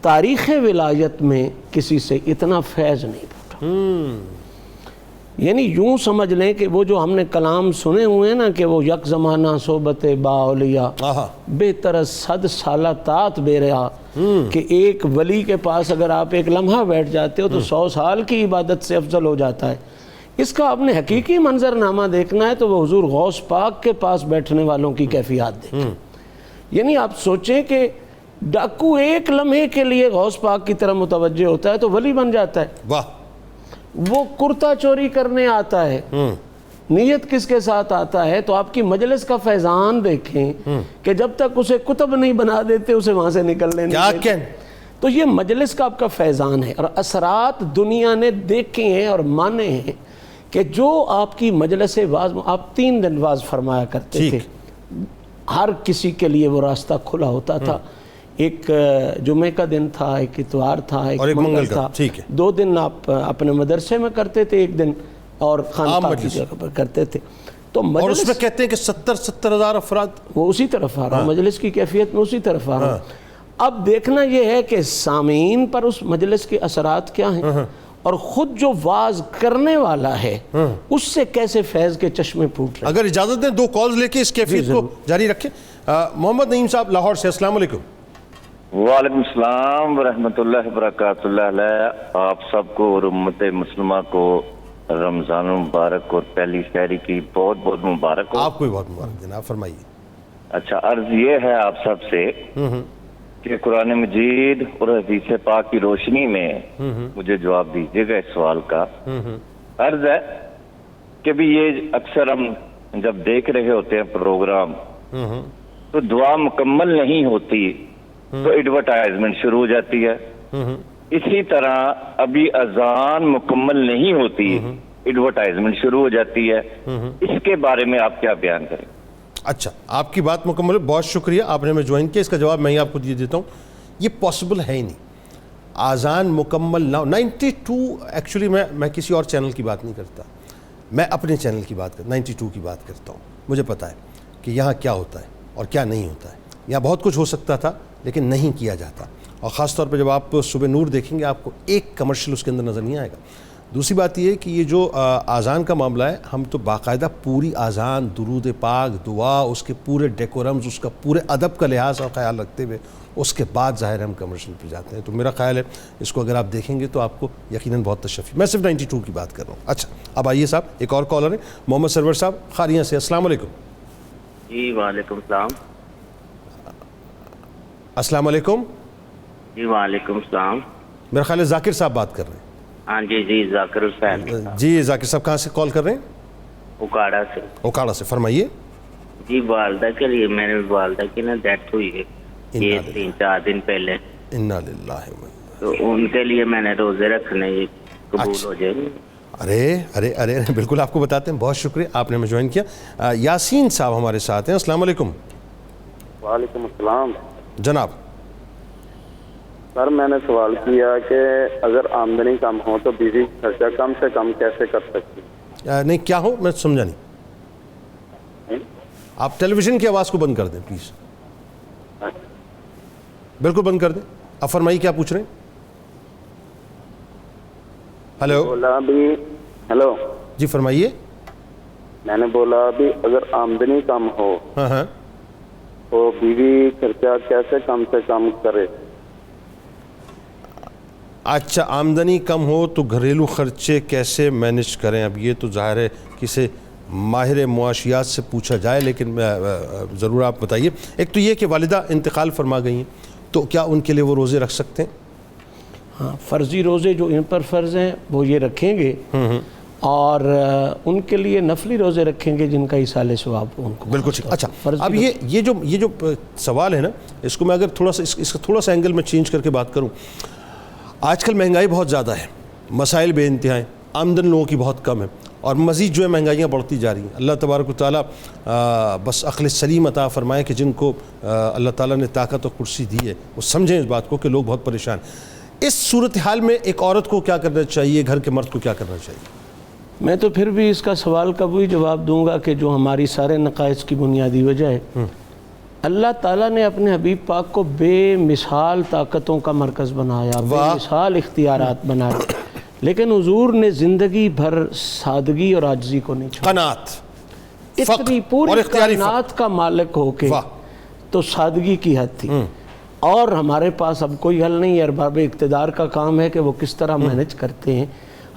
تاریخ ولایت میں کسی سے اتنا فیض نہیں پھوٹا. یعنی یوں سمجھ لیں کہ وہ جو ہم نے کلام سنے ہوئے ہیں نا کہ وہ یک زمانہ صحبت با اولیاء بے طرز 100 سالہ طاعت بے رہا، کہ ایک ولی کے پاس اگر آپ ایک لمحہ بیٹھ جاتے ہو تو 100 سال کی عبادت سے افضل ہو جاتا ہے. اس کا آپ نے حقیقی منظر نامہ دیکھنا ہے تو وہ حضور غوث پاک کے پاس بیٹھنے والوں کی کیفیات دیکھیں. یعنی آپ سوچیں کہ ڈاکو ایک لمحے کے لیے غوث پاک کی طرف متوجہ ہوتا ہے تو ولی بن جاتا ہے. واہ. وہ کرتا چوری کرنے آتا ہے، نیت کس کے ساتھ آتا ہے؟ تو آپ کی مجلس کا فیضان دیکھیں کہ جب تک اسے کتب نہیں بنا دیتے اسے وہاں سے نکلنے نہیں دیتے. تو یہ مجلس کا آپ کا فیضان ہے اور اثرات دنیا نے دیکھے ہیں اور مانے ہیں کہ جو آپ کی مجلس واز، آپ 3 دن واز فرمایا کرتے تھے، ہر کسی کے لیے وہ راستہ کھلا ہوتا تھا. ایک جمعہ کا دن تھا، ایک اتوار تھا، ایک منگل تھا. 2 دن آپ اپنے مدرسے میں کرتے تھے، ایک دن اور خانقاہ کی جگہ پر کرتے تھے. تو اور اس میں کہتے ہیں کہ 70 ہزار افراد وہ اسی طرف آ رہا، مجلس کی کیفیت میں اسی طرف آ رہا. اب دیکھنا یہ ہے کہ سامعین پر اس مجلس کے اثرات کیا ہیں اور خود جو واز کرنے والا ہے اس سے کیسے فیض کے چشمے پھوٹ رہے ہیں. اگر اجازت دیں 2 کالز لے کے اس کیفیت کو جاری رکھیں. محمد نعیم صاحب لاہور سے، السلام علیکم. وعلیکم السلام ورحمۃ اللہ وبرکاتہ. آپ سب کو اور امت مسلمہ کو رمضان مبارک اور پہلی شہری کی بہت بہت مبارک ہو. آپ کو بھی بہت مبارک جناب، فرمائیے. اچھا، عرض یہ ہے آپ سب سے کہ قرآن مجید اور حدیث پاک کی روشنی میں مجھے جواب دیجیے گا اس سوال کا. عرض ہے کہ بھی یہ اکثر ہم جب دیکھ رہے ہوتے ہیں پروگرام تو دعا مکمل نہیں ہوتی تو ایڈورٹائزمنٹ شروع ہو جاتی ہے. اسی طرح ابھی اذان مکمل نہیں ہوتی، ایڈورٹائزمنٹ شروع ہو جاتی ہے. اس کے بارے میں آپ کیا بیان کریں؟ اچھا، آپ کی بات مکمل ہے، بہت شکریہ آپ نے ہمیں جوائن کیا. اس کا جواب میں ہی آپ کو یہ دیتا ہوں. یہ پاسبل ہے ہی نہیں. اذان مکمل نہ 92 ایکچولی میں کسی اور چینل کی بات نہیں کرتا، میں اپنے چینل کی بات کرتا، 92 کی بات کرتا ہوں. مجھے پتا ہے کہ یہاں کیا ہوتا ہے اور کیا نہیں ہوتا ہے. یہاں بہت کچھ ہو سکتا تھا لیکن نہیں کیا جاتا. اور خاص طور پہ جب آپ صبح نور دیکھیں گے آپ کو ایک کمرشل اس کے اندر نظر نہیں آئے گا. دوسری بات یہ ہے کہ یہ جو اذان کا معاملہ ہے، ہم تو باقاعدہ پوری اذان، درود پاک، دعا، اس کے پورے ڈیکورمز، اس کا پورے ادب کا لحاظ اور خیال رکھتے ہوئے اس کے بعد ظاہر ہم کمرشل پہ جاتے ہیں. تو میرا خیال ہے اس کو اگر آپ دیکھیں گے تو آپ کو یقیناً بہت تشفی. میں صرف 92 کی بات کر رہا ہوں. اچھا، اب آئیے صاحب، ایک اور کالر ہے محمد سرور صاحب خاریاں سے. السلام علیکم. جی وعلیکم السلام. السلام علیکم. جی وعلیکم السلام. میرا خیال ہے ذاکر صاحب بات کر رہے ہیں. ہاں جی ذاکر حسین. جی ذاکر صاحب کہاں سے کال کر رہے ہیں؟ اوکاڑا سے. اوکاڑا سے، فرمائیے. جی والدہ کے لیے، میرے والدہ کی نا ڈیتھ ہوئی ہے یہ 3-4 دن پہلے. انا للہ. تو ان کے لیے میں نے روزے رکھنے قبول ہو جائیں گے؟ ارے بالکل آپ کو بتاتے ہیں. بہت شکریہ آپ نے ہمیں جوائن کیا. یاسین صاحب ہمارے ساتھ ہیں. السلام علیکم. وعلیکم السلام. جناب. سر میں نے سوال کیا کہ اگر آمدنی کم ہو تو بیوی خرچہ کم سے کم کیسے کر سکتی؟ نہیں کیا ہو، میں سمجھا نہیں. آپ ٹیلی ویژن کی آواز کو بند کر دیں پلیز. بالکل بند کر دیں. آپ فرمائیے کیا پوچھ رہے ہیں. ہلو. بولا بھی ہلو. جی فرمائیے. میں نے بولا بھی اگر آمدنی کم ہو تو بیوی خرچہ کیسے کم سے کم کرے؟ اچھا، آمدنی کم ہو تو گھریلو خرچے کیسے مینج کریں؟ اب یہ تو ظاہر ہے کسی ماہر معاشیات سے پوچھا جائے، لیکن ضرور آپ بتائیے. ایک تو یہ کہ والدہ انتقال فرما گئی ہیں، تو کیا ان کے لیے وہ روزے رکھ سکتے ہیں؟ ہاں، فرضی روزے جو ان پر فرض ہیں وہ یہ رکھیں گے، اور ان کے لیے نفلی روزے رکھیں گے جن کا ایصال ثواب ان کو. بالکل ٹھیک. اچھا، اب یہ جو سوال ہے نا، اس کو میں اگر اس کا تھوڑا سا اینگل میں چینج کر کے بات کروں. آج کل مہنگائی بہت زیادہ ہے، مسائل بے انتہا ہیں، آمدن لوگوں کی بہت کم ہے، اور مزید جو ہے مہنگائیاں بڑھتی جا رہی ہیں. اللہ تبارک و تعالیٰ بس عقل سلیم عطا فرمائے کہ جن کو اللہ تعالیٰ نے طاقت و کرسی دی ہے وہ سمجھیں اس بات کو کہ لوگ بہت پریشان. اس صورتحال میں ایک عورت کو کیا کرنا چاہیے، گھر کے مرد کو کیا کرنا چاہیے؟ میں تو پھر بھی اس کا سوال کا وہی جواب دوں گا کہ جو ہماری سارے نقائص کی بنیادی وجہ ہے، اللہ تعالیٰ نے اپنے حبیب پاک کو بے مثال طاقتوں کا مرکز بنایا، بے مثال اختیارات بنائے، لیکن حضور نے زندگی بھر سادگی اور عاجزی کو نہیں چھوڑا. قناعت، اتنی پوری کائنات کا مالک ہو کے تو سادگی کی حد تھی. اور ہمارے پاس اب کوئی حل نہیں ہے، ارباب اقتدار کا کام ہے کہ وہ کس طرح مینج کرتے ہیں.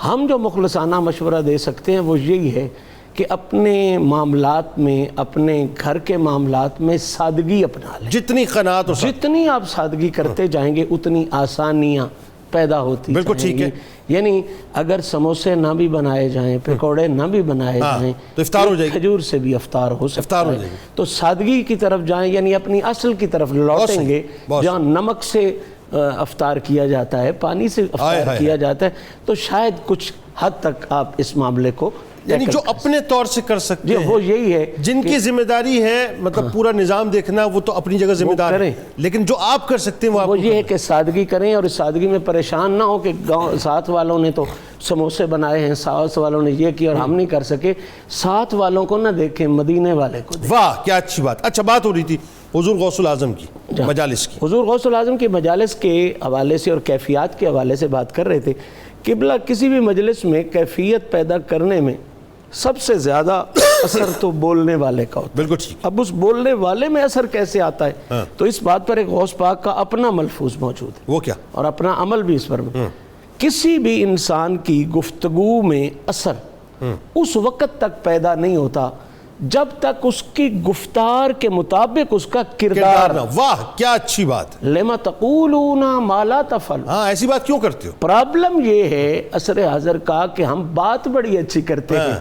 ہم جو مخلصانہ مشورہ دے سکتے ہیں وہ یہی ہے کہ اپنے معاملات میں، اپنے گھر کے معاملات میں سادگی اپنا لیں. جتنی قناعت، جتنی آپ سادگی کرتے جائیں گے اتنی آسانیاں پیدا ہوتی بالکل ٹھیک ہے. یعنی اگر سموسے نہ بھی بنائے جائیں، پکوڑے نہ بھی بنائے جائیں تو افطار ہو جائے گی، کھجور سے بھی افطار ہو سکتا ہے. تو سادگی کی طرف جائیں، یعنی اپنی اصل کی طرف لوٹیں گے. جہاں نمک سے افطار کیا جاتا ہے، پانی سے افطار کیا جاتا ہے، تو شاید کچھ حد تک آپ اس معاملے کو یعنی جو اپنے طور سے کر سکتے ہیں، وہ یہی ہے. جن کی ذمہ داری ہے مطلب پورا نظام دیکھنا، وہ تو اپنی جگہ ذمہ دار ہیں، لیکن جو آپ کر سکتے ہیں وہ یہ ہے کہ سادگی کریں، اور اس سادگی میں پریشان نہ ہو کہ گاؤں ساتھ والوں نے تو سموسے بنائے ہیں، ساتھ والوں نے یہ کیا اور ہم نہیں کر سکے. ساتھ والوں کو نہ دیکھیں، مدینے والے کو دیکھیں. واہ کیا اچھی بات. اچھا، بات ہو رہی تھی حضور غوث الاعظم کی مجالس کی. حضور غوث الاعظم کی مجالس کے حوالے سے اور کیفیات کے حوالے سے بات کر رہے تھے. قبلہ کسی بھی مجلس میں کیفیت پیدا کرنے میں سب سے زیادہ اثر تو بولنے والے کا ہوتا ہے. بالکل ٹھیک. اب اس بولنے والے میں اثر کیسے آتا ہے، تو اس بات پر ایک غوث پاک کا اپنا ملفوظ موجود ہے. وہ کیا؟ اور اپنا عمل بھی اس پر. کسی بھی انسان کی گفتگو میں اثر اس وقت تک پیدا نہیں ہوتا جب تک اس کی گفتار کے مطابق اس کا کردار. واہ کیا اچھی بات. لما تقولون ما لا تفعلون. ہاں، ایسی بات کیوں کرتے ہو؟ پرابلم یہ ہے عصر حاضر کا کہ ہم بات بڑی اچھی کرتے ہیں،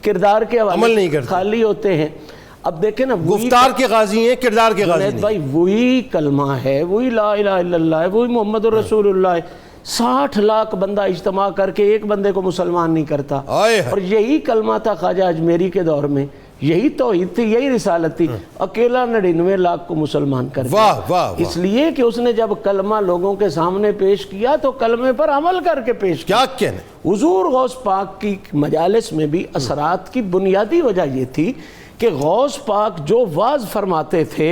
کردار کے عمل نہیں کرتے، خالی ہوتے ہیں. اب دیکھیں نا، گفتار کے غازی ہیں، کردار کے غازی نہیں. بھائی وہی کلمہ ہے، وہی لا الہ الا اللہ ہے، وہی محمد رسول اللہ ہے. 60 لاکھ بندہ اجتماع کر کے ایک بندے کو مسلمان نہیں کرتا. اور یہی کلمہ تھا خواجہ اجمیری کے دور میں، یہی توحید تھی، یہی رسالت تھی. اکیلا 99 لاکھ کو مسلمان کر دیا. اس لیے کہ اس نے جب کلمہ لوگوں کے سامنے پیش کیا تو کلمے پر عمل کر کے پیش کیا. کیا کہنے. حضور غوث پاک کی مجالس میں بھی اثرات کی بنیادی وجہ یہ تھی کہ غوث پاک جو واعظ فرماتے تھے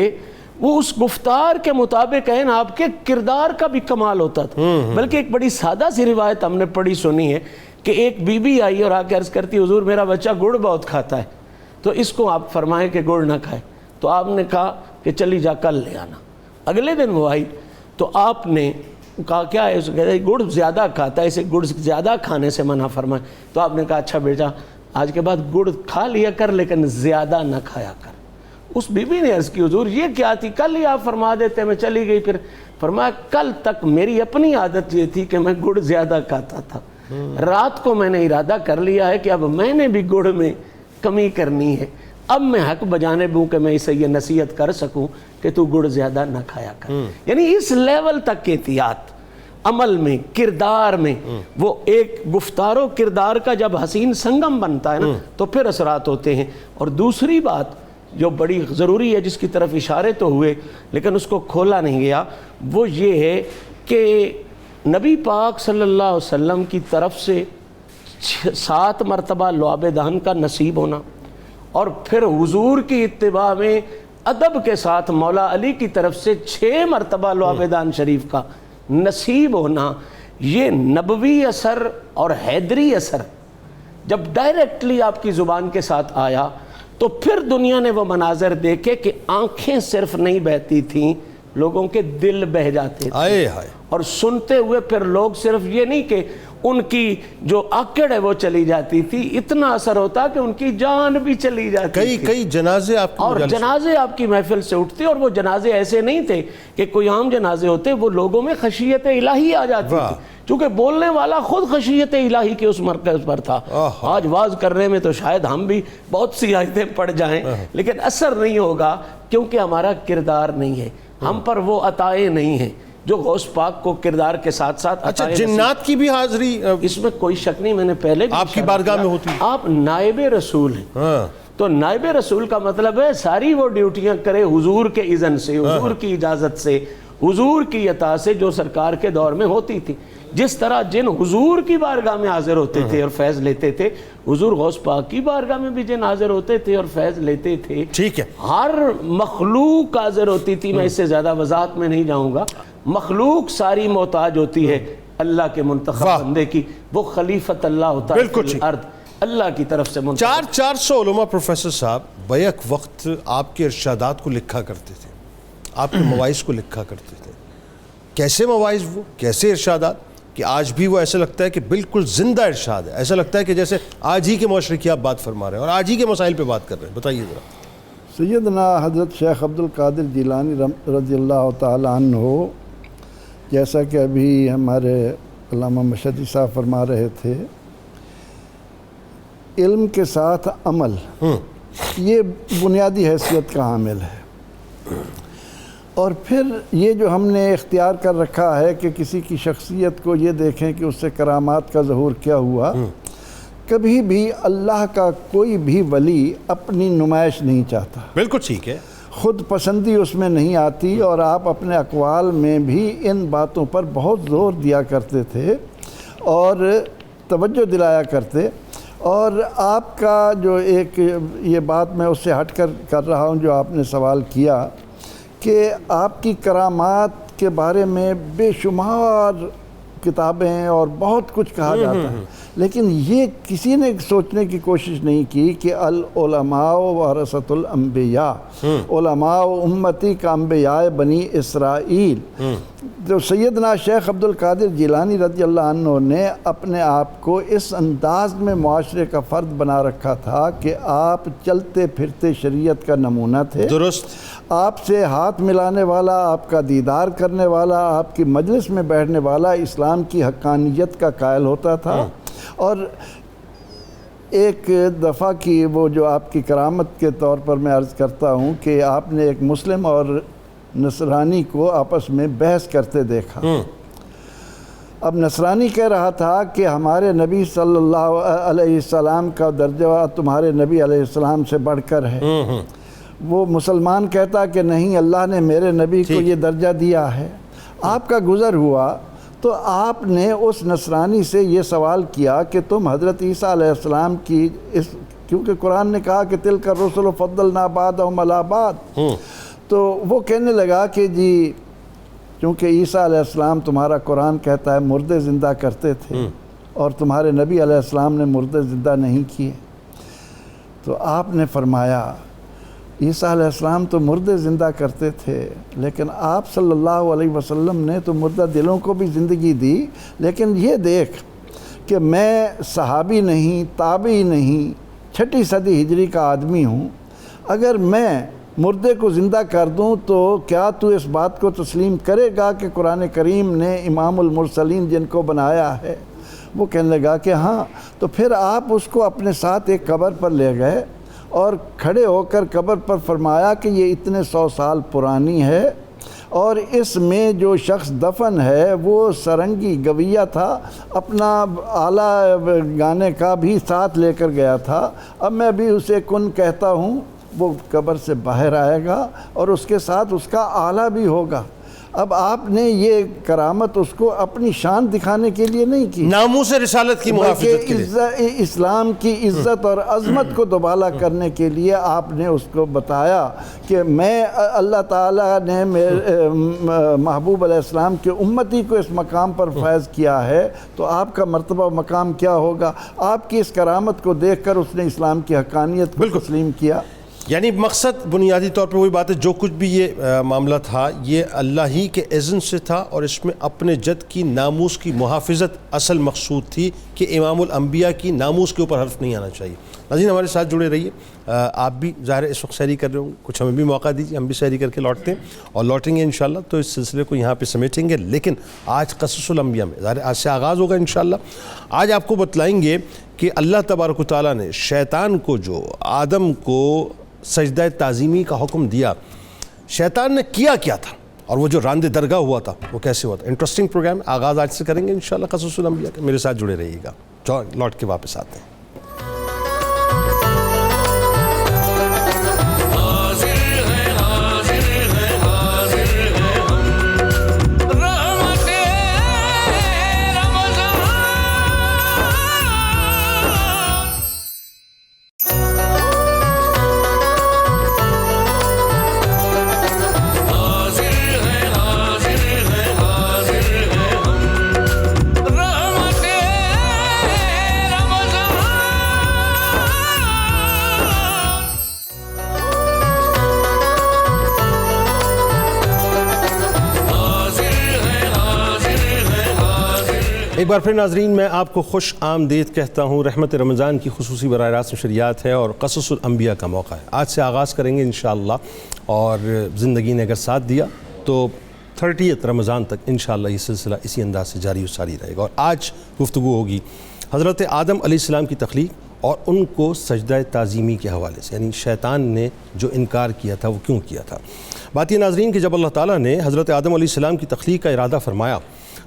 وہ اس گفتار کے مطابق ہے، آپ کے کردار کا بھی کمال ہوتا تھا. بلکہ ایک بڑی سادہ سی روایت ہم نے پڑھی سنی ہے کہ ایک بی بی آئی اور آ کے عرض کرتی، حضور میرا بچہ گڑ بہت کھاتا ہے، تو اس کو آپ فرمائیں کہ گڑ نہ کھائے. تو آپ نے کہا کہ چلی جا کل لے آنا. اگلے دن وہ آئی تو آپ نے کہا کیا ہے، گڑ زیادہ کھاتا ہے، اسے گڑ زیادہ کھانے سے منع فرمائیں. تو آپ نے کہا اچھا بیٹا آج کے بعد گڑ کھا لیا کر لیکن زیادہ نہ کھایا کر. اس بی بی نے عرض کی، حضور یہ کیا تھی، کل ہی آپ فرما دیتے. میں چلی گئی. پھر فرمایا کل تک میری اپنی عادت یہ تھی کہ میں گڑ زیادہ کھاتا تھا، رات کو میں نے ارادہ کر لیا ہے کہ اب میں نے بھی گڑ میں کمی کرنی ہے. اب میں حق بجانب ہوں کہ میں اسے یہ نصیحت کر سکوں کہ تو گڑ زیادہ نہ کھایا کر. یعنی اس لیول تک کی احتیاط عمل میں، کردار میں. وہ ایک گفتار و کردار کا جب حسین سنگم بنتا ہے نا تو پھر اثرات ہوتے ہیں. اور دوسری بات جو بڑی ضروری ہے، جس کی طرف اشارے تو ہوئے لیکن اس کو کھولا نہیں گیا، وہ یہ ہے کہ نبی پاک صلی اللہ علیہ وسلم کی طرف سے 7 مرتبہ لعاب دہن کا نصیب ہونا، اور پھر حضور کی اتباع میں ادب کے ساتھ مولا علی کی طرف سے 6 مرتبہ لعاب دہن شریف کا نصیب ہونا، یہ نبوی اثر اور حیدری اثر جب ڈائریکٹلی آپ کی زبان کے ساتھ آیا تو پھر دنیا نے وہ مناظر دیکھے کہ آنکھیں صرف نہیں بہتی تھیں، لوگوں کے دل بہہ جاتے تھے. اور سنتے ہوئے پھر لوگ صرف یہ نہیں کہ ان کی جو آکڑ ہے وہ چلی جاتی تھی، اتنا اثر ہوتا کہ ان کی جان بھی چلی جاتی تھی. کئی جنازے آپ کی اور جنازے آپ کی محفل سے اٹھتے، اور وہ جنازے ایسے نہیں تھے کہ کوئی عام جنازے ہوتے، وہ لوگوں میں خشیت الہی آ جاتی تھی، چونکہ بولنے والا خود خشیت الہی کے اس مرکز پر تھا. آج واز کرنے میں تو شاید ہم بھی بہت سی آیتیں پڑھ جائیں، لیکن اثر نہیں ہوگا کیونکہ ہمارا کردار نہیں ہے، ہم پر وہ عطائیں نہیں ہیں جو غوث پاک کو کردار کے ساتھ ساتھ. اچھا، جنات کی بھی حاضری اس میں کوئی شک نہیں، میں نے پہلے بھی آپ کی بارگاہ میں ہوتی؟ آپ نائب رسول ہیں، تو نائب رسول کا مطلب ہے ساری وہ ڈیوٹیاں کرے حضور کے اذن سے، حضور کی اجازت سے، حضور کی عطا سے، جو سرکار کے دور میں ہوتی تھی. جس طرح جن حضور کی بارگاہ میں حاضر ہوتے تھے اور فیض لیتے تھے، حضور غوث پاک کی بارگاہ میں بھی جن حاضر ہوتے تھے اور فیض لیتے تھے. ٹھیک ہے، ہر مخلوق حاضر ہوتی تھی. میں اس سے زیادہ وضاحت میں نہیں جاؤں گا. مخلوق ساری محتاج ہوتی ہے اللہ کے منتخب بندے کی، وہ خلیفت اللہ ہوتا ہے فی الارض، اللہ کی طرف سے منتخب. 400 علماء پروفیسر صاحب بیک وقت آپ کے ارشادات کو لکھا کرتے تھے، آپ کے مواعظ کو لکھا کرتے تھے. کیسے مواعظ، وہ کیسے ارشادات کہ آج بھی وہ ایسا لگتا ہے کہ بالکل زندہ ارشاد ہے، ایسا لگتا ہے کہ جیسے آج ہی کے معاشرے کی آپ بات فرما رہے ہیں اور آج ہی کے مسائل پہ بات کر رہے ہیں. بتائیے ذرا. سیدنا حضرت شیخ عبد القادر جیلانی رضی اللہ تعالیٰ عنہ، جیسا کہ ابھی ہمارے علامہ مشہدی صاحب فرما رہے تھے، علم کے ساتھ عمل یہ بنیادی حیثیت کا حامل ہے. اور پھر یہ جو ہم نے اختیار کر رکھا ہے کہ کسی کی شخصیت کو یہ دیکھیں کہ اس سے کرامات کا ظہور کیا ہوا. کبھی بھی اللہ کا کوئی بھی ولی اپنی نمائش نہیں چاہتا، بالکل ٹھیک ہے، خود پسندی اس میں نہیں آتی، اور آپ اپنے اقوال میں بھی ان باتوں پر بہت زور دیا کرتے تھے اور توجہ دلایا کرتے. اور آپ کا جو ایک یہ بات میں اس سے ہٹ کر رہا ہوں جو آپ نے سوال کیا کہ آپ کی کرامات کے بارے میں بے شمار کتابیں اور بہت کچھ کہا جاتا ہے، لیکن یہ کسی نے سوچنے کی کوشش نہیں کی کہ العلماء ورثۃ الانبیاء، علماء امتی کا انبیاء بنی اسرائیل. جو سیدنا شیخ عبد القادر جیلانی رضی اللہ عنہ نے اپنے آپ کو اس انداز میں معاشرے کا فرد بنا رکھا تھا کہ آپ چلتے پھرتے شریعت کا نمونہ تھے. درست. آپ سے ہاتھ ملانے والا، آپ کا دیدار کرنے والا، آپ کی مجلس میں بیٹھنے والا اسلام کی حقانیت کا قائل ہوتا تھا. اور ایک دفعہ کی وہ جو آپ کی کرامت کے طور پر میں عرض کرتا ہوں کہ آپ نے ایک مسلم اور نصرانی کو آپس میں بحث کرتے دیکھا. اب نصرانی کہہ رہا تھا کہ ہمارے نبی صلی اللہ علیہ السلام کا درجہ تمہارے نبی علیہ السلام سے بڑھ کر ہے. وہ مسلمان کہتا کہ نہیں، اللہ نے میرے نبی کو یہ درجہ دیا ہے. آپ کا گزر ہوا تو آپ نے اس نصرانی سے یہ سوال کیا کہ تم حضرت عیسیٰ علیہ السلام کی کیونکہ قرآن نے کہا کہ تلک الرسل فضلنا بعضهم علی بعض، تو وہ کہنے لگا کہ جی چونکہ عیسیٰ علیہ السلام تمہارا قرآن کہتا ہے مردے زندہ کرتے تھے اور تمہارے نبی علیہ السلام نے مردے زندہ نہیں کیے. تو آپ نے فرمایا عیسیٰ علیہ السلام تو مردے زندہ کرتے تھے، لیکن آپ صلی اللہ علیہ وسلم نے تو مردہ دلوں کو بھی زندگی دی. لیکن یہ دیکھ کہ میں صحابی نہیں، تابعی نہیں، 6 صدی ہجری کا آدمی ہوں. اگر میں مردے کو زندہ کر دوں تو کیا تو اس بات کو تسلیم کرے گا کہ قرآن کریم نے امام المرسلین جن کو بنایا ہے؟ وہ کہنے لگا کہ ہاں. تو پھر آپ اس کو اپنے ساتھ ایک قبر پر لے گئے اور کھڑے ہو کر قبر پر فرمایا کہ یہ اتنے 100 سال پرانی ہے اور اس میں جو شخص دفن ہے وہ سرنگی گویہ تھا، اپنا آلہ گانے کا بھی ساتھ لے کر گیا تھا. اب میں بھی اسے کن کہتا ہوں، وہ قبر سے باہر آئے گا اور اس کے ساتھ اس کا آلہ بھی ہوگا. اب آپ نے یہ کرامت اس کو اپنی شان دکھانے کے لیے نہیں کی، ناموس رسالت کی محافظت کے لیے، اسلام کی عزت اور عظمت کو دوبالا کرنے کے لیے آپ نے اس کو بتایا کہ میں اللہ تعالیٰ نے محبوب علیہ السلام کے امتی کو اس مقام پر فیض کیا ہے، تو آپ کا مرتبہ مقام کیا ہوگا. آپ کی اس کرامت کو دیکھ کر اس نے اسلام کی حقانیت کو تسلیم کیا. یعنی مقصد بنیادی طور پر وہی بات ہے، جو کچھ بھی یہ معاملہ تھا یہ اللہ ہی کے اذن سے تھا، اور اس میں اپنے جد کی ناموس کی محافظت اصل مقصود تھی کہ امام الانبیاء کی ناموس کے اوپر حرف نہیں آنا چاہیے۔ ناظرین ہمارے ساتھ جڑے رہیے، آپ بھی ظاہر اس وقت سحری کر رہے ہوں، کچھ ہمیں بھی موقع دیجیے، ہم بھی سحری کر کے لوٹتے ہیں اور لوٹیں گے انشاءاللہ، تو اس سلسلے کو یہاں پہ سمیٹیں گے۔ لیکن آج قصص الانبیاء میں ظاہر آج سے آغاز ہوگا انشاءاللہ۔ آج آپ کو بتلائیں گے کہ اللہ تبارک و تعالیٰ نے شیطان کو جو آدم کو سجدہ تعظیمی کا حکم دیا، شیطان نے کیا کیا تھا اور وہ جو راندِ درگاہ ہوا تھا وہ کیسے ہوا تھا۔ انٹرسٹنگ پروگرام آغاز آج سے کریں گے انشاءاللہ قصص الانبیاء کا، میرے ساتھ جڑے رہیے گا، لوٹ کے واپس آتے ہیں۔ ایک بار پھر ناظرین میں آپ کو خوش آمدید کہتا ہوں۔ رحمت رمضان کی خصوصی براہ راست نشریات ہے اور قصص الانبیاء کا موقع ہے۔ آج سے آغاز کریں گے انشاءاللہ، اور زندگی نے اگر ساتھ دیا تو 30 رمضان تک انشاءاللہ یہ سلسلہ اسی انداز سے جاری و ساری رہے گا۔ اور آج گفتگو ہوگی حضرت آدم علیہ السلام کی تخلیق اور ان کو سجدہ تعظیمی کے حوالے سے، یعنی شیطان نے جو انکار کیا تھا وہ کیوں کیا تھا۔ بات یہ ناظرین کہ جب اللہ تعالیٰ نے حضرت آدم علیہ السلام کی تخلیق کا ارادہ فرمایا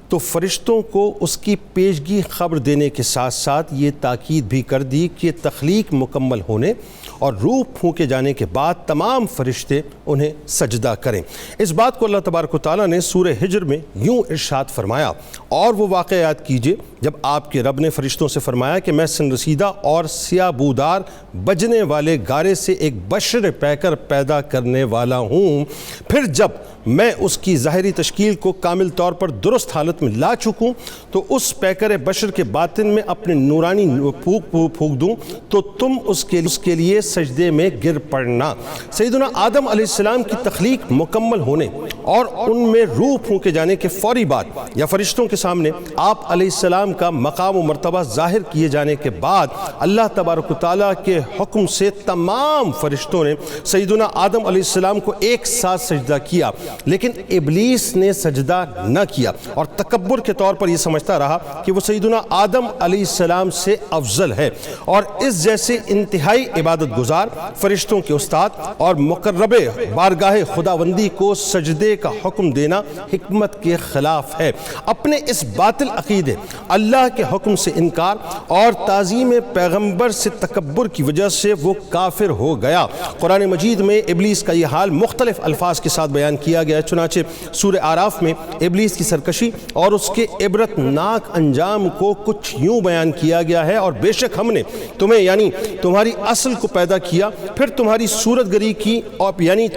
تو فرشتوں کو اس کی پیشگی خبر دینے کے ساتھ ساتھ یہ تاکید بھی کر دی کہ تخلیق مکمل ہونے اور روح پھونکے جانے کے بعد تمام فرشتے انہیں سجدہ کریں۔ اس بات کو اللہ تبارک و تعالیٰ نے سورہ ہجر میں یوں ارشاد فرمایا، اور وہ واقعہ یاد کیجئے جب آپ کے رب نے فرشتوں سے فرمایا کہ میں سن رسیدہ اور سیاہ بودار بجنے والے گارے سے ایک بشر پیکر پیدا کرنے والا ہوں، پھر جب میں اس کی ظاہری تشکیل کو کامل طور پر درست حالت میں لا چکوں تو اس پیکر بشر کے باطن میں اپنے نورانی پھونک دوں تو تم اس کے لیے سجدے میں گر پڑنا۔ سیدنا آدم علیہ السلام کی تخلیق مکمل ہونے اور ان میں روح پھونکے جانے کے فوری بعد یا فرشتوں کے سامنے آپ علیہ السلام کا مقام و مرتبہ ظاہر کیے جانے کے بعد اللہ تبارک و تعالیٰ کے حکم سے تمام فرشتوں نے سیدنا آدم علیہ السلام کو ایک ساتھ سجدہ کیا، لیکن ابلیس نے سجدہ نہ کیا اور تکبر کے طور پر یہ سمجھتا رہا کہ وہ سیدنا آدم علیہ السلام سے افضل ہے، اور اس جیسے انتہائی عبادت گزار فرشتوں کے استاد اور مقرب بارگاہ خداوندی کو سجدے کا حکم دینا حکمت کے خلاف ہے۔ اپنے اس باطل عقیدے، اللہ کے حکم سے انکار اور تعظیم پیغمبر سے تکبر کی وجہ سے وہ کافر ہو گیا۔ قرآن مجید میں ابلیس کا یہ حال مختلف الفاظ کے ساتھ بیان کیا گیا ہے، چنانچہ سورہ اعراف میں ابلیس کی سرکشی اور اس کے عبرت ناک انجام کو کچھ یوں بیان کیا گیا ہے، اور بے شک ہم نے تمہیں یعنی تمہاری اصل کو پیدا کیا، پھر تمہاری صورت گری کی، اور یعنی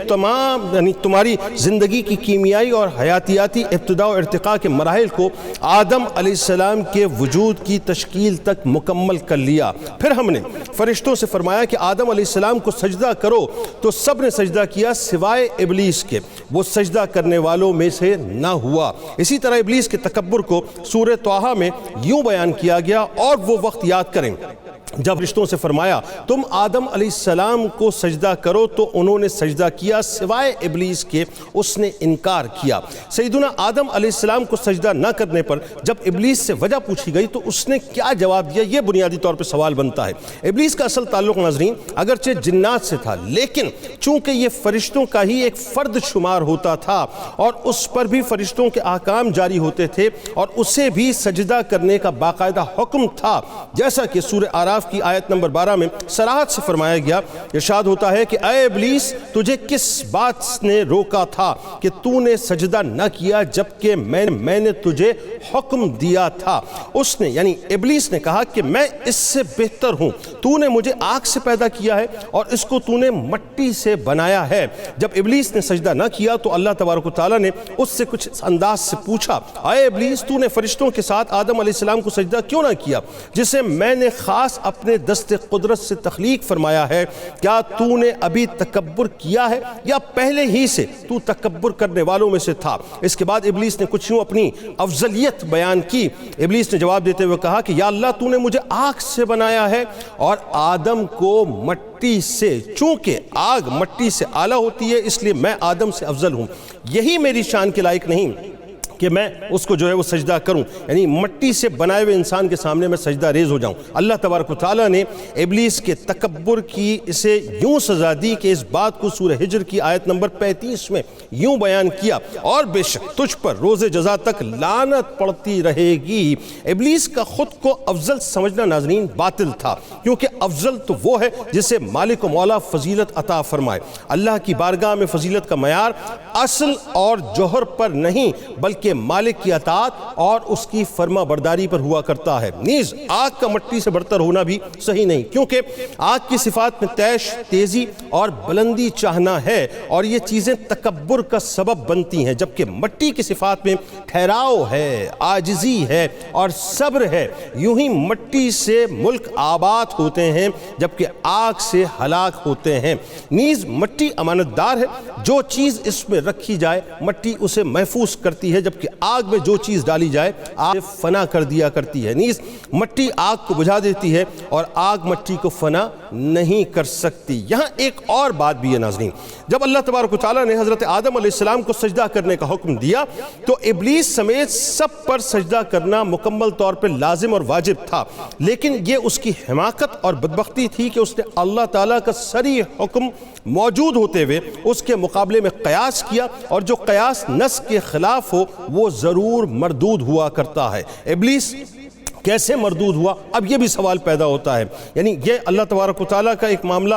تمہاری زندگی کی کیمیائی اور حیاتیاتی ابتدا و ارتقاء کے مراحل کو آدم علیہ السلام کے وجود کی تشکیل تک مکمل کر لیا۔ پھر ہم نے فرشتوں سے فرمایا کہ آدم علیہ السلام کو سجدہ کرو، تو سب نے سجدہ کیا سوائے ابلیس کے، وہ سجدہ کرنے والوں میں سے نہ ہوا۔ اسی طرح ابلیس کے تکبر کو سورہ طٰہٰ میں یوں بیان کیا گیا، اور وہ وقت یاد کریں جب رشتوں سے فرمایا تم آدم علیہ السلام کو سجدہ کرو، تو انہوں نے سجدہ کیا سوائے ابلیس کے، اس نے انکار کیا۔ سیدنا آدم علیہ السلام کو سجدہ نہ کرنے پر جب ابلیس سے وجہ پوچھی گئی تو اس نے کیا جواب دیا، یہ بنیادی طور پر سوال بنتا ہے۔ ابلیس کا اصل تعلق ناظرین اگرچہ جنات سے تھا، لیکن چونکہ یہ فرشتوں کا ہی ایک فرد شمار ہوتا تھا اور اس پر بھی فرشتوں کے احکام جاری ہوتے تھے، اور اسے بھی سجدہ کرنے کا باقاعدہ حکم تھا، جیسا کہ سورہ اعراف کی آیت نمبر 12 میں صراحت سے فرمایا گیا۔ ارشاد ہوتا ہے کہ اے ابلیس، تجھے کس بات نے روکا تھا کہ تو نے سجدہ نہ کیا جبکہ میں نے تجھے حکم دیا تھا۔ اس نے یعنی ابلیس نے کہا کہ میں اس سے بہتر ہوں، تو نے مجھے آگ سے پیدا کیا ہے اور اس کو تو نے مٹی سے بنایا ہے۔ جب ابلیس نے سجدہ نہ کیا تو اللہ تبارک و تعالیٰ نے اس سے کچھ انداز سے پوچھا، اے ابلیس، تو نے فرشتوں کے ساتھ آدم علیہ السلام کو سجدہ کیوں نہ کیا جسے میں نے خاص اپنے دست قدرت سے تخلیق فرمایا ہے، کیا تو نے ابھی تکبر کیا ہے یا پہلے ہی سے تو تکبر کرنے والوں میں سے تھا؟ اس کے بعد ابلیس نے کچھ یوں اپنی افضلیت بیان کی۔ ابلیس نے جواب دیتے ہوئے کہا کہ یا اللہ تو نے مجھے آگ سے بنایا ہے اور آدم کو مٹی سے، چونکہ آگ مٹی سے اعلیٰ ہوتی ہے اس لیے میں آدم سے افضل ہوں، یہی میری شان کے لائق نہیں کہ میں اس کو جو ہے وہ سجدہ کروں، یعنی مٹی سے بنائے ہوئے انسان کے سامنے میں سجدہ ریز ہو جاؤں۔ اللہ تبارک و تعالیٰ نے ابلیس کے تکبر کی اسے یوں سزا دی کہ اس بات کو سورہ ہجر کی آیت نمبر 35 میں یوں بیان کیا، اور بے شک تجھ پر روز جزا تک لعنت پڑتی رہے گی۔ ابلیس کا خود کو افضل سمجھنا ناظرین باطل تھا، کیونکہ افضل تو وہ ہے جسے مالک و مولا فضیلت عطا فرمائے۔ اللہ کی بارگاہ میں فضیلت کا معیار اصل اور جوہر پر نہیں بلکہ مالک کی اطاعت اور اس کی فرما برداری پر ہوا کرتا ہے۔ نیز آگ کا مٹی سے برتر ہونا بھی صحیح نہیں، کیونکہ آگ کی صفات میں تیش، تیزی اور بلندی چاہنا ہے اور یہ چیزیں تکبر کا سبب بنتی ہیں، جبکہ مٹی کی صفات میں ٹھہراؤ ہے، عاجزی ہے اور صبر ہے۔ یوں ہی مٹی سے ملک آباد ہوتے ہیں جبکہ آگ سے ہلاک ہوتے ہیں۔ نیز مٹی امانت دار ہے، جو چیز اس میں رکھی جائے مٹی اسے محفوظ کرتی ہے، جبکہ آگ میں جو چیز ڈالی جائے آگ فنا کر دیا کرتی ہے۔ نیز مٹی آگ کو بجھا دیتی ہے اور آگ مٹی کو فنا نہیں کر سکتی۔ یہاں ایک اور بات بھی ہے ناظرین، جب اللہ تبارک و تعالیٰ نے حضرت آدم علیہ السلام کو سجدہ کرنے کا حکم دیا تو ابلیس سمیت سب پر سجدہ کرنا مکمل طور پر لازم اور واجب تھا، لیکن یہ اس کی حماقت اور بدبختی تھی کہ اس نے اللہ تعالیٰ کا صریح حکم موجود ہوتے ہوئے اس کے مقابلے میں قیاس کیا، اور جو قیاس نص کے خلاف ہو وہ ضرور مردود ہوا کرتا ہے۔ ابلیس کیسے مردود ہوا؟ اب یہ بھی سوال پیدا ہوتا ہے، یعنی یہ اللہ تبارک و تعالیٰ کا ایک معاملہ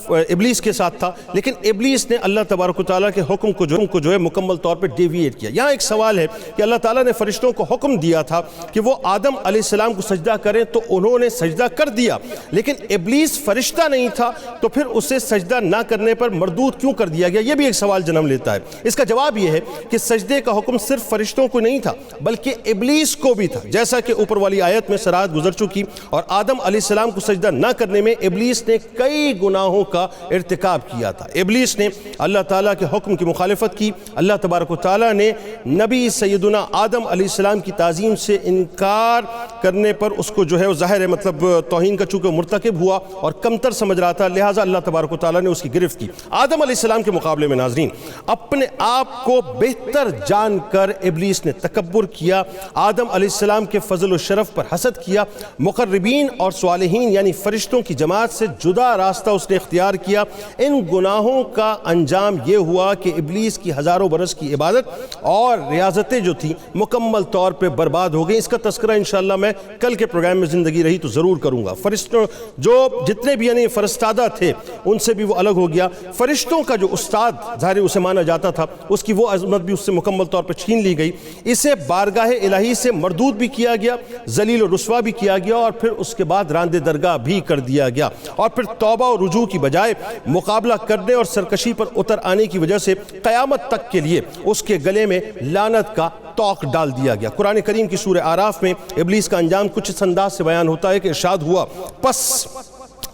ابلیس کے ساتھ تھا، لیکن ابلیس نے اللہ تبارک و تعالیٰ کے حکم کو جو ہے مکمل طور پر ڈیویٹ کیا۔ یہاں ایک سوال ہے کہ اللہ تعالیٰ نے فرشتوں کو حکم دیا تھا کہ وہ آدم علیہ السلام کو سجدہ کریں تو انہوں نے سجدہ کر دیا، لیکن ابلیس فرشتہ نہیں تھا تو پھر اسے سجدہ نہ کرنے پر مردود کیوں کر دیا گیا؟ یہ بھی ایک سوال جنم لیتا ہے۔ اس کا جواب یہ ہے کہ سجدے کا حکم صرف فرشتوں کو نہیں تھا بلکہ ابلیس کو بھی تھا، جیسا کہ اوپر والی آیت میں سرات گزر چکی، اور آدم علیہ السلام کو سجدہ نہ کرنے میں ابلیس نے کئی گناہوں کا ارتکاب کیا تھا۔ ابلیس نے اللہ تعالیٰ کے حکم کی مخالفت کی، اللہ تبارک و تعالیٰ نے نبی سیدنا آدم علیہ السلام کی تعظیم سے انکار کرنے پر اس کو جو ہے ظاہر ہے مطلب توہین کا چونکہ مرتکب ہوا اور کمتر سمجھ رہا تھا، لہٰذا اللہ تبارک و تعالیٰ نے اس کی گرفت کی۔ آدم علیہ السلام کے مقابلے میں ناظرین اپنے آپ کو بہتر جان کر ابلیس نے تکبر کیا، آدم علیہ السلام کے فضل و شرف پر حسد کیا، مقربین اور صالحین یعنی فرشتوں کی جماعت سے جدا راستہ اس نے اختیار کیا۔ ان گناہوں کا انجام یہ ہوا کہ ابلیس کی ہزاروں برس کی عبادت اور ریاضتیں جو تھیں مکمل طور پہ برباد ہو گئی۔ اس کا تذکرہ انشاءاللہ میں کل کے پروگرام میں زندگی رہی تو ضرور کروں گا۔ فرشتوں جو جتنے بھی یعنی فرستادہ تھے ان سے بھی وہ الگ ہو گیا۔ فرشتوں کا جو استاد ظاہر اسے مانا جاتا تھا اس کی وہ عظمت بھی اس سے مکمل طور پر چھین لی گئی۔ اسے بارگاہ الہی سے مردود بھی کیا گیا، ذلیل و رسوا بھی کیا گیا، اور پھر اس کے بعد راندے درگاہ بھی کر دیا گیا، اور پھر توبہ و رجوع کی بجائے مقابلہ کرنے اور سرکشی پر اتر آنے کی وجہ سے قیامت تک کے لیے اس کے گلے میں لعنت کا توق ڈال دیا گیا۔ قرآن کریم کی سورہ اعراف میں ابلیس کا انجام کچھ اس انداز سے بیان ہوتا ہے کہ ارشاد ہوا، پس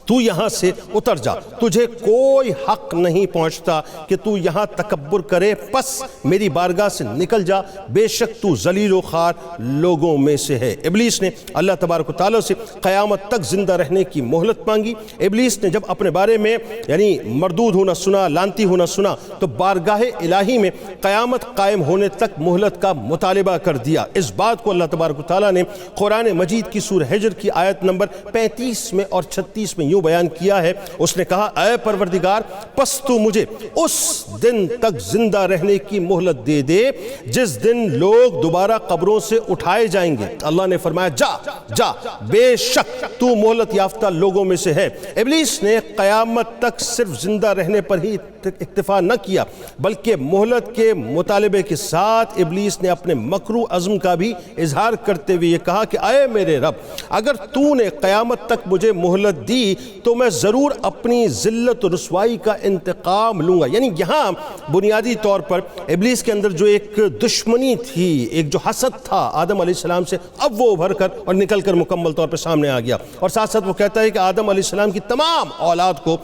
تو یہاں سے اتر جا، تجھے کوئی حق نہیں پہنچتا کہ تو یہاں تکبر کرے، پس میری بارگاہ سے نکل جا، بے شک تو ذلیل و خوار لوگوں میں سے ہے۔ ابلیس نے اللہ تبارک و تعالیٰ سے قیامت تک زندہ رہنے کی مہلت مانگی۔ ابلیس نے جب اپنے بارے میں یعنی مردود ہونا سنا، لعنتی ہونا سنا، تو بارگاہ الہی میں قیامت قائم ہونے تک مہلت کا مطالبہ کر دیا۔ اس بات کو اللہ تبارک و تعالیٰ نے قرآن مجید کی سورہ ہجر کی آیت نمبر 35 میں اور 36 میں بیان کیا ہے۔ اس نے کہا، اے پروردگار، پس تو مجھے اس دن تک زندہ رہنے کی مہلت دے دے جس دن لوگ دوبارہ قبروں سے اٹھائے جائیں گے۔ اللہ نے فرمایا، جا جا، بے شک تو مہلت یافتہ لوگوں میں سے ہے۔ ابلیس نے قیامت تک صرف زندہ رہنے پر ہی اکتفا نہ کیا بلکہ مہلت کے مطالبے کے ساتھ ابلیس نے اپنے مکرو عزم کا بھی اظہار کرتے ہوئے یہ کہا کہ اے میرے رب، اگر تو نے قیامت تک مجھے مہلت دی تو میں ضرور اپنی ذلت و رسوائی کا انتقام لوں گا. یعنی یہاں بنیادی طور پر ابلیس کے اندر جو ایک دشمنی تھی، ایک جو حسد تھا آدم علیہ السلام سے، اب وہ ابھر کر اور نکل کر مکمل طور پر سامنے آ گیا. اور ساتھ ساتھ وہ کہتا ہے کہ آدم علیہ السلام کی تمام اولاد کو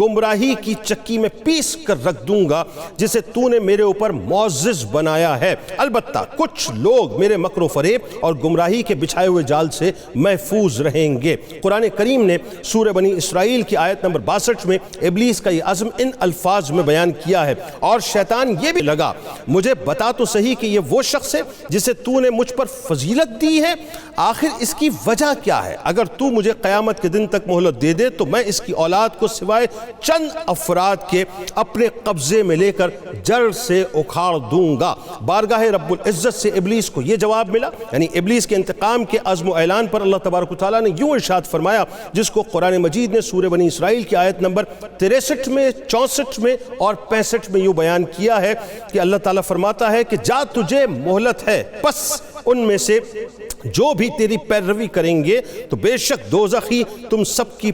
گمراہی کی چکی میں پیس کر رکھ دوں گا جسے تو نے میرے اوپر معزز بنایا ہے. البتہ کچھ لوگ میرے مکر و فریب اور گمراہی کے بچھائے ہوئے جال سے محفوظ رہیں گے. قرآن کریم نے سورہ بنی اسرائیل کی آیت نمبر 62 میں ابلیس کا یہ عزم ان الفاظ میں بیان کیا ہے. اور شیطان یہ بھی لگا، مجھے بتا تو صحیح کہ یہ وہ شخص ہے جسے تو نے مجھ پر فضیلت دی ہے، آخر اس کی وجہ کیا ہے؟ اگر تو مجھے قیامت کے دن تک مہلت دے دے تو میں اس کی اولاد کو سوائے چند افراد کے اپنے قبضے میں لے کر جڑ سے اکھاڑ دوں گا. بارگاہ رب العزت سے ابلیس کو یہ جواب ملا. یعنی ابلیس کے انتقام کے عزم و اعلان پر اللہ تبارک و تعالیٰ نے یوں ارشاد فرمایا، جس کو قرآن مجید نے سورہ بنی اسرائیل کی آیت نمبر 63 میں، 64 میں اور 65 میں یوں بیان کیا ہے کہ اللہ تعالیٰ فرماتا ہے کہ جا تجھے مہلت ہے، پس ان میں سے جو بھی تیری پیروی کریں گے تو بے شک دوزخی تم سب کی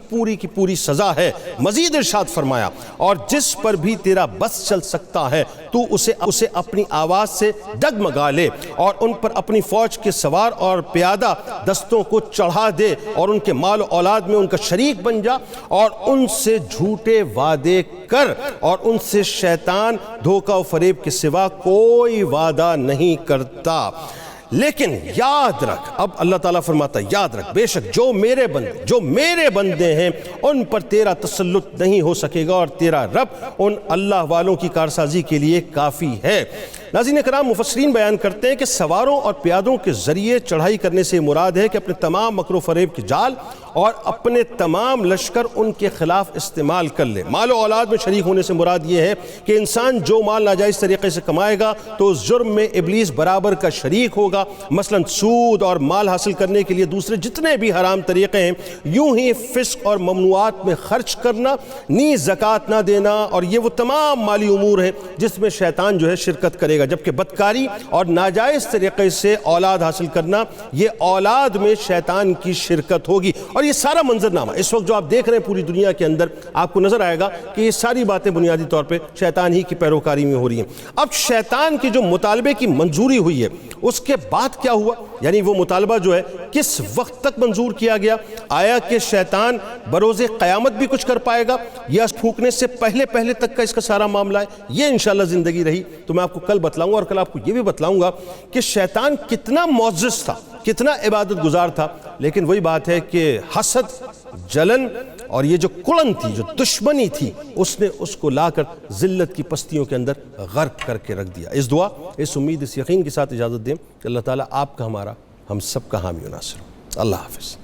پوری سزا ہے. مزید ارشاد فرمایا، اور جس پر بھی تیرا بس چل سکتا ہے تو اسے اپنی آواز سے ڈگمگا لے اور ان پر اپنی فوج کے سوار اور پیادہ دستوں کو چڑھا دے اور ان کے مال و اولاد میں ان کا شریک بن جا اور ان سے جھوٹے وعدے کر اور ان سے شیطان دھوکہ و فریب کے سوا کوئی وعدہ نہیں کرتا. لیکن یاد رکھ، اب اللہ تعالیٰ فرماتا ہے یاد رکھ، بے شک جو میرے بندے ہیں ان پر تیرا تسلط نہیں ہو سکے گا اور تیرا رب ان اللہ والوں کی کارسازی کے لیے کافی ہے. ناظرین کرام، مفسرین بیان کرتے ہیں کہ سواروں اور پیادوں کے ذریعے چڑھائی کرنے سے مراد ہے کہ اپنے تمام مکر و فریب کے جال اور اپنے تمام لشکر ان کے خلاف استعمال کر لے. مال و اولاد میں شریک ہونے سے مراد یہ ہے کہ انسان جو مال ناجائز طریقے سے کمائے گا تو اس جرم میں ابلیس برابر کا شریک ہوگا. مثلا سود اور مال حاصل کرنے کے لیے دوسرے جتنے بھی حرام طریقے ہیں، یوں ہی فسق اور ممنوعات میں خرچ کرنا، نیز زکوٰۃ نہ دینا، اور یہ وہ تمام مالی امور ہیں جس میں شیطان جو ہے شرکت کرے گا. جبکہ بدکاری اور ناجائز طریقے سے اولاد حاصل کرنا، یہ اولاد میں شیطان کی شرکت ہوگی. اور یہ سارا منظرنامہ اس وقت جو آپ دیکھ رہے ہیں پوری دنیا کے اندر، آپ کو نظر آئے گا کہ یہ ساری باتیں بنیادی طور پہ شیطان ہی کی پیروکاری میں ہو رہی ہیں. اب شیطان کی جو مطالبے کی منظوری ہوئی ہے اس کے بعد کیا ہوا؟ یعنی وہ مطالبہ جو ہے کس وقت تک منظور کیا گیا؟ آیا کہ شیطان بروز قیامت بھی کچھ کر پائے گا یا پھونکنے سے پہلے تک کا اس کا سارا معاملہ ہے؟ یہ انشاءاللہ زندگی رہی تو میں آپ کو کل بتلاؤں گا، اور کل آپ کو یہ بھی بتلاؤں گا کہ شیطان کتنا معزز تھا، کتنا عبادت گزار تھا. لیکن وہی بات ہے کہ حسد، جلن اور یہ جو کڑن تھی، جو دشمنی تھی، اس نے اس کو لا کر ذلت کی پستیوں کے اندر غرق کر کے رکھ دیا. اس دعا، اس امید، اس یقین کے ساتھ اجازت دیں کہ اللہ تعالیٰ آپ کا، ہمارا، ہم سب کا حامی و ناصر ہو. اللہ حافظ.